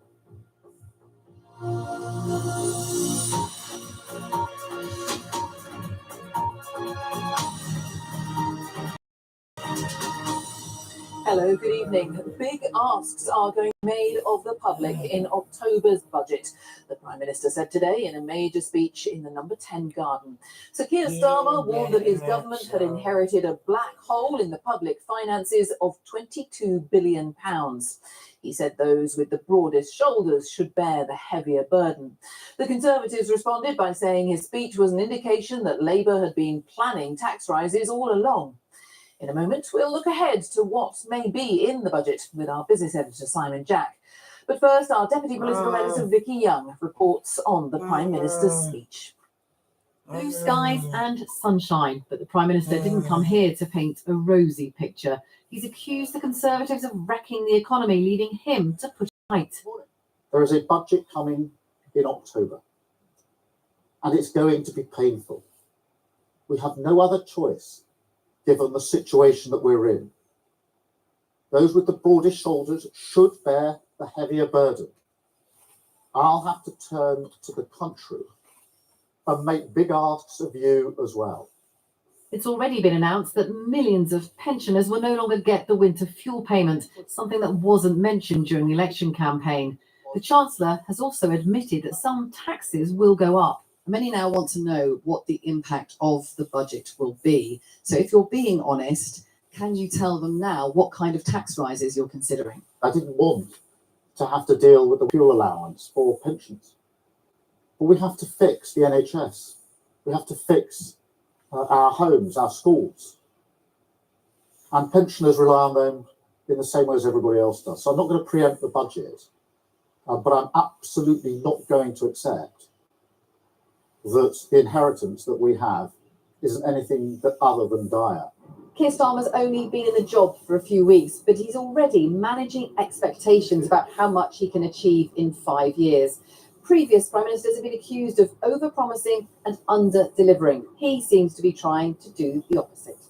Hello, good evening. Big asks are going to be made of the public in October's budget. The Prime Minister said today in a major speech in the Number 10 Garden. Sir Keir Starmer warned that his government had inherited a black hole in the public finances of £22 billion. He said those with the broadest shoulders should bear the heavier burden. The Conservatives responded by saying his speech was an indication that Labour had been planning tax rises all along. In a moment, we'll look ahead to what may be in the budget with our business editor, Simon Jack. But first, our Deputy Political Editor, Vicky Young, reports on the Prime Minister's speech. Blue skies and sunshine, but the Prime Minister didn't come here to paint a rosy picture. He's accused the Conservatives of wrecking the economy, leaving him to push right. There is a budget coming in October, and it's going to be painful. We have no other choice, given the situation that we're in. Those with the broadest shoulders should bear the heavier burden. I'll have to turn to the country and make big asks of you as well. It's already been announced that millions of pensioners will no longer get the winter fuel payment, something that wasn't mentioned during the election campaign. The Chancellor has also admitted that some taxes will go up. Many now want to know what the impact of the budget will be. So if you're being honest, can you tell them now what kind of tax rises you're considering? I didn't want to have to deal with the fuel allowance for pensions. But we have to fix the NHS. We have to fix our homes, our schools. And pensioners rely on them in the same way as everybody else does. So I'm not going to preempt the budget, but I'm absolutely not going to accept that the inheritance that we have isn't anything but other than dire. Keir Starmer's only been in the job for a few weeks, but he's already managing expectations about how much he can achieve in 5 years. Previous Prime Ministers have been accused of over-promising and under-delivering. He seems to be trying to do the opposite.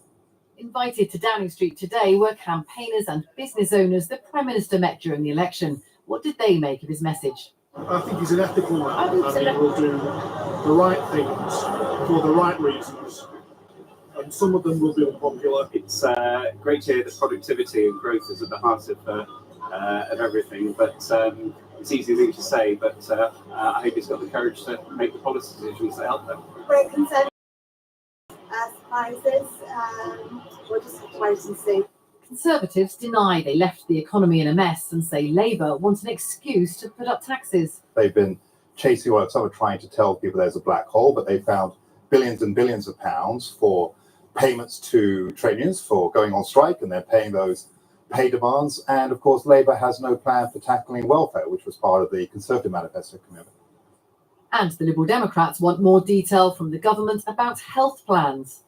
Invited to Downing Street today were campaigners and business owners the Prime Minister met during the election. What did they make of his message? I think he's an ethical man, and he will do the right things for the right reasons, and some of them will be unpopular. It's great to hear that productivity and growth is at the heart of everything, but it's easy thing to say, but I hope he's got the courage to make the policy decisions that help them. We're concerned as prices, we'll just have to wait and see. Conservatives deny they left the economy in a mess and say Labour wants an excuse to put up taxes. They've been chasing, well, some are trying to tell people there's a black hole, but they found billions and billions of pounds for payments to trade unions for going on strike, and they're paying those pay demands. And of course, Labour has no plan for tackling welfare, which was part of the Conservative manifesto commitment. And the Liberal Democrats want more detail from the government about health plans.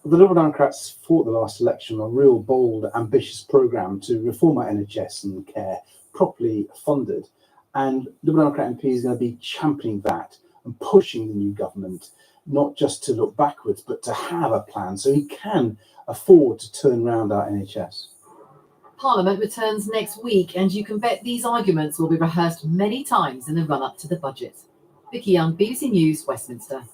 The Liberal Democrats fought the last election on a real bold, ambitious programme to reform our NHS and care, properly funded. And Liberal Democrat MPs are going to be championing that and pushing the new government, not just to look backwards, but to have a plan so he can afford to turn around our NHS. Parliament returns next week, and you can bet these arguments will be rehearsed many times in the run-up to the budget. Vicky Young, BBC News, Westminster.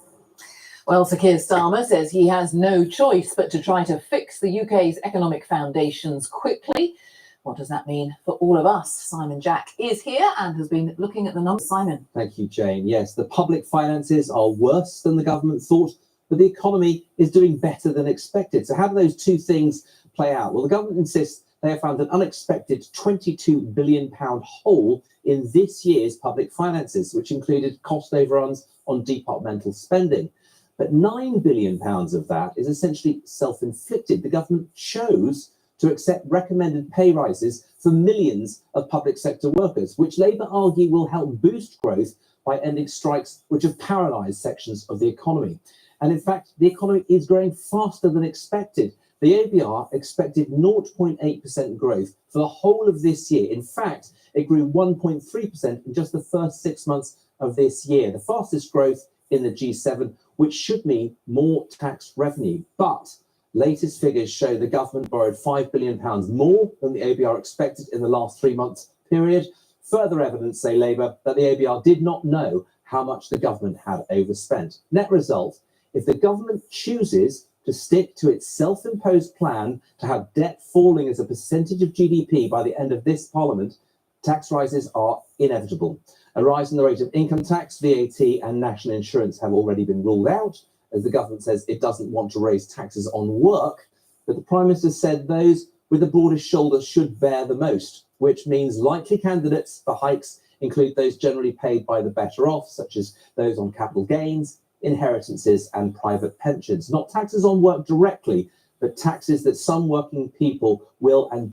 Well, Sir Keir Starmer says he has no choice but to try to fix the UK's economic foundations quickly. What does that mean for all of us? Simon Jack is here and has been looking at the numbers. Simon. Thank you, Jane. Yes, the public finances are worse than the government thought, but the economy is doing better than expected. So how do those two things play out? Well, the government insists they have found an unexpected £22 billion hole in this year's public finances, which included cost overruns on departmental spending. But £9 billion of that is essentially self-inflicted. The government chose to accept recommended pay rises for millions of public sector workers, which Labour argue will help boost growth by ending strikes which have paralysed sections of the economy. And in fact, the economy is growing faster than expected. The ABR expected 0.8% growth for the whole of this year. In fact, it grew 1.3% in just the first 6 months of this year, the fastest growth in the G7, which should mean more tax revenue. But latest figures show the government borrowed £5 billion more than the ABR expected in the last 3 months period. Further evidence, say Labour, that the ABR did not know how much the government had overspent. Net result, if the government chooses to stick to its self-imposed plan to have debt falling as a percentage of GDP by the end of this parliament, tax rises are inevitable. A rise in the rate of income tax, VAT and national insurance have already been ruled out, as the government says it doesn't want to raise taxes on work, but the Prime Minister said those with the broadest shoulders should bear the most, which means likely candidates for hikes include those generally paid by the better off, such as those on capital gains, inheritances and private pensions. Not taxes on work directly, but taxes that some working people will and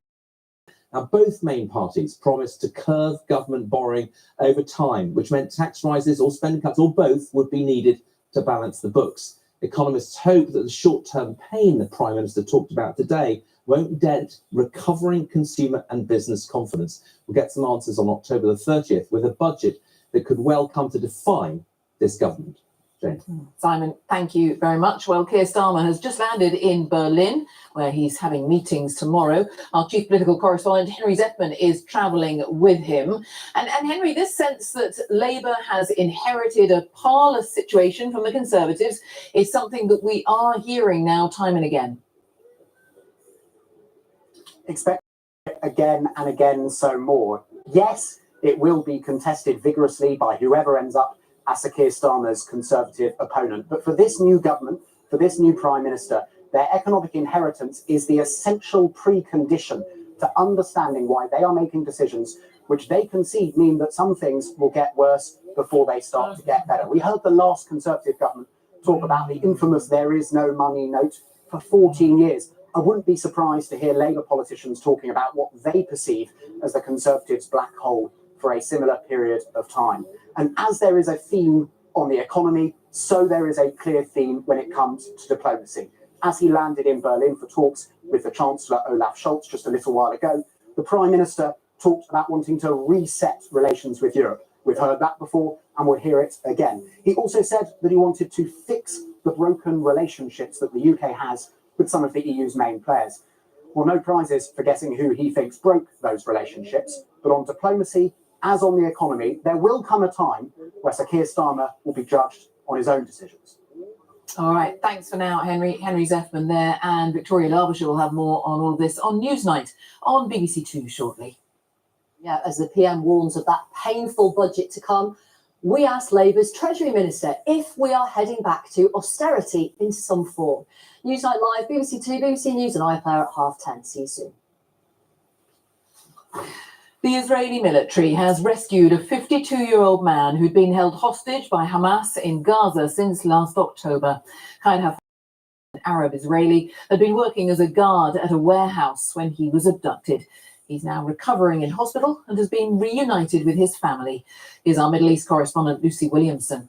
now, both main parties promised to curb government borrowing over time, which meant tax rises or spending cuts or both would be needed to balance the books. Economists hope that the short-term pain the Prime Minister talked about today won't dent recovering consumer and business confidence. We'll get some answers on October the 30th with a budget that could well come to define this government. Jane. Simon, thank you very much. Well, Keir Starmer has just landed in Berlin, where he's having meetings tomorrow. Our chief political correspondent, Henry Zeffman, is travelling with him. And Henry, this sense that Labour has inherited a parlous situation from the Conservatives is something that we are hearing now time and again. Expect again and again so more. Yes, it will be contested vigorously by whoever ends up as Sir Keir Starmer's Conservative opponent. But for this new government, for this new Prime Minister, their economic inheritance is the essential precondition to understanding why they are making decisions which they concede mean that some things will get worse before they start to get better. We heard the last Conservative government talk about the infamous "there is no money" note for 14 years. I wouldn't be surprised to hear Labour politicians talking about what they perceive as the Conservatives' black hole for a similar period of time. And as there is a theme on the economy, so there is a clear theme when it comes to diplomacy. As he landed in Berlin for talks with the Chancellor Olaf Scholz just a little while ago, the Prime Minister talked about wanting to reset relations with Europe. We've heard that before and we'll hear it again. He also said that he wanted to fix the broken relationships that the UK has with some of the EU's main players. Well, no prizes for guessing who he thinks broke those relationships, but on diplomacy, as on the economy, there will come a time where Sir Keir Starmer will be judged on his own decisions. All right, thanks for now, Henry Zeffman there, and Victoria Derbyshire will have more on all of this on Newsnight on BBC Two shortly. Yeah, as the PM warns of that painful budget to come, we asked Labour's Treasury Minister if we are heading back to austerity in some form. Newsnight Live, BBC Two, BBC News and iPlayer at 10:30. See you soon. The Israeli military has rescued a 52-year-old man who'd been held hostage by Hamas in Gaza since last October. Khair Hafez, an Arab Israeli, had been working as a guard at a warehouse when he was abducted. He's now recovering in hospital and has been reunited with his family. Here's our Middle East correspondent, Lucy Williamson.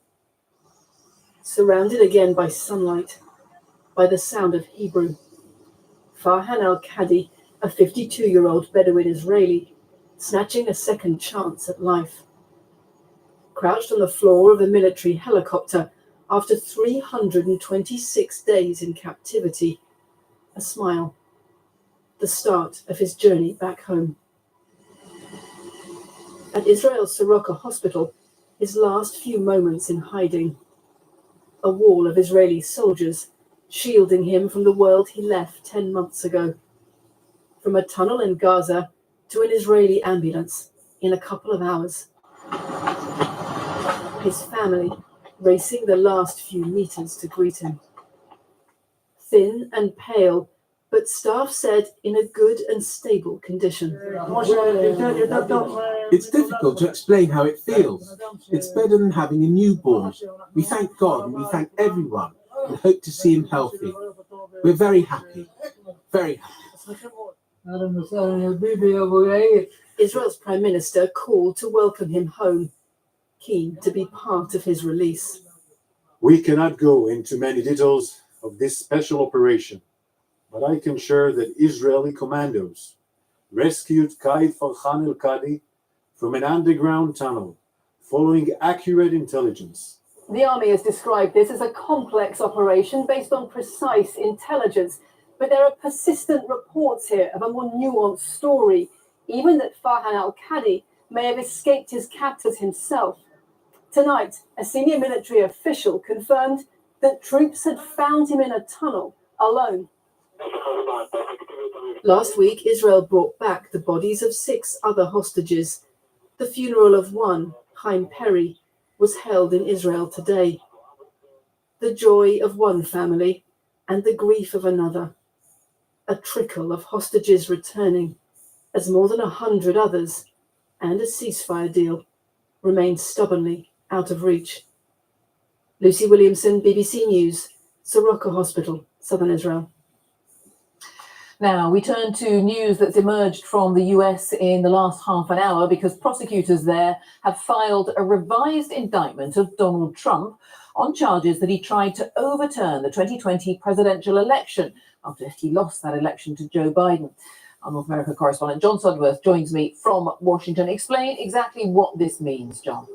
Surrounded again by sunlight, by the sound of Hebrew, Farhan al-Kadi, a 52-year-old Bedouin Israeli, snatching a second chance at life. Crouched on the floor of a military helicopter after 326 days in captivity, a smile, the start of his journey back home. At Israel's Soroka hospital, his last few moments in hiding. A wall of Israeli soldiers shielding him from the world he left 10 months ago. From a tunnel in Gaza to an Israeli ambulance in a couple of hours. His family racing the last few meters to greet him. Thin and pale, but staff said in a good and stable condition. It's difficult to explain how it feels. It's better than having a newborn. We thank God and we thank everyone and hope to see him healthy. We're very happy. Very happy. Israel's Prime Minister called to welcome him home, keen to be part of his release. We cannot go into many details of this special operation, but I can share that Israeli commandos rescued Qaid Farhan al-Qadi from an underground tunnel following accurate intelligence. The army has described this as a complex operation based on precise intelligence, but there are persistent reports here of a more nuanced story, even that Farhan al-Qadi may have escaped his captors himself. Tonight, a senior military official confirmed that troops had found him in a tunnel, alone. Last week, Israel brought back the bodies of 6 other hostages. The funeral of one, Chaim Perry, was held in Israel today. The joy of one family and the grief of another. A trickle of hostages returning, as more than 100 others, and a ceasefire deal, remain stubbornly out of reach. Lucy Williamson, BBC News, Soroka Hospital, Southern Israel. Now, we turn to news that's emerged from the US in the last half an hour because prosecutors there have filed a revised indictment of Donald Trump on charges that he tried to overturn the 2020 presidential election after he lost that election to Joe Biden. Our North America correspondent John Sudworth joins me from Washington. Explain exactly what this means, John.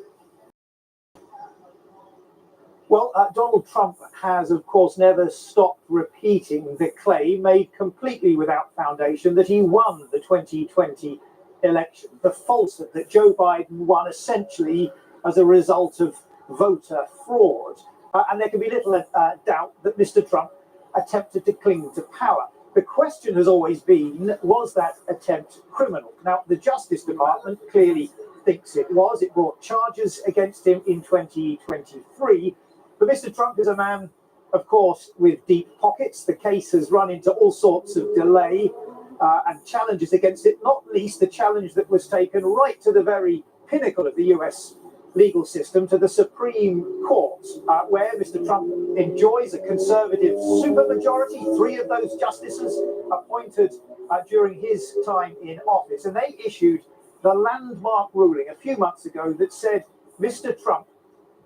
Well, Donald Trump has, of course, never stopped repeating the claim made completely without foundation that he won the 2020 election. The falsehood that Joe Biden won essentially as a result of voter fraud. And there can be little doubt that Mr. Trump attempted to cling to power. The question has always been, was that attempt criminal? Now, the Justice Department clearly thinks it was. It brought charges against him in 2023. But Mr. Trump is a man, of course, with deep pockets. The case has run into all sorts of delay and challenges against it, not least the challenge that was taken right to the very pinnacle of the US legal system, to the Supreme Court, where Mr. Trump enjoys a conservative supermajority, 3 of those justices appointed during his time in office. And they issued the landmark ruling a few months ago that said Mr. Trump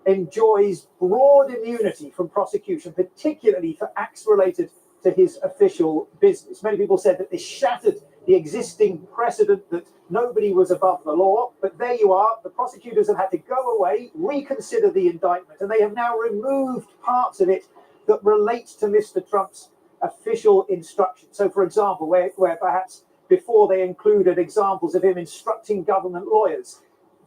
enjoys broad immunity from prosecution, particularly for acts related to his official business. Many people said that this shattered the existing precedent that nobody was above the law, but there you are. The prosecutors have had to go away, reconsider the indictment, and they have now removed parts of it that relate to Mr. Trump's official instructions. So, for example, where perhaps before they included examples of him instructing government lawyers,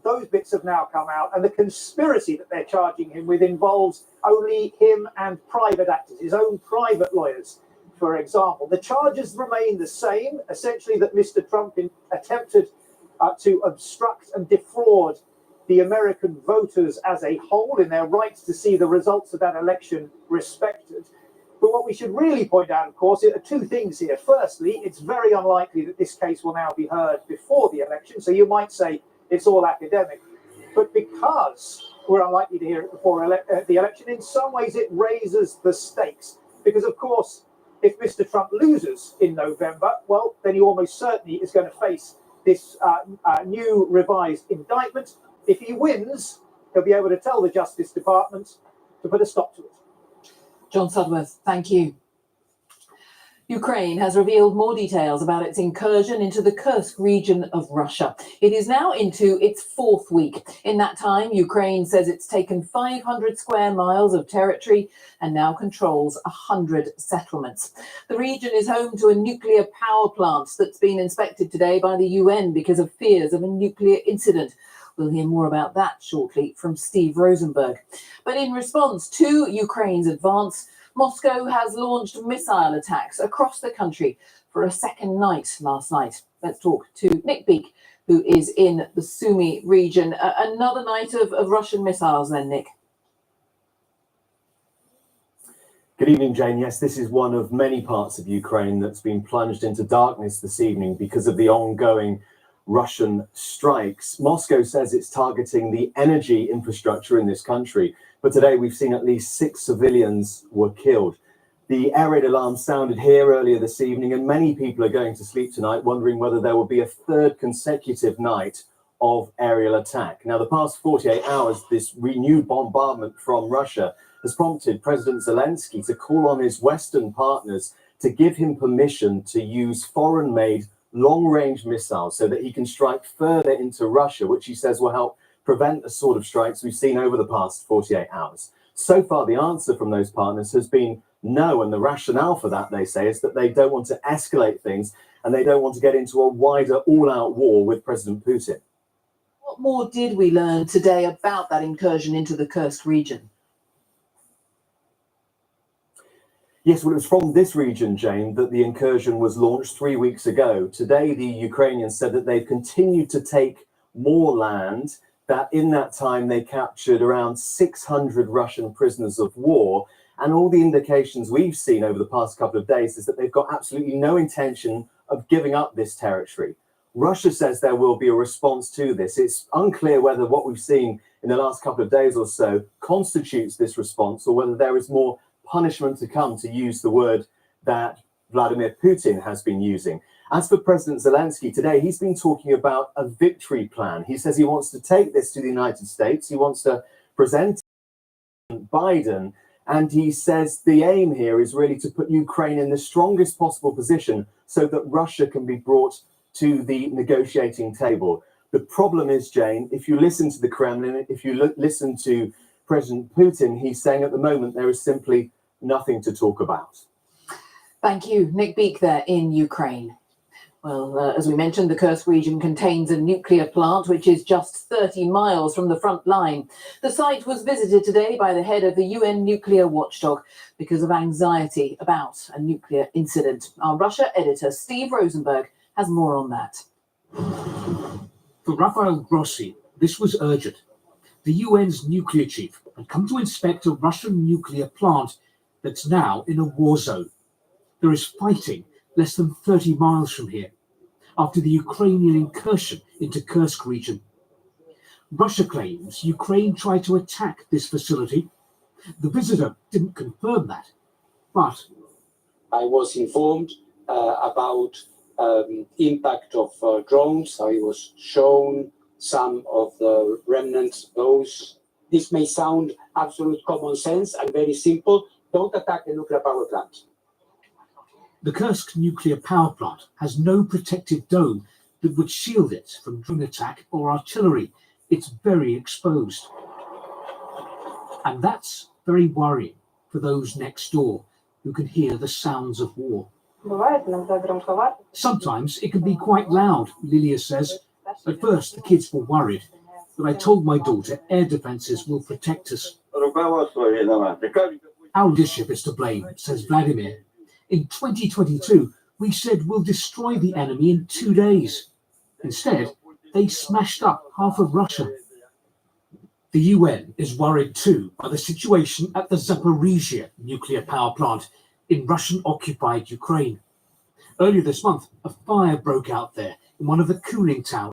those bits have now come out, and the conspiracy that they're charging him with involves only him and private actors, his own private lawyers, for example. The charges remain the same, essentially that Mr. Trump attempted to obstruct and defraud the American voters as a whole in their right to see the results of that election respected. But what we should really point out, of course, are 2 things here. Firstly, it's very unlikely that this case will now be heard before the election, so you might say it's all academic. But because we're unlikely to hear it before the election, in some ways it raises the stakes. Because, of course, if Mr. Trump loses in November, well, then he almost certainly is going to face this new revised indictment. If he wins, he'll be able to tell the Justice Department to put a stop to it. John Sudworth, thank you. Ukraine has revealed more details about its incursion into the Kursk region of Russia. It is now into its 4th week. In that time, Ukraine says it's taken 500 square miles of territory and now controls 100 settlements. The region is home to a nuclear power plant that's been inspected today by the UN because of fears of a nuclear incident. We'll hear more about that shortly from Steve Rosenberg. But in response to Ukraine's advance, Moscow has launched missile attacks across the country for a second night last night. Let's talk to Nick Beake, who is in the Sumy region. Another night of Russian missiles then, Nick. Good evening, Jane. Yes, this is one of many parts of Ukraine that's been plunged into darkness this evening because of the ongoing Russian strikes. Moscow says it's targeting the energy infrastructure in this country, but today we've seen at least 6 civilians were killed. The air raid alarm sounded here earlier this evening, and many people are going to sleep tonight wondering whether there will be a third consecutive night of aerial attack. Now, the past 48 hours, this renewed bombardment from Russia has prompted President Zelensky to call on his Western partners to give him permission to use foreign-made long-range missiles so that he can strike further into Russia, which he says will help prevent the sort of strikes we've seen over the past 48 hours. So far, the answer from those partners has been no, and the rationale for that, they say, is that they don't want to escalate things and they don't want to get into a wider all-out war with President Putin. What more did we learn today about that incursion into the Kursk region? Yes, well, it was from this region, Jane, that the incursion was launched 3 weeks ago. Today, the Ukrainians said that they've continued to take more land, that in that time they captured around 600 Russian prisoners of war. And all the indications we've seen over the past couple of days is that they've got absolutely no intention of giving up this territory. Russia says there will be a response to this. It's unclear whether what we've seen in the last couple of days or so constitutes this response or whether there is more punishment to come, to use the word that Vladimir Putin has been using. As for President Zelensky today, he's been talking about a victory plan. He says he wants to take this to the United States. He wants to present Biden, and he says the aim here is really to put Ukraine in the strongest possible position so that Russia can be brought to the negotiating table. The problem is, Jane, if you listen to the Kremlin, if you listen to President Putin, he's saying at the moment there is simply nothing to talk about. Thank you. Nick Beek there in Ukraine. Well, as we mentioned, the Kursk region contains a nuclear plant which is just 30 miles from the front line. The site was visited today by the head of the UN nuclear watchdog because of anxiety about a nuclear incident. Our Russia editor, Steve Rosenberg, has more on that. For Rafael Grossi, this was urgent. The UN's nuclear chief had come to inspect a Russian nuclear plant that's now in a war zone. There is fighting less than 30 miles from here after the Ukrainian incursion into Kursk region. Russia claims Ukraine tried to attack this facility. The visitor didn't confirm that, but I was informed about impact of drones. I was shown some of the remnants. This may sound absolute common sense and very simple. Don't attack the nuclear power plant. the Kursk nuclear power plant has no protective dome that would shield it from drone attack or artillery. It's very exposed. And that's very worrying for those next door who can hear the sounds of war. Sometimes it can be quite loud, Lilia says. At first, the kids were worried, but I told my daughter air defences will protect us. Our leadership is to blame, says Vladimir. In 2022, we said we'll destroy the enemy in 2 days. Instead, they smashed up half of Russia. The UN is worried too by the situation at the Zaporizhia nuclear power plant in Russian-occupied Ukraine. Earlier this month, a fire broke out there in one of the cooling towers.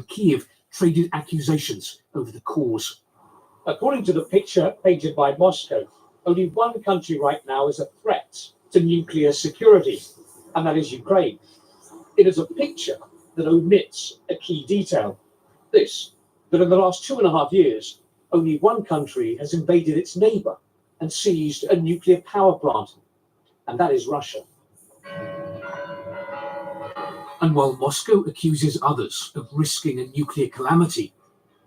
Kiev traded accusations over the cause. According to the picture painted by Moscow, only one country right now is a threat to nuclear security, and that is Ukraine. It is a picture that omits a key detail. This, that in the last 2.5 years, only one country has invaded its neighbour and seized a nuclear power plant, and that is Russia. And while Moscow accuses others of risking a nuclear calamity,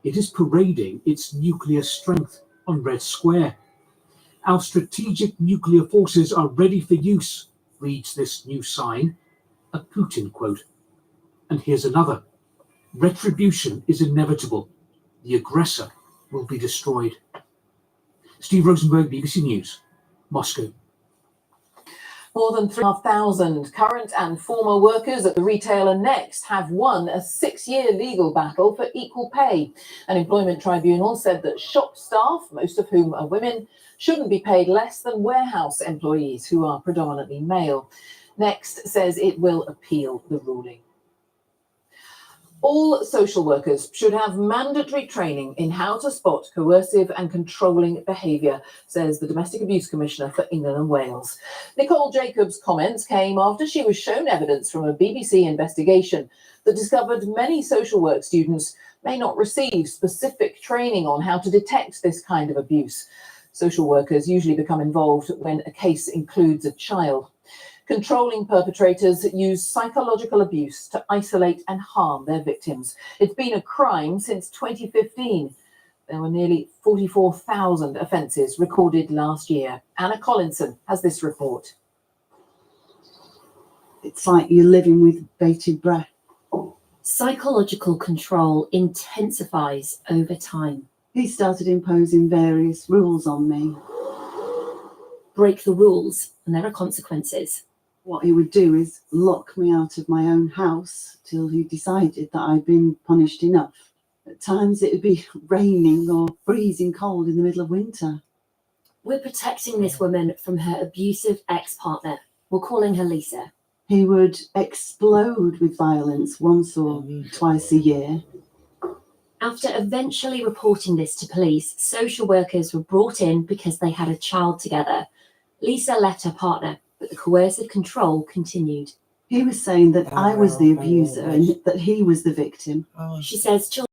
it is parading its nuclear strength on Red Square. Our strategic nuclear forces are ready for use, reads this new sign, a Putin quote. And here's another. Retribution is inevitable. The aggressor will be destroyed. Steve Rosenberg, BBC News, Moscow. More than 3,500 current and former workers at the retailer Next have won a 6-year legal battle for equal pay. An employment tribunal said that shop staff, most of whom are women, shouldn't be paid less than warehouse employees who are predominantly male. Next says it will appeal the ruling. All social workers should have mandatory training in how to spot coercive and controlling behaviour, says the Domestic Abuse Commissioner for England and Wales. Nicole Jacobs' comments came after she was shown evidence from a BBC investigation that discovered many social work students may not receive specific training on how to detect this kind of abuse. Social workers usually become involved when a case includes a child. Controlling perpetrators use psychological abuse to isolate and harm their victims. It's been a crime since 2015. There were nearly 44,000 offences recorded last year. Anna Collinson has this report. It's like you're living with bated breath. Psychological control intensifies over time. He started imposing various rules on me. Break the rules, and there are consequences. What he would do is lock me out of my own house till he decided that I'd been punished enough. At times it would be raining or freezing cold in the middle of winter. We're protecting this woman from her abusive ex-partner. We're calling her Lisa. He would explode with violence once or twice a year. After eventually reporting this to police, social workers were brought in because they had a child together. Lisa left her partner, but the coercive control continued. He was saying that I was the abuser and that he was the victim. She says children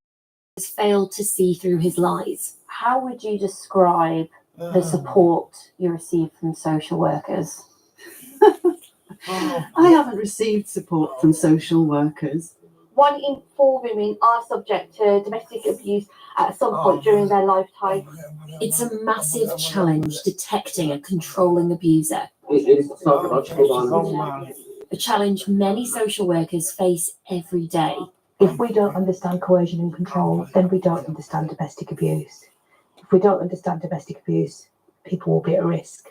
failed to see through his lies. How would you describe the support you receive from social workers? I haven't received support from social workers. 1 in 4 women are subject to domestic abuse at some point during their lifetime. It's a massive challenge detecting a controlling abuser. It is psychological violence. A challenge many social workers face every day. If we don't understand coercion and control, then we don't understand domestic abuse. If we don't understand domestic abuse, people will be at risk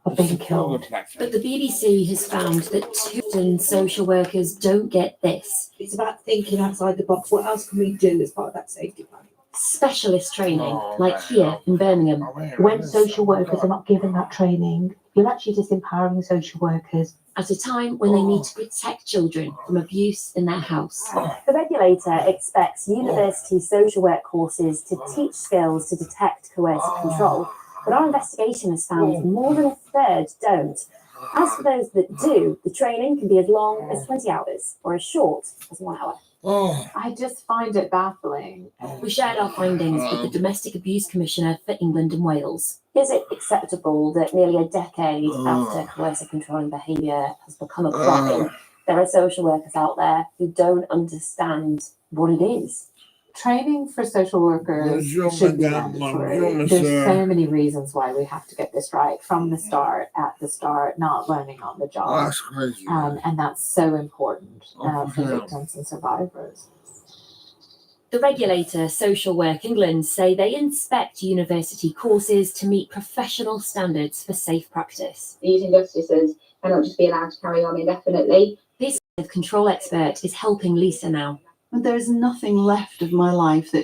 of being killed. But the BBC has found that too often social workers don't get this. It's about thinking outside the box. What else can we do as part of that safety plan? Specialist training, like here in Birmingham. When social workers are not given that training, you're actually disempowering social workers. At a time when they need to protect children from abuse in their house. The regulator expects university social work courses to teach skills to detect coercive control, but our investigation has found more than a third don't. As for those that do, the training can be as long as 20 hours or as short as 1 hour. I just find it baffling. We shared our findings with the Domestic Abuse Commissioner for England and Wales. Is it acceptable that nearly a decade after coercive controlling behaviour has become a crime, there are social workers out there who don't understand what it is? Training for social workers should be mandatory. There's so many reasons why we have to get this right from the start, at the start, not learning on the job. That's crazy. And that's so important for victims and survivors. The regulator, Social Work England, say they inspect university courses to meet professional standards for safe practice. These injustices cannot just be allowed to carry on indefinitely. This control expert is helping Lisa now. And there is nothing left of my life that